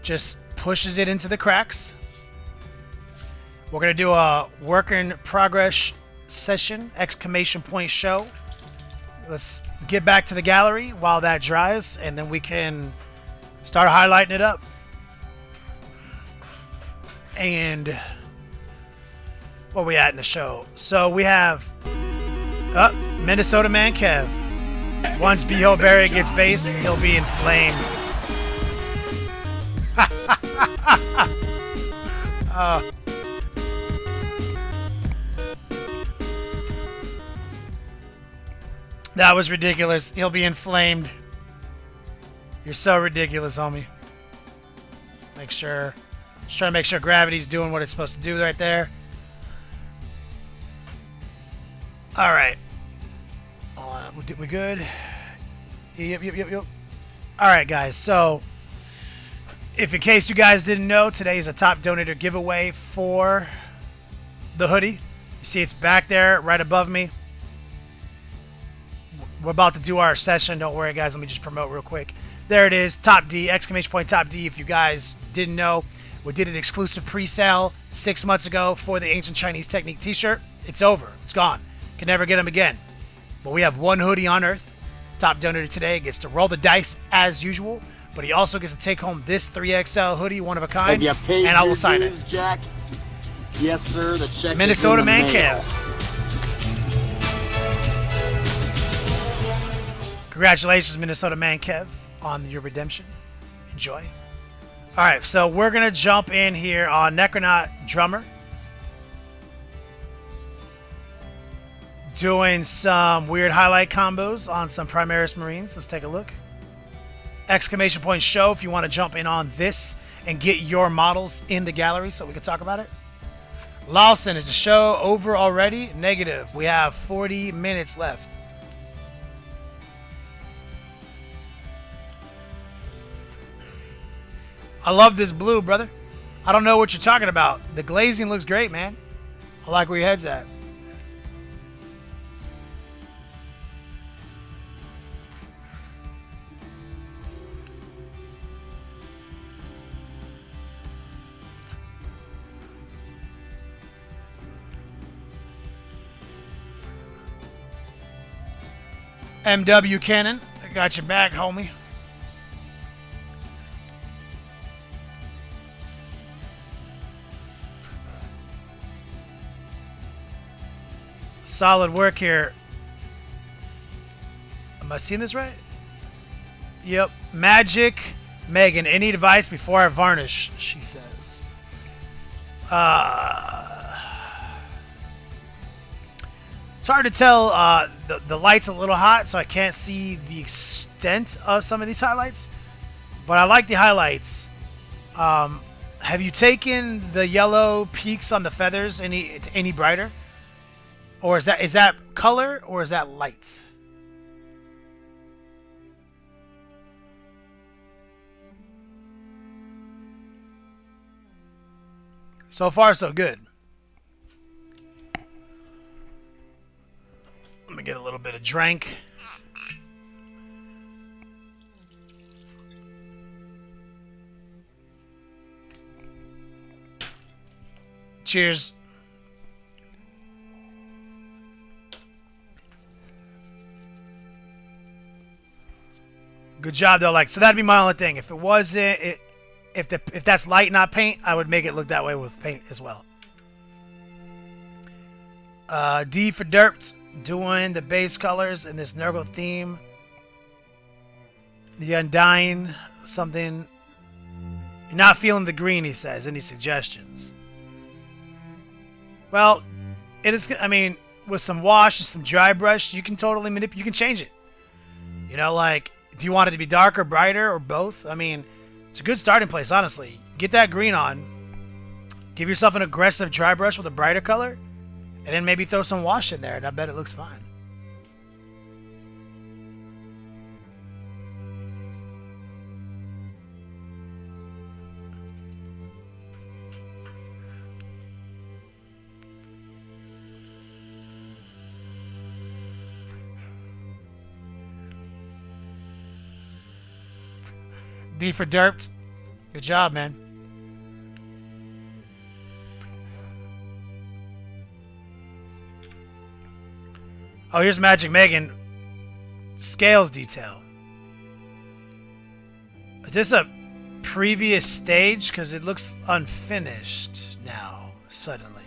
just pushes it into the cracks. We're gonna do a work in progress session, exclamation point show. Let's get back to the gallery while that dries, and then we can start highlighting it up. And where we at in the show? So we have Minnesota Man Kev. Once Beho Barry gets based, he'll be inflamed. That was ridiculous. He'll be inflamed. You're so ridiculous, homie. Let's make sure. Just trying to make sure gravity's doing what it's supposed to do right there. All right. We good? Yep. All right, guys. So, if in case you guys didn't know, today is a top donator giveaway for the hoodie. You see it's back there right above me. We're about to do our session. Don't worry, guys. Let me just promote real quick. There it is. Top D, exclamation point Top D. If you guys didn't know, we did an exclusive pre-sale 6 months ago for the Ancient Chinese Technique t-shirt. It's over. It's gone. Can never get them again. But we have one hoodie on Earth. Top donator today gets to roll the dice as usual, but he also gets to take home this 3XL hoodie, one of a kind, and I will sign it. Jack? Yes, sir. The check Minnesota Man mail. Kev. Congratulations, Minnesota Man Kev, on your redemption. Enjoy. All right, so we're going to jump in here on Necronaut Drummer. Doing some weird highlight combos on some Primaris Marines. Let's take a look. Exclamation point show if you want to jump in on this and get your models in the gallery so we can talk about it. Lawson, is the show over already? Negative. We have 40 minutes left. I love this blue, brother. I don't know what you're talking about. The glazing looks great, man. I like where your head's at. MW Cannon, I got your back, homie. Solid work here. Am I seeing this right? Yep. Magic Megan, any advice before I varnish, she says. It's hard to tell. The light's a little hot, so I can't see the extent of some of these highlights. But I like the highlights. Have you taken the yellow peaks on the feathers any brighter? Or is that color or is that light? So far, so good. Let me get a little bit of drink. Cheers. Good job though. Like, so that'd be my only thing. If it wasn't, if that's light, not paint, I would make it look that way with paint as well. D for Derped, doing the base colors in this nurgle theme. The Undying, something. You're not feeling the green, he says. Any suggestions? Well, it is. I mean, with some wash and some dry brush, you can totally manipulate. You can change it. You know, like, do you want it to be darker, brighter, or both? I mean, it's a good starting place, honestly. Get that green on. Give yourself an aggressive dry brush with a brighter color. And then maybe throw some wash in there, and I bet it looks fine. D for Derped. Good job, man. Oh, here's Magic Megan. Scales detail. Is this a previous stage? Because it looks unfinished now, suddenly.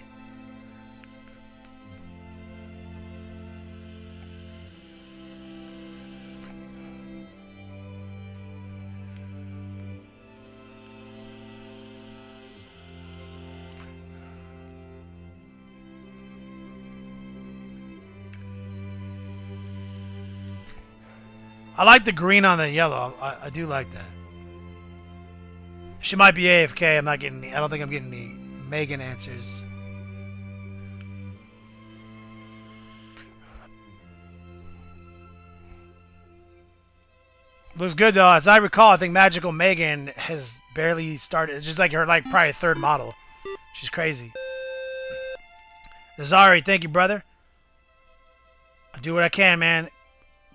I like the green on the yellow. I do like that. She might be AFK. I'm not getting. I don't think I'm getting any Megan answers. Looks good though. As I recall, I think Magical Megan has barely started. It's just like her, like probably third model. She's crazy. Nazari, thank you, brother. I do what I can, man.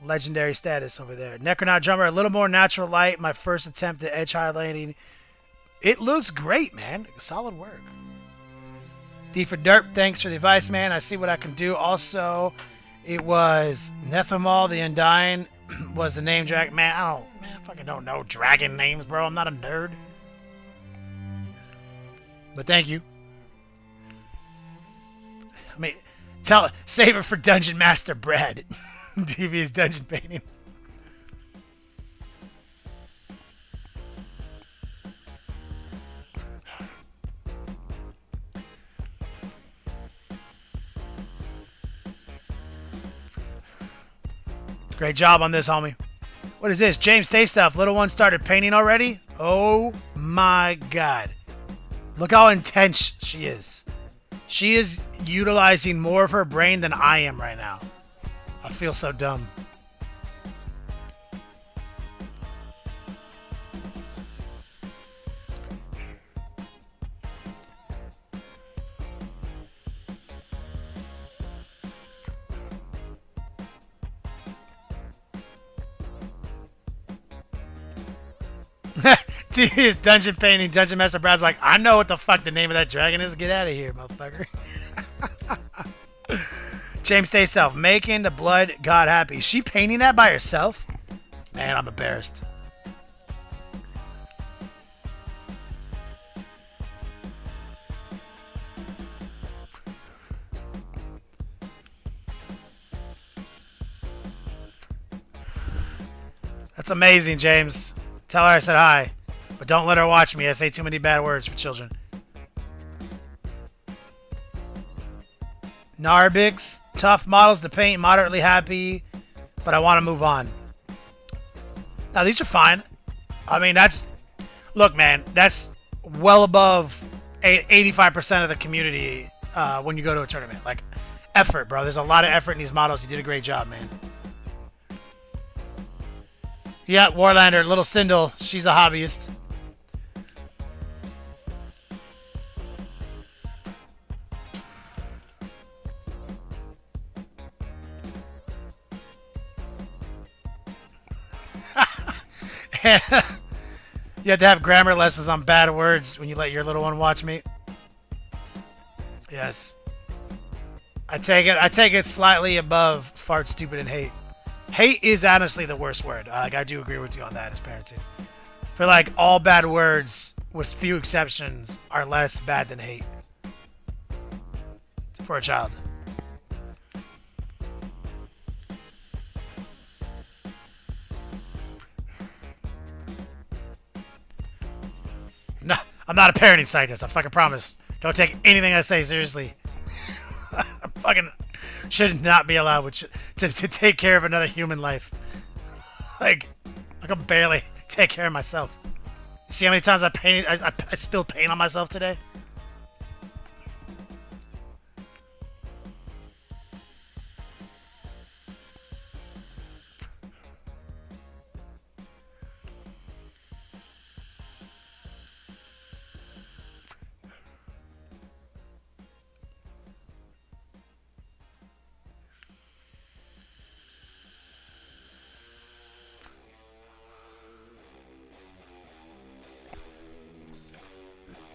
Legendary status over there. Necronaut Drummer, a little more natural light. My first attempt at edge highlighting. It looks great, man. Solid work. D for Derp, thanks for the advice, man. I see what I can do. Also, it was Nethamal the Undying was the name drag. Man, I fucking don't know dragon names, bro. I'm not a nerd. But thank you. I mean, save it for Dungeon Master Brad. DV's dungeon painting. Great job on this, homie. What is this? James, stay stuff. Little one started painting already? Oh my god. Look how intense she is. She is utilizing more of her brain than I am right now. I feel so dumb. He's dungeon painting. Dungeon Master Brad's like, I know what the fuck the name of that dragon is. Get out of here, motherfucker. James, stay self. Making the blood god happy. Is she painting that by herself? Man, I'm embarrassed. That's amazing, James. Tell her I said hi. But don't let her watch me. I say too many bad words for children. Narbix. Tough models to paint. Moderately happy. But I want to move on. Now, these are fine. I mean, that's... Look, man. That's well above 85% of the community when you go to a tournament. Like, effort, bro. There's a lot of effort in these models. You did a great job, man. Yeah, Warlander. Little Sindel. She's a hobbyist. You have to have grammar lessons on bad words when you let your little one watch me. Yes. I take it slightly above fart, stupid, and hate. Hate is honestly the worst word. Like, I do agree with you on that as parenting. I feel like all bad words, with few exceptions, are less bad than hate. For a child. No, I'm not a parenting scientist. I fucking promise. Don't take anything I say seriously. I'm fucking should not be allowed to take care of another human life. Like, I can barely take care of myself. You see how many times I spilled paint on myself today?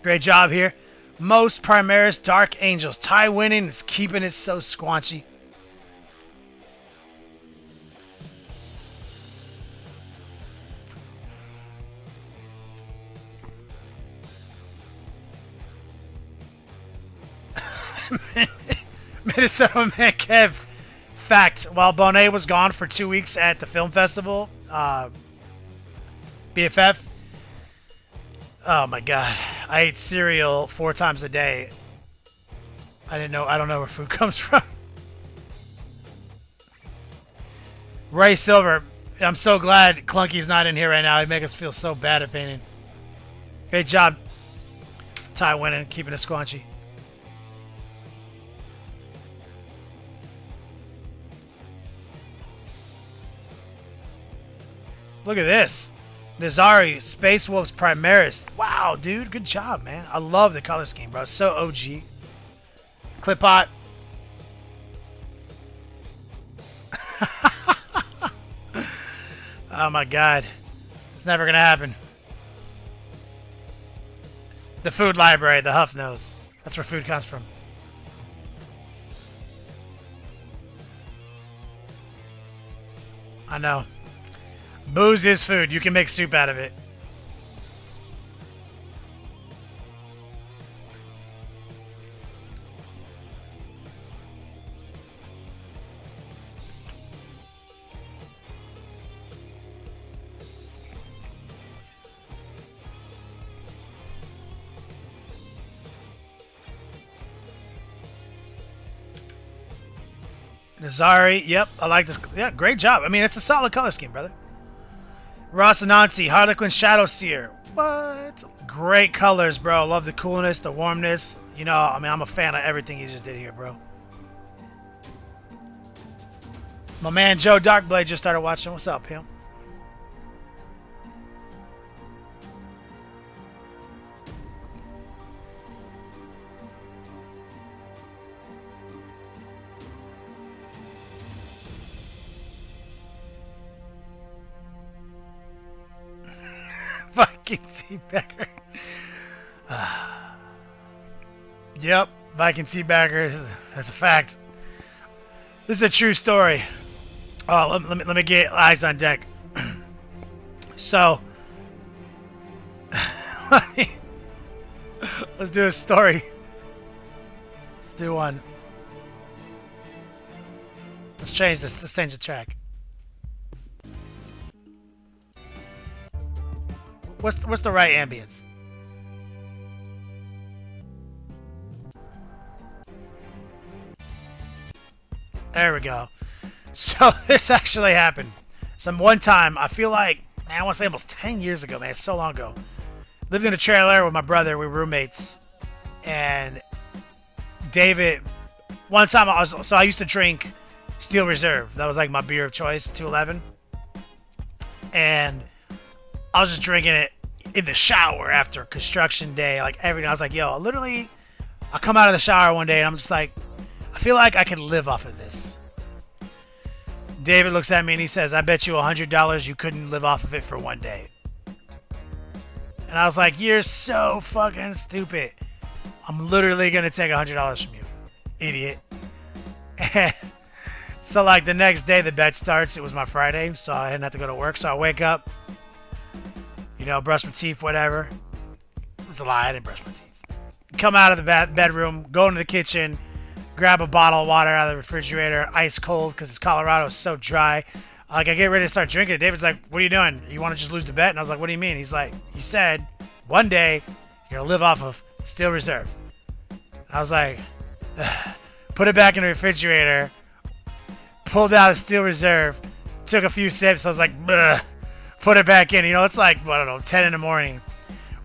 Great job here. Most Primaris Dark Angels. Ty winning is keeping it so squanchy. Minnesota man Kev. Fact, while Bonet was gone for 2 weeks at the film festival, BFF, oh my god, I ate cereal 4 times a day. I don't know where food comes from. Ray Silver, I'm so glad Clunky's not in here right now. He'd make us feel so bad at painting. Great job, Ty winning, keeping it squanchy. Look at this. Nizari, Space Wolves Primaris. Wow, dude. Good job, man. I love the color scheme, bro. So OG. Clipot. Oh, my God. It's never going to happen. The food library, the Huff knows. That's where food comes from. I know. Booze is food. You can make soup out of it. Nazari, yep, I like this. Yeah, great job. I mean, it's a solid color scheme, brother. Rocinante, Harlequin Shadow Seer. What? Great colors, bro. Love the coolness, the warmness. You know, I mean, I'm a fan of everything you just did here, bro. My man Joe Darkblade just started watching. What's up, pimp? Viking Teabagger. Yep, Viking Teabagger. That's a fact. This is a true story. Oh, let me get eyes on deck. So, let's do a story. Let's do one. Let's change this. Let's change the track. What's the right ambience? There we go. So this actually happened. Some one time, I feel like, man, I want to say almost 10 years ago, man. It's so long ago. Lived in a trailer with my brother. We were roommates. And David, one time I used to drink Steel Reserve. That was like my beer of choice, 211. And I was just drinking it in the shower after construction day, like everything. I was like, yo, literally, I come out of the shower one day and I'm just like, I feel like I could live off of this. David looks at me and he says, I bet you $100 you couldn't live off of it for one day. And I was like, you're so fucking stupid. I'm literally going to take $100 from you, idiot. And so like the next day the bet starts. It was my Friday, so I didn't have to go to work. So I wake up, you know, brush my teeth, whatever. It was a lie, I didn't brush my teeth. Come out of the bedroom, go into the kitchen, grab a bottle of water out of the refrigerator, ice cold, because Colorado is so dry. Like, I get ready to start drinking it. David's like, what are you doing? You want to just lose the bet? And I was like, what do you mean? He's like, you said one day you're going to live off of Steel Reserve. I was like, ugh. Put it back in the refrigerator, pulled out a Steel Reserve, took a few sips. I was like, ugh. Put it back in. You know, it's like, I don't know, 10 in the morning.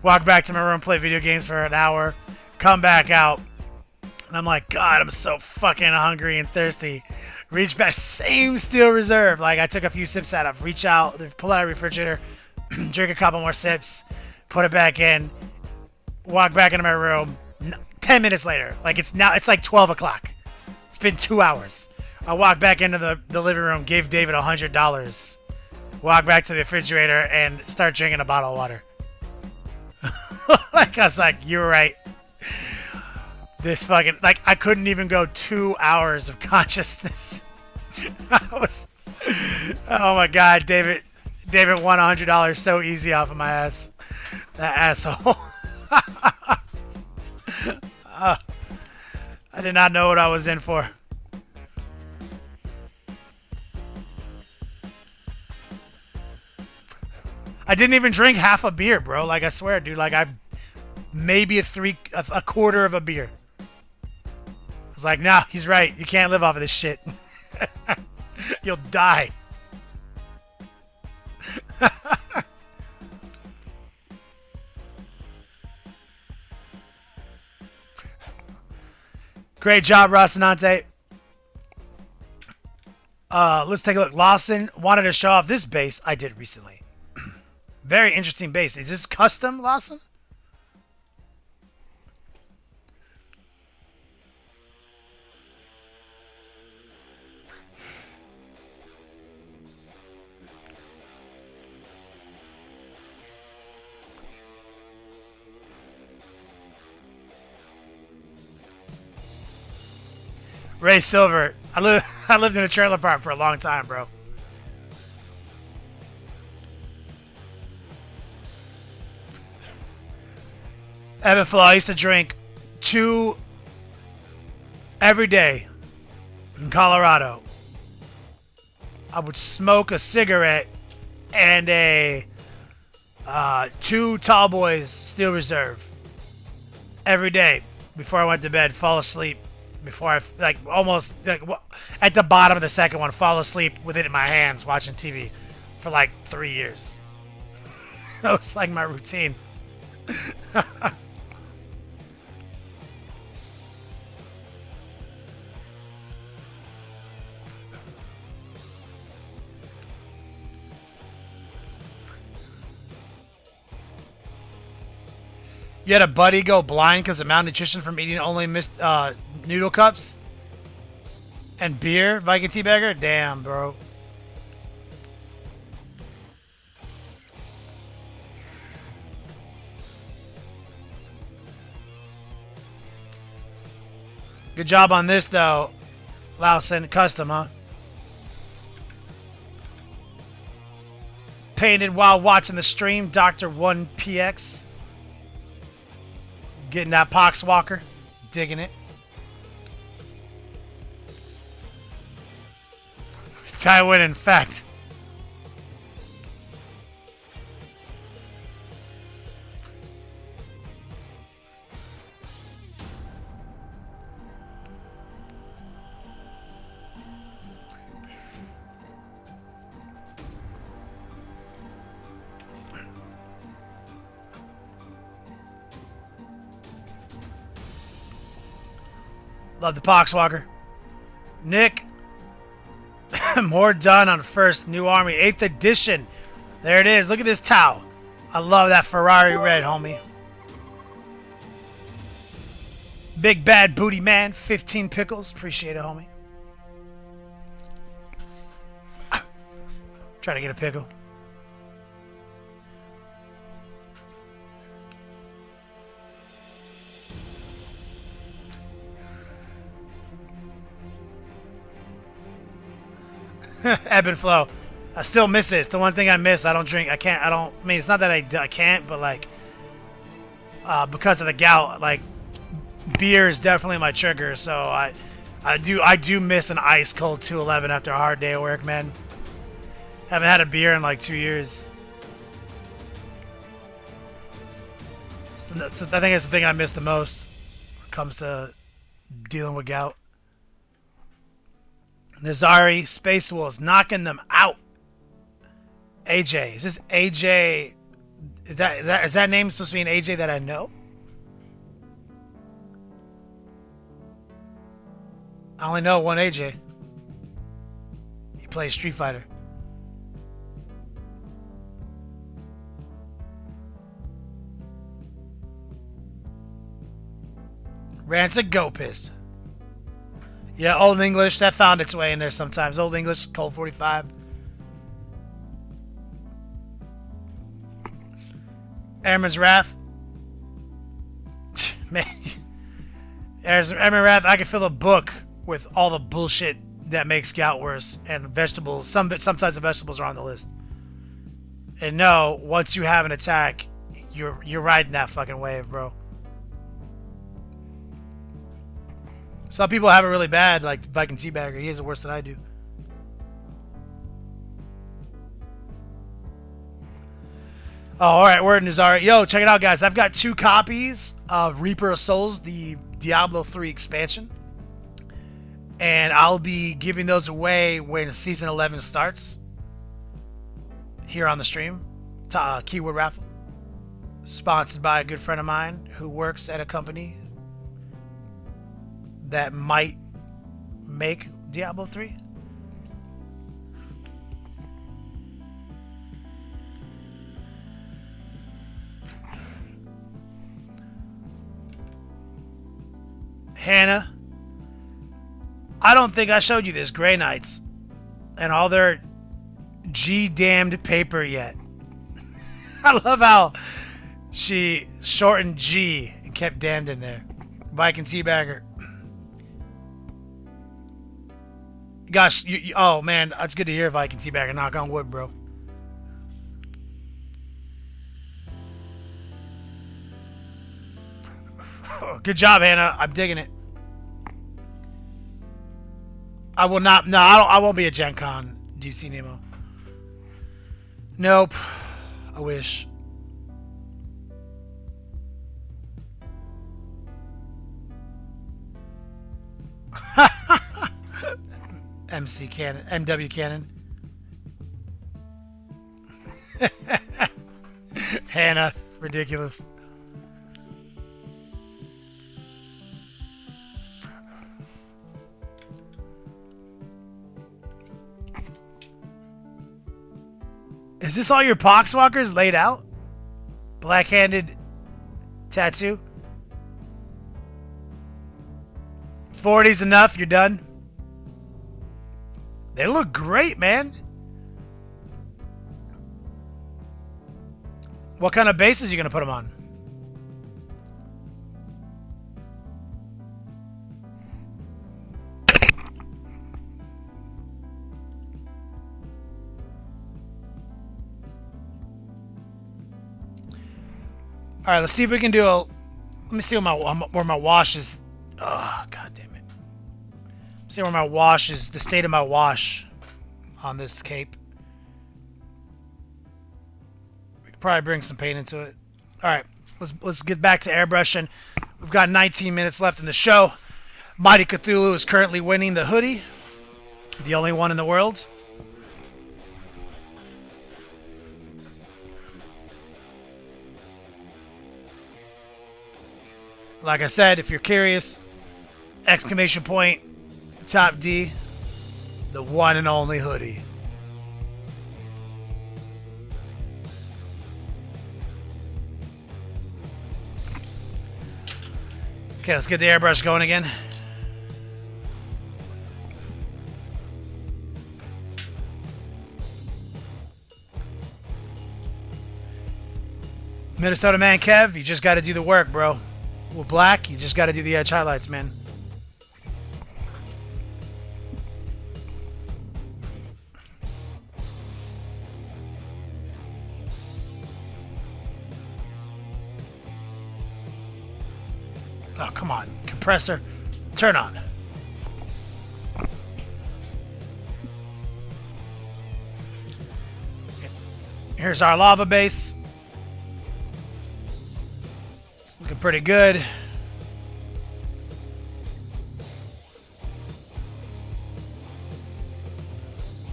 Walk back to my room, play video games for an hour, come back out. And I'm like, God, I'm so fucking hungry and thirsty. Reach back, same Steel Reserve. Like, I took a few sips out of, reach out, pull out of the refrigerator, drink a couple more sips, put it back in, walk back into my room. 10 minutes later, like it's like 12 o'clock. It's been 2 hours. I walk back into the living room, gave David $100, walk back to the refrigerator, and start drinking a bottle of water. Like, I was like, you were right. This fucking, like, I couldn't even go 2 hours of consciousness. I was, oh my God, David won $100 so easy off of my ass. That asshole. I did not know what I was in for. I didn't even drink half a beer, bro. Like, I swear, dude. Like, maybe a quarter of a beer. I was like, nah, he's right. You can't live off of this shit. You'll die. Great job, Rocinante. Let's take a look. Lawson wanted to show off this base I did recently. Very interesting base. Is this custom, Lawson? Ray Silver. I lived in a trailer park for a long time, bro. Evan Flaw, I used to drink 2 every day in Colorado. I would smoke a cigarette and a 2 Tall Boys Steel Reserve every day before I went to bed, fall asleep, before I like almost like at the bottom of the second one, fall asleep with it in my hands watching TV for like 3 years. That was like my routine. You had a buddy go blind because of malnutrition from eating only noodle cups and beer, Viking Teabagger? Damn, bro. Good job on this, though. Lausen custom, huh? Painted while watching the stream, Dr. 1PX. Getting that Poxwalker. Digging it. Tywin, in fact. Love the Poxwalker. Nick. More done on first New Army 8th edition. There it is. Look at this towel. I love that Ferrari red, homie. Big bad booty man. 15 pickles. Appreciate it, homie. Try to get a pickle. Ebb and flow. I still miss it. It's the one thing I miss. I don't drink. I can't. I don't. I mean, it's not that I can't, but like, because of the gout, like, beer is definitely my trigger. So I do miss an ice cold 211 after a hard day of work, man. Haven't had a beer in like 2 years. I think it's the thing I miss the most when it comes to dealing with gout. Nazari, Space Wolves, knocking them out. AJ. Is this AJ? Is that name supposed to be an AJ that I know? I only know one AJ. He plays Street Fighter. Rancid Go Pissed. Yeah, Old English. That found its way in there sometimes. Old English, Cold 45. Airman's Wrath. Man. Airman's Wrath, I can fill a book with all the bullshit that makes gout worse. And vegetables. Sometimes the vegetables are on the list. And no, once you have an attack, you're riding that fucking wave, bro. Some people have it really bad, like Viking Teabagger. He has it worse than I do. Oh, alright, word Nazari. Yo, check it out, guys. I've got 2 copies of Reaper of Souls, the Diablo 3 expansion. And I'll be giving those away when Season 11 starts. Here on the stream. Keyword Raffle. Sponsored by a good friend of mine who works at a company that might make Diablo 3. Hannah, I don't think I showed you this Grey Knights and all their G-damned paper yet. I love how she shortened G and kept damned in there. Viking Teabagger. Gosh, oh man, that's good to hear, Viking Teabagger. Knock on wood, bro. Good job, Hannah. I'm digging it. I will not. No, I won't be a Gen Con. Deep Sea Nemo. Nope. I wish. MC cannon, MW cannon. Hannah, ridiculous. Is this all your poxwalkers laid out? Black-handed tattoo? 40's enough, you're done? They look great, man. What kind of bases are you going to put them on? All right, let's see if we can do a... Let me see where my wash is. Oh, god damn it. See where my wash is, the state of my wash on this cape. We could probably bring some paint into it. All right, let's get back to airbrushing. We've got 19 minutes left in the show. Mighty Cthulhu is currently winning the hoodie, the only one in the world. Like I said, if you're curious, exclamation point, top D, the one and only hoodie. Okay, let's get the airbrush going again. Minnesota man Kev, you just got to do the work, bro. With black, you just got to do the edge highlights, man. Oh, come on. Compressor, turn on. Here's our lava base. It's looking pretty good. I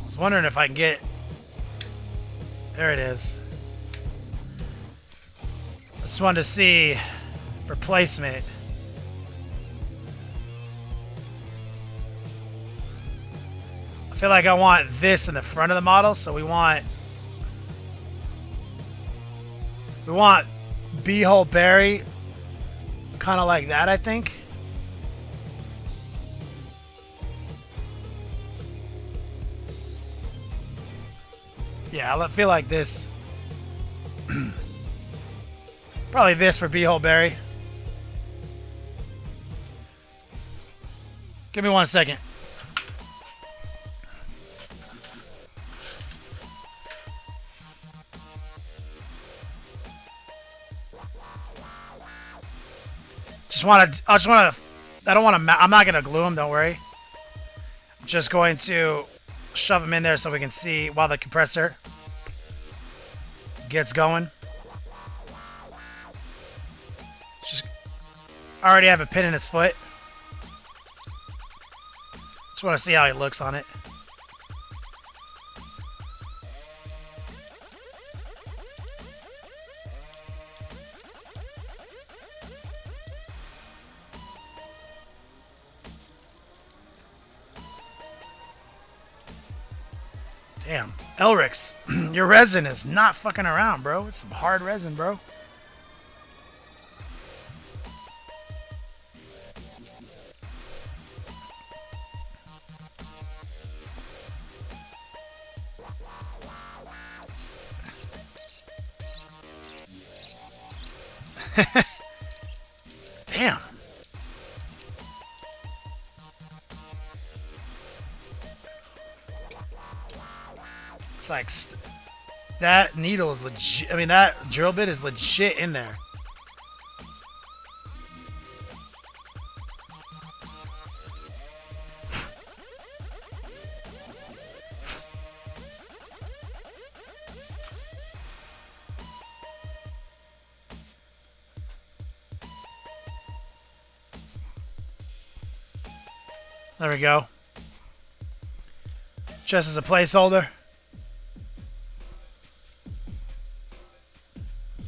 was wondering if I can get... There it is. I just wanted to see for placement. I feel like I want this in the front of the model, so we want beehole berry, kind of like that, I think. Yeah, I feel like this. Probably this for beehole berry. Give me 1 second. I don't want to, I'm not going to glue them, don't worry. I'm just going to shove them in there so we can see while the compressor gets going. I already have a pin in its foot. Just want to see how it looks on it. Damn, Elrik's, your resin is not fucking around, bro. It's some hard resin, bro. Damn. It's like that needle is legit. I mean, that drill bit is legit in there. There we go. Just as a placeholder.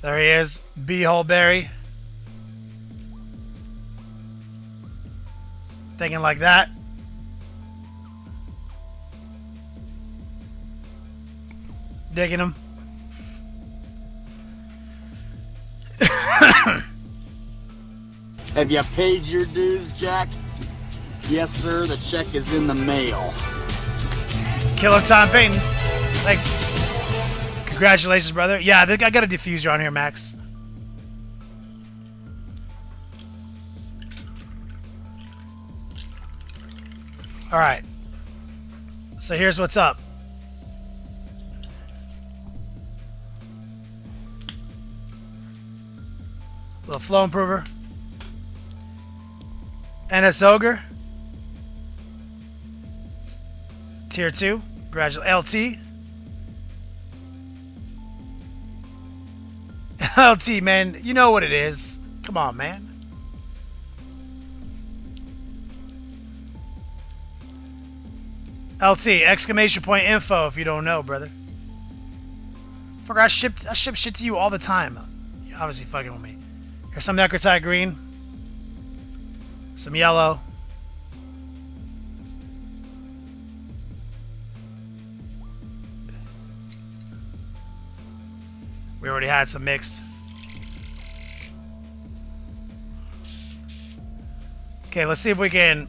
There he is, Beehole Berry. Thinking like that. Digging him. Have you paid your dues, Jack? Yes, sir, the check is in the mail. Killer Time Payton. Thanks. Congratulations, brother. Yeah, I got a diffuser on here, Max. Alright. So here's what's up. Little flow improver. NS Ogre. Tier 2. LT. LT, man. You know what it is. Come on, man. LT, exclamation point info if you don't know, brother. Fucker, I ship shit to you all the time. You're obviously fucking with me. Here's some Necrotite green. Some yellow. We already had some mixed. Okay, let's see if we can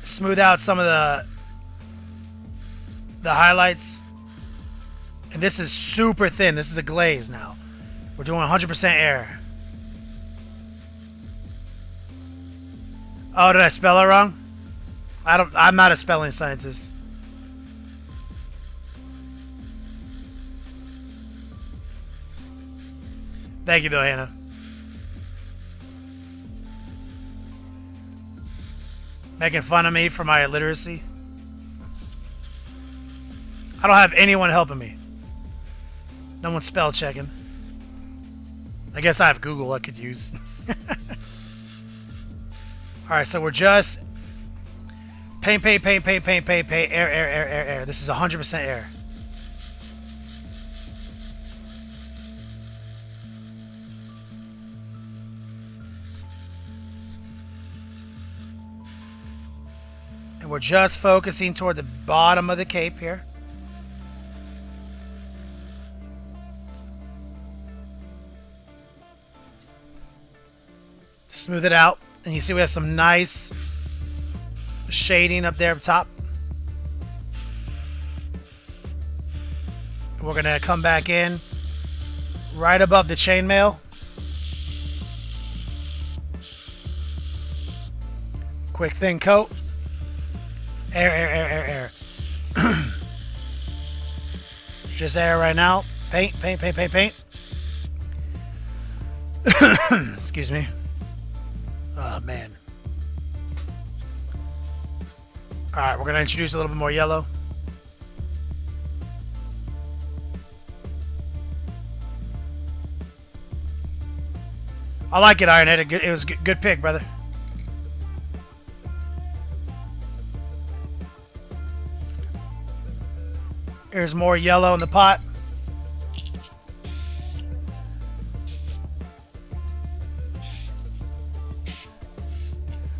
smooth out some of the highlights. And this is super thin. This is a glaze now. We're doing 100% air. Oh, did I spell it wrong? I'm not a spelling scientist. Thank you though, Hannah. Making fun of me for my illiteracy. I don't have anyone helping me. No one's spell checking. I guess I have Google I could use. Alright, so we're just paint, air. This is 100% air. And we're just focusing toward the bottom of the cape here. Smooth it out. And you see we have some nice shading up there up top. We're going to come back in right above the chainmail. Quick thin coat. Air. Just air right now. Paint. Excuse me. Oh, man. Alright, we're going to introduce a little bit more yellow. I like it, Ironhead. It was a good pick, brother. Here's more yellow in the pot.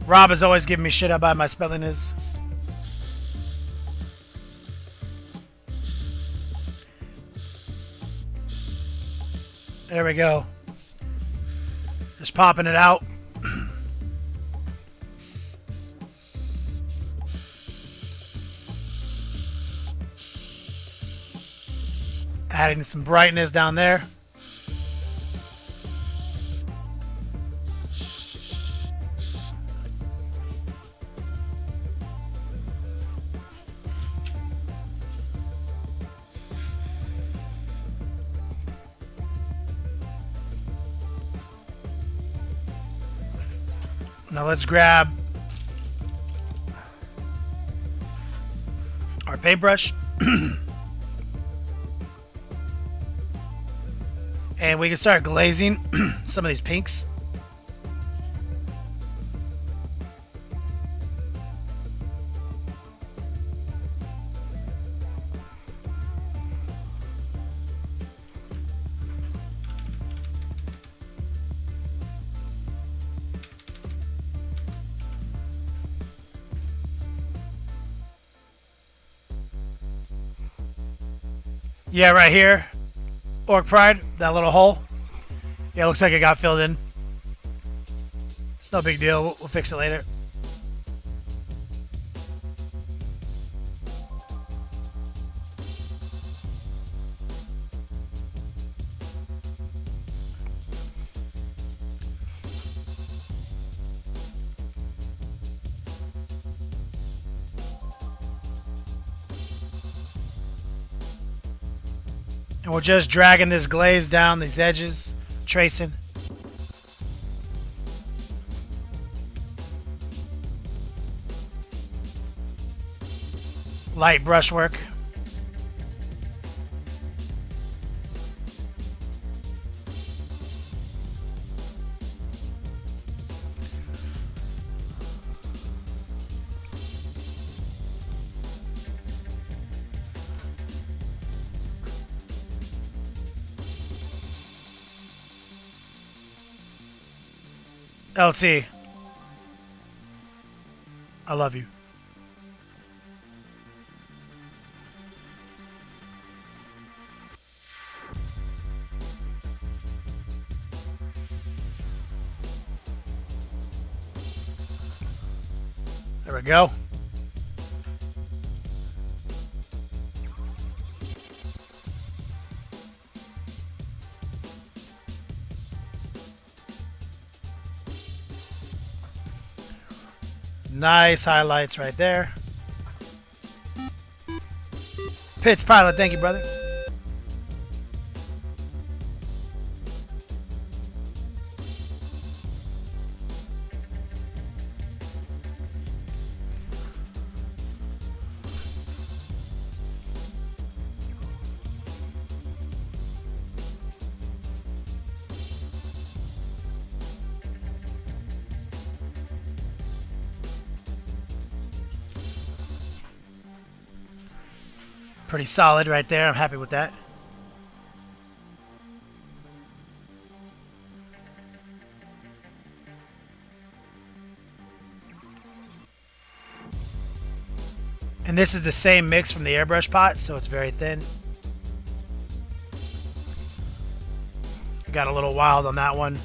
Rob is always giving me shit about my spelling is. There we go. Just popping it out. Adding some brightness down there. Now let's grab our paintbrush. And we can start glazing some of these pinks. Yeah, right here. Orc Pride, that little hole. Yeah, looks like it got filled in. It's no big deal. We'll fix it later. And we're just dragging this glaze down these edges, tracing. Light brushwork. LT, I love you. There we go. Nice highlights right there. Pitts Pilot, thank you, brother. Pretty solid right there. I'm happy with that. And this is the same mix from the airbrush pot, so it's very thin. Got a little wild on that one.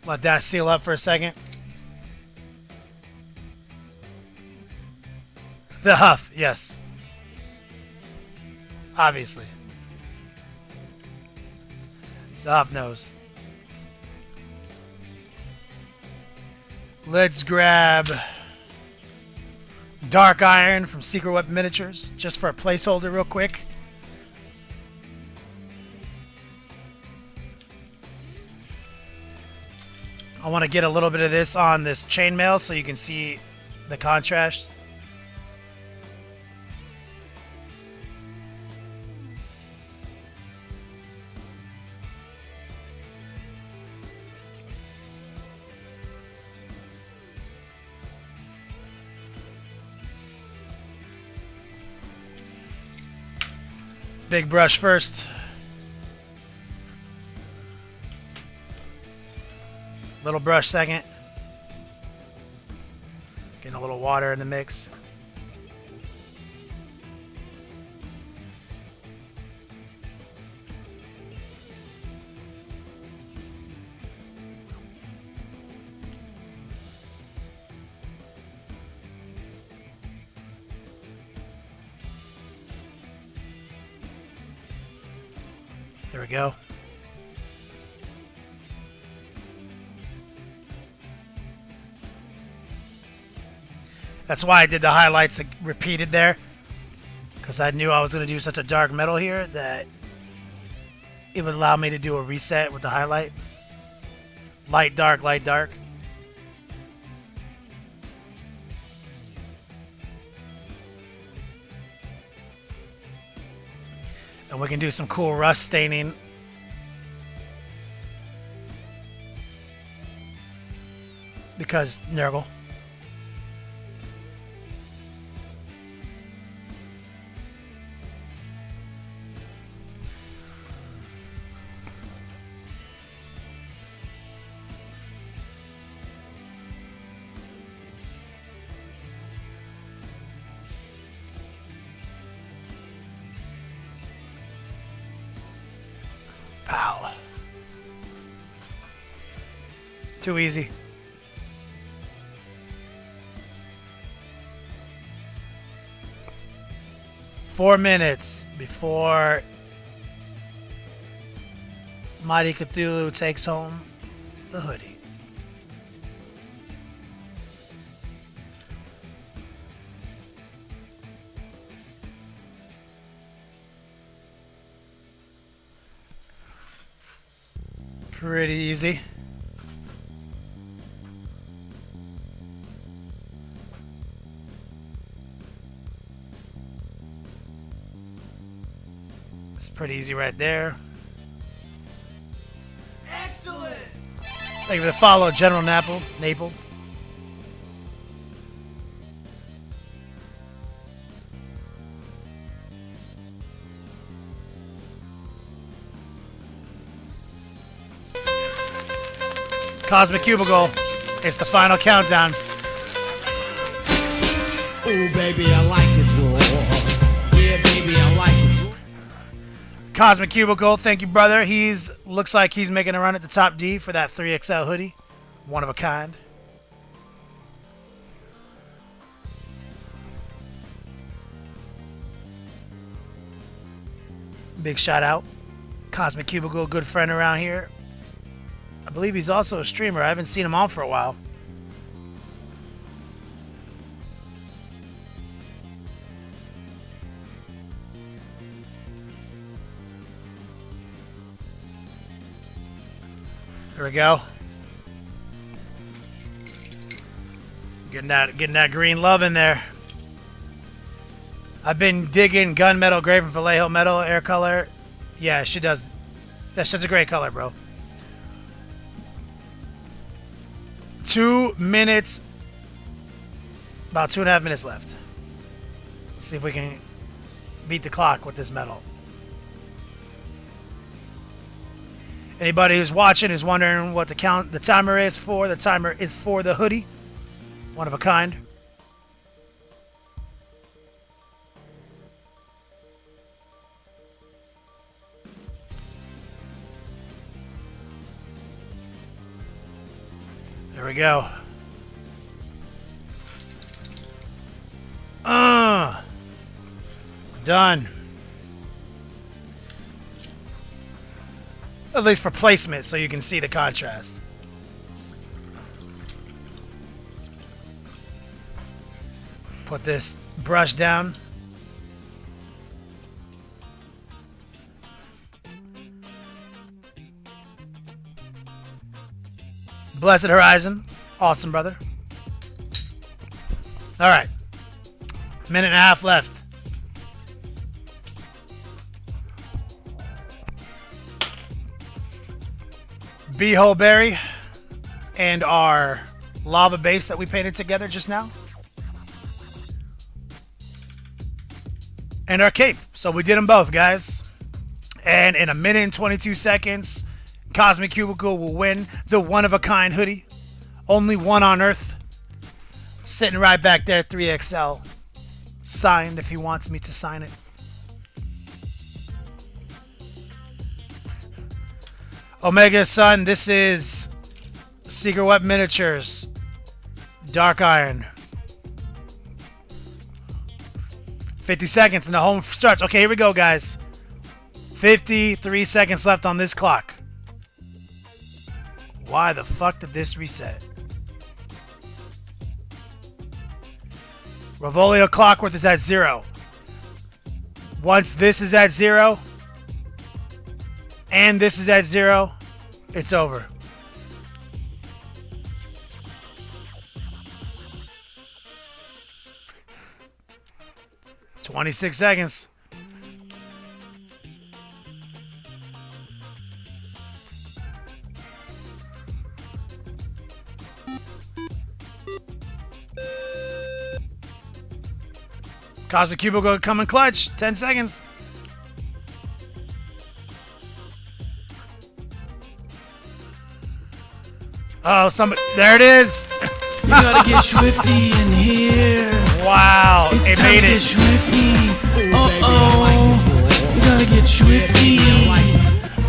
Let that seal up for a second. The huff, yes. Obviously. The huff knows. Let's grab Dark Iron from Secret Weapon Miniatures, just for a placeholder real quick. I want to get a little bit of this on this chainmail so you can see the contrast. Big brush first. Little brush second. Getting a little water in the mix. There we go. That's why I did the highlights repeated there, because I knew I was going to do such a dark metal here that it would allow me to do a reset with the highlight. Light, dark, light, dark. And we can do some cool rust staining. Because nurgle. Pow. Too easy. Four minutes before Mighty Cthulhu takes home the hoodie. Pretty easy. It's pretty easy right there. Excellent! Thank you for the follow, General Naple. Cosmic Cubicle. It's the final countdown. Ooh, baby, I like it raw. Yeah, baby, I like it raw. Cosmic Cubicle, thank you, brother. Looks like he's making a run at the top D for that 3XL hoodie. One of a kind. Big shout out. Cosmic Cubicle, good friend around here. I believe he's also a streamer. I haven't seen him on for a while. Here we go. Getting that green love in there. I've been digging gunmetal gray from Vallejo metal air color. Yeah, she does. That's such a great color, bro. 2 minutes. About 2.5 minutes left. Let's see if we can beat the clock with this metal. Anybody who's watching who's wondering what the timer is for, the timer is for the hoodie. One of a kind. There we go. Done. At least for placement, so you can see the contrast. Put this brush down. Blessed Horizon. Awesome, brother. All right. Minute and a half left. Beehole Berry and our lava base that we painted together just now. And our cape. So we did them both, guys. And in a minute and 22 seconds, Cosmic Cubicle will win the one-of-a-kind hoodie. Only one on Earth. Sitting right back there, 3XL. Signed if he wants me to sign it. Omega Sun, this is Secret Weapon Miniatures. Dark Iron. 50 seconds and the home starts. Okay, here we go, guys. 53 seconds left on this clock. Why the fuck did this reset? Revolio Clockwork is at 0. Once this is at 0, and this is at 0, it's over. "26 seconds. Cosmic Cubicle coming clutch. 10 seconds. Oh, somebody. There it is. You gotta get swifty in here. Wow. It's It time made to get it. swifty. Uh-oh. You gotta get swifty.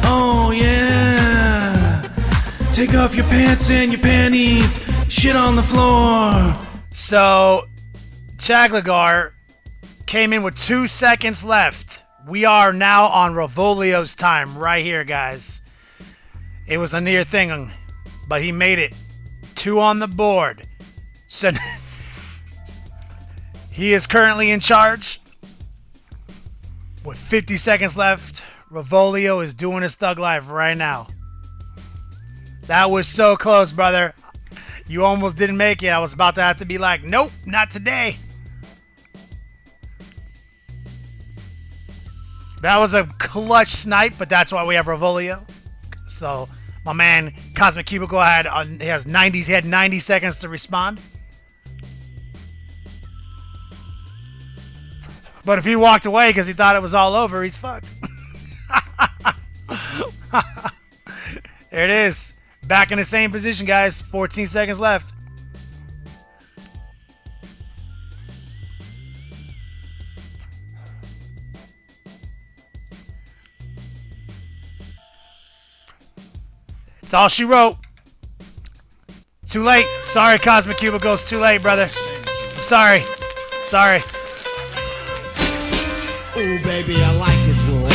Oh, yeah. Take off your pants and your panties. Shit on the floor. So, Chaglagar came in with 2 seconds left. We are now on Ravolio's time right here, guys. It was a near thing, but he made it. 2 on the board. So, he is currently in charge. With 50 seconds left, Ravolio is doing his thug life right now. That was so close, brother. You almost didn't make it. I was about to have to be like, nope, not today. That was a clutch snipe, but that's why we have Ravolio. So my man Cosmic Cubicle had he had 90 seconds to respond. But if he walked away because he thought it was all over, he's fucked. There it is. Back in the same position, guys. 14 seconds left. It's all she wrote. Too late. Sorry, Cosmic Cubicle. It's too late, brother. I'm sorry. Sorry. Ooh, baby, I like it raw.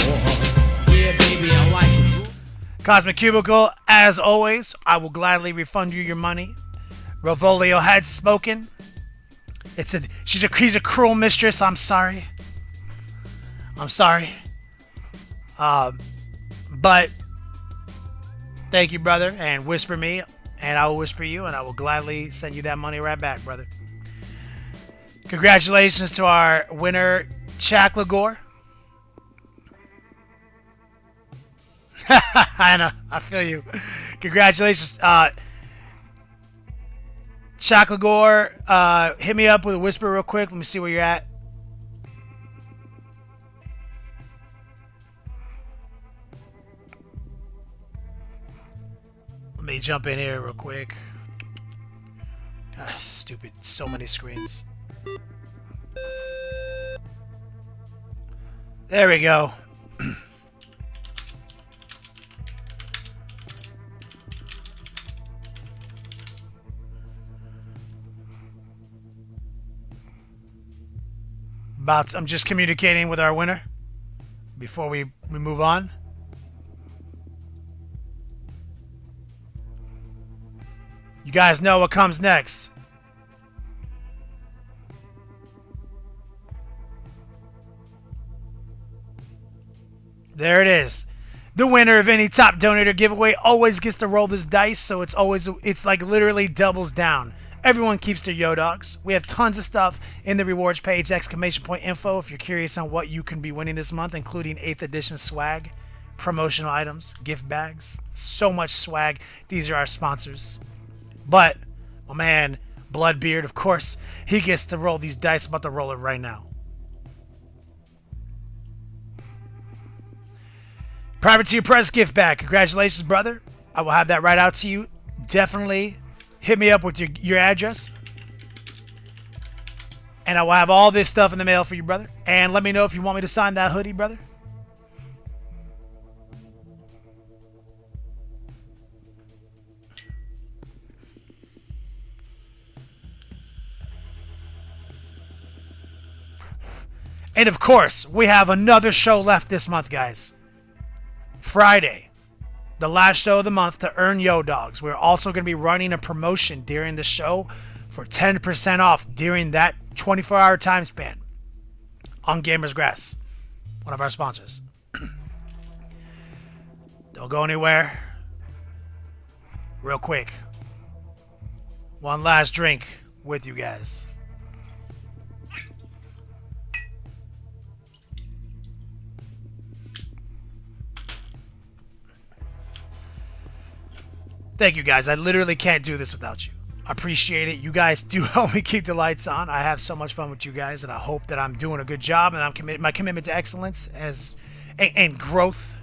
Yeah, baby, I like it raw. Cosmic Cubicle, as always, I will gladly refund you your money. Ravolio had spoken. He's a cruel mistress. I'm sorry. I'm sorry. But thank you, brother, and whisper me, and I will whisper you, and I will gladly send you that money right back, brother. Congratulations to our winner, Chaklagor. I know, I feel you. Congratulations, Chaklagor. Hit me up with a whisper real quick. Let me see where you're at. Let me jump in here real quick. Gosh, stupid. So many screens. There we go. I'm just communicating with our winner before we move on. You guys know what comes next. There it is. The winner of any top donator giveaway always gets to roll this dice, so it's like literally doubles down. Everyone keeps their yo dogs. We have tons of stuff in the rewards page, ! Info, if you're curious on what you can be winning this month, including 8th edition swag, promotional items, gift bags, so much swag. These are our sponsors. But my man Bloodbeard, of course, he gets to roll these dice. I'm about to roll it right now. Privateer Press gift bag. Congratulations, brother. I will have that right out to you. Definitely hit me up with your address. And I will have all this stuff in the mail for you, brother. And let me know if you want me to sign that hoodie, brother. And of course, we have another show left this month, guys. Friday, the last show of the month to earn Yo Dogs. We're also going to be running a promotion during the show for 10% off during that 24-hour time span on Gamers Grass, one of our sponsors. Don't go anywhere. Real quick. One last drink with you guys. Thank you, guys. I literally can't do this without you. I appreciate it. You guys do help me keep the lights on. I have so much fun with you guys, and I hope that I'm doing a good job, and my commitment to excellence and growth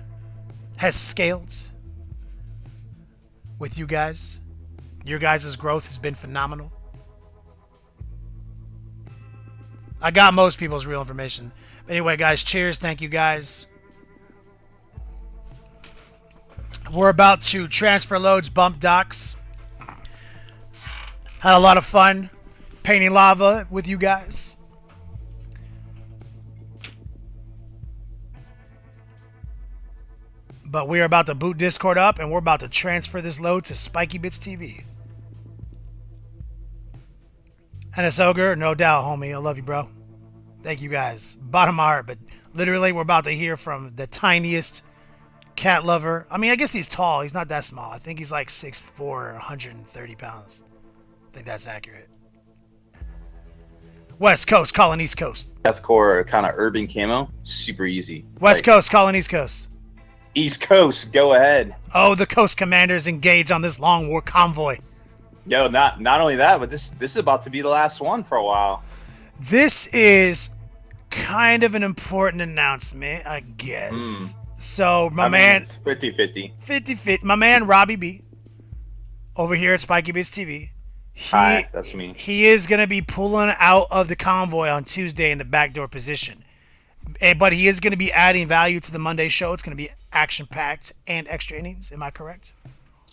has scaled with you guys. Your guys' growth has been phenomenal. I got most people's real information. Anyway, guys, cheers. Thank you, guys. We're about to transfer loads, bump docks. Had a lot of fun painting lava with you guys. But we are about to boot Discord up, and we're about to transfer this load to Spiky Bits TV. And it's Ogre, no doubt, homie. I love you, bro. Thank you, guys. Bottom of my heart, but literally, we're about to hear from the tiniest cat lover. I mean, I guess he's tall. He's not that small. I think he's like 6'4", 130 pounds. I think that's accurate. West Coast calling East Coast. Deathcore kind of urban camo, super easy. West Coast calling East Coast. East Coast, go ahead. Oh, the Coast Commanders engage on this long war convoy. Yo, not only that, but this is about to be the last one for a while. This is kind of an important announcement, I guess. So, my man... 50-50. 50-50. My man, Robbie B, over here at Spiky Bits TV. Hi, that's me. He is going to be pulling out of the convoy on Tuesday in the backdoor position. But he is going to be adding value to the Monday show. It's going to be action-packed and extra innings. Am I correct?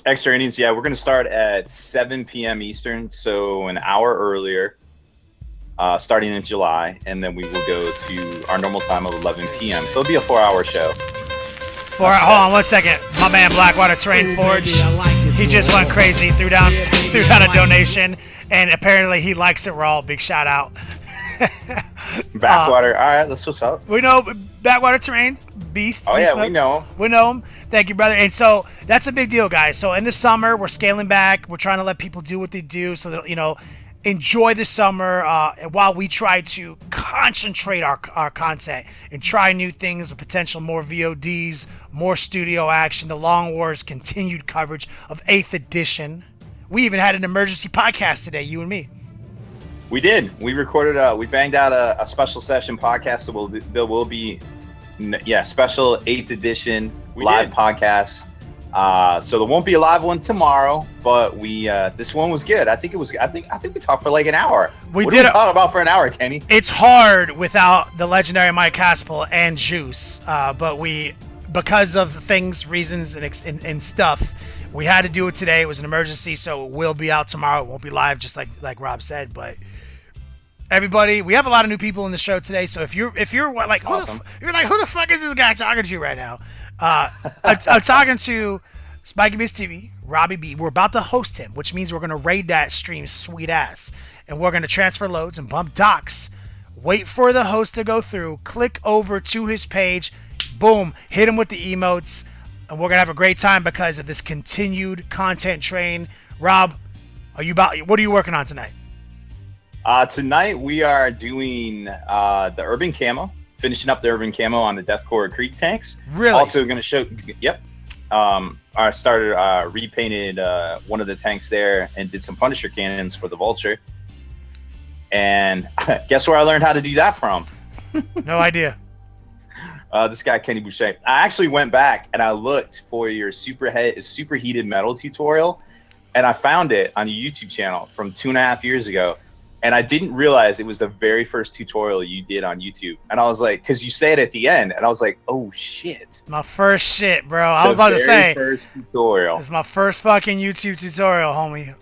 Extra innings, yeah. We're going to start at 7 p.m. Eastern, so an hour earlier, starting in July. And then we will go to our normal time of 11 p.m. So it'll be a 4-hour show. Hold on 1 second. My man Blackwater Terrain Forge, he just went crazy, threw down a donation, and apparently he likes it raw. Big shout out. Backwater, all right, that's what's up. We know Backwater Terrain, Beast. Oh Beast yeah, we know him. We know him. Thank you, brother. And so that's a big deal, guys. So in the summer, we're scaling back. We're trying to let people do what they do so that, enjoy the summer while we try to concentrate our content and try new things with potential more VODs, more studio action, the Long Wars continued coverage of 8th edition. We even had an emergency podcast today, you and me. We did. We recorded. We banged out a special session podcast. So there will be, special 8th edition live podcast. So there won't be a live one tomorrow, but this one was good. I think we talked for like an hour. What did we talk about for an hour, Kenny? It's hard without the legendary Mike Haspel and Juice, but because of reasons, and stuff, we had to do it today. It was an emergency, so it will be out tomorrow. It won't be live, just like Rob said. But everybody, we have a lot of new people in the show today. So if you're like, awesome. who the fuck is this guy talking to right now? I'm talking to Spiky Bits TV, Robbie B. We're about to host him, which means we're going to raid that stream sweet ass. And we're going to transfer loads and bump docks. Wait for the host to go through. Click over to his page. Boom. Hit him with the emotes. And we're going to have a great time because of this continued content train. Rob, what are you working on tonight? Tonight we are doing the urban camo. Finishing up the urban camo on the Deathcore Creek tanks. Really? Also going to show. Yep. I started repainted one of the tanks there and did some Punisher cannons for the Vulture. And guess where I learned how to do that from? No idea. This guy Kenny Boucher. I actually went back and I looked for your superheated metal tutorial, and I found it on your YouTube channel from 2.5 years ago. And I didn't realize it was the very first tutorial you did on YouTube. And I was like, because you say it at the end, and I was like, oh shit. My first shit, bro. I was about to say. First tutorial. It's my first fucking YouTube tutorial, homie.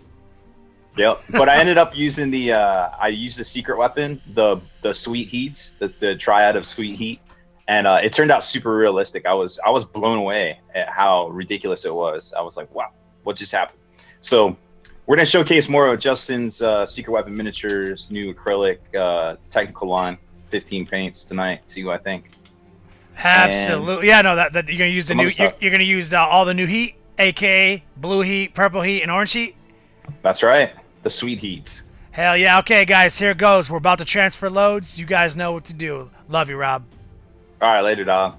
Yep. But I ended up using I used the secret weapon, the sweet heats, the triad of sweet heat. And it turned out super realistic. I was blown away at how ridiculous it was. I was like, wow, what just happened? So we're going to showcase more of Justin's Secret Weapon Miniatures, new acrylic technical line, 15 paints tonight. See what I think. Absolutely. Yeah, no, that you're going to use you're going to use all the new heat, aka blue heat, purple heat, and orange heat. That's right. The sweet heats. Hell yeah. Okay, guys, here it goes. We're about to transfer loads. You guys know what to do. Love you, Rob. All right, later, dog.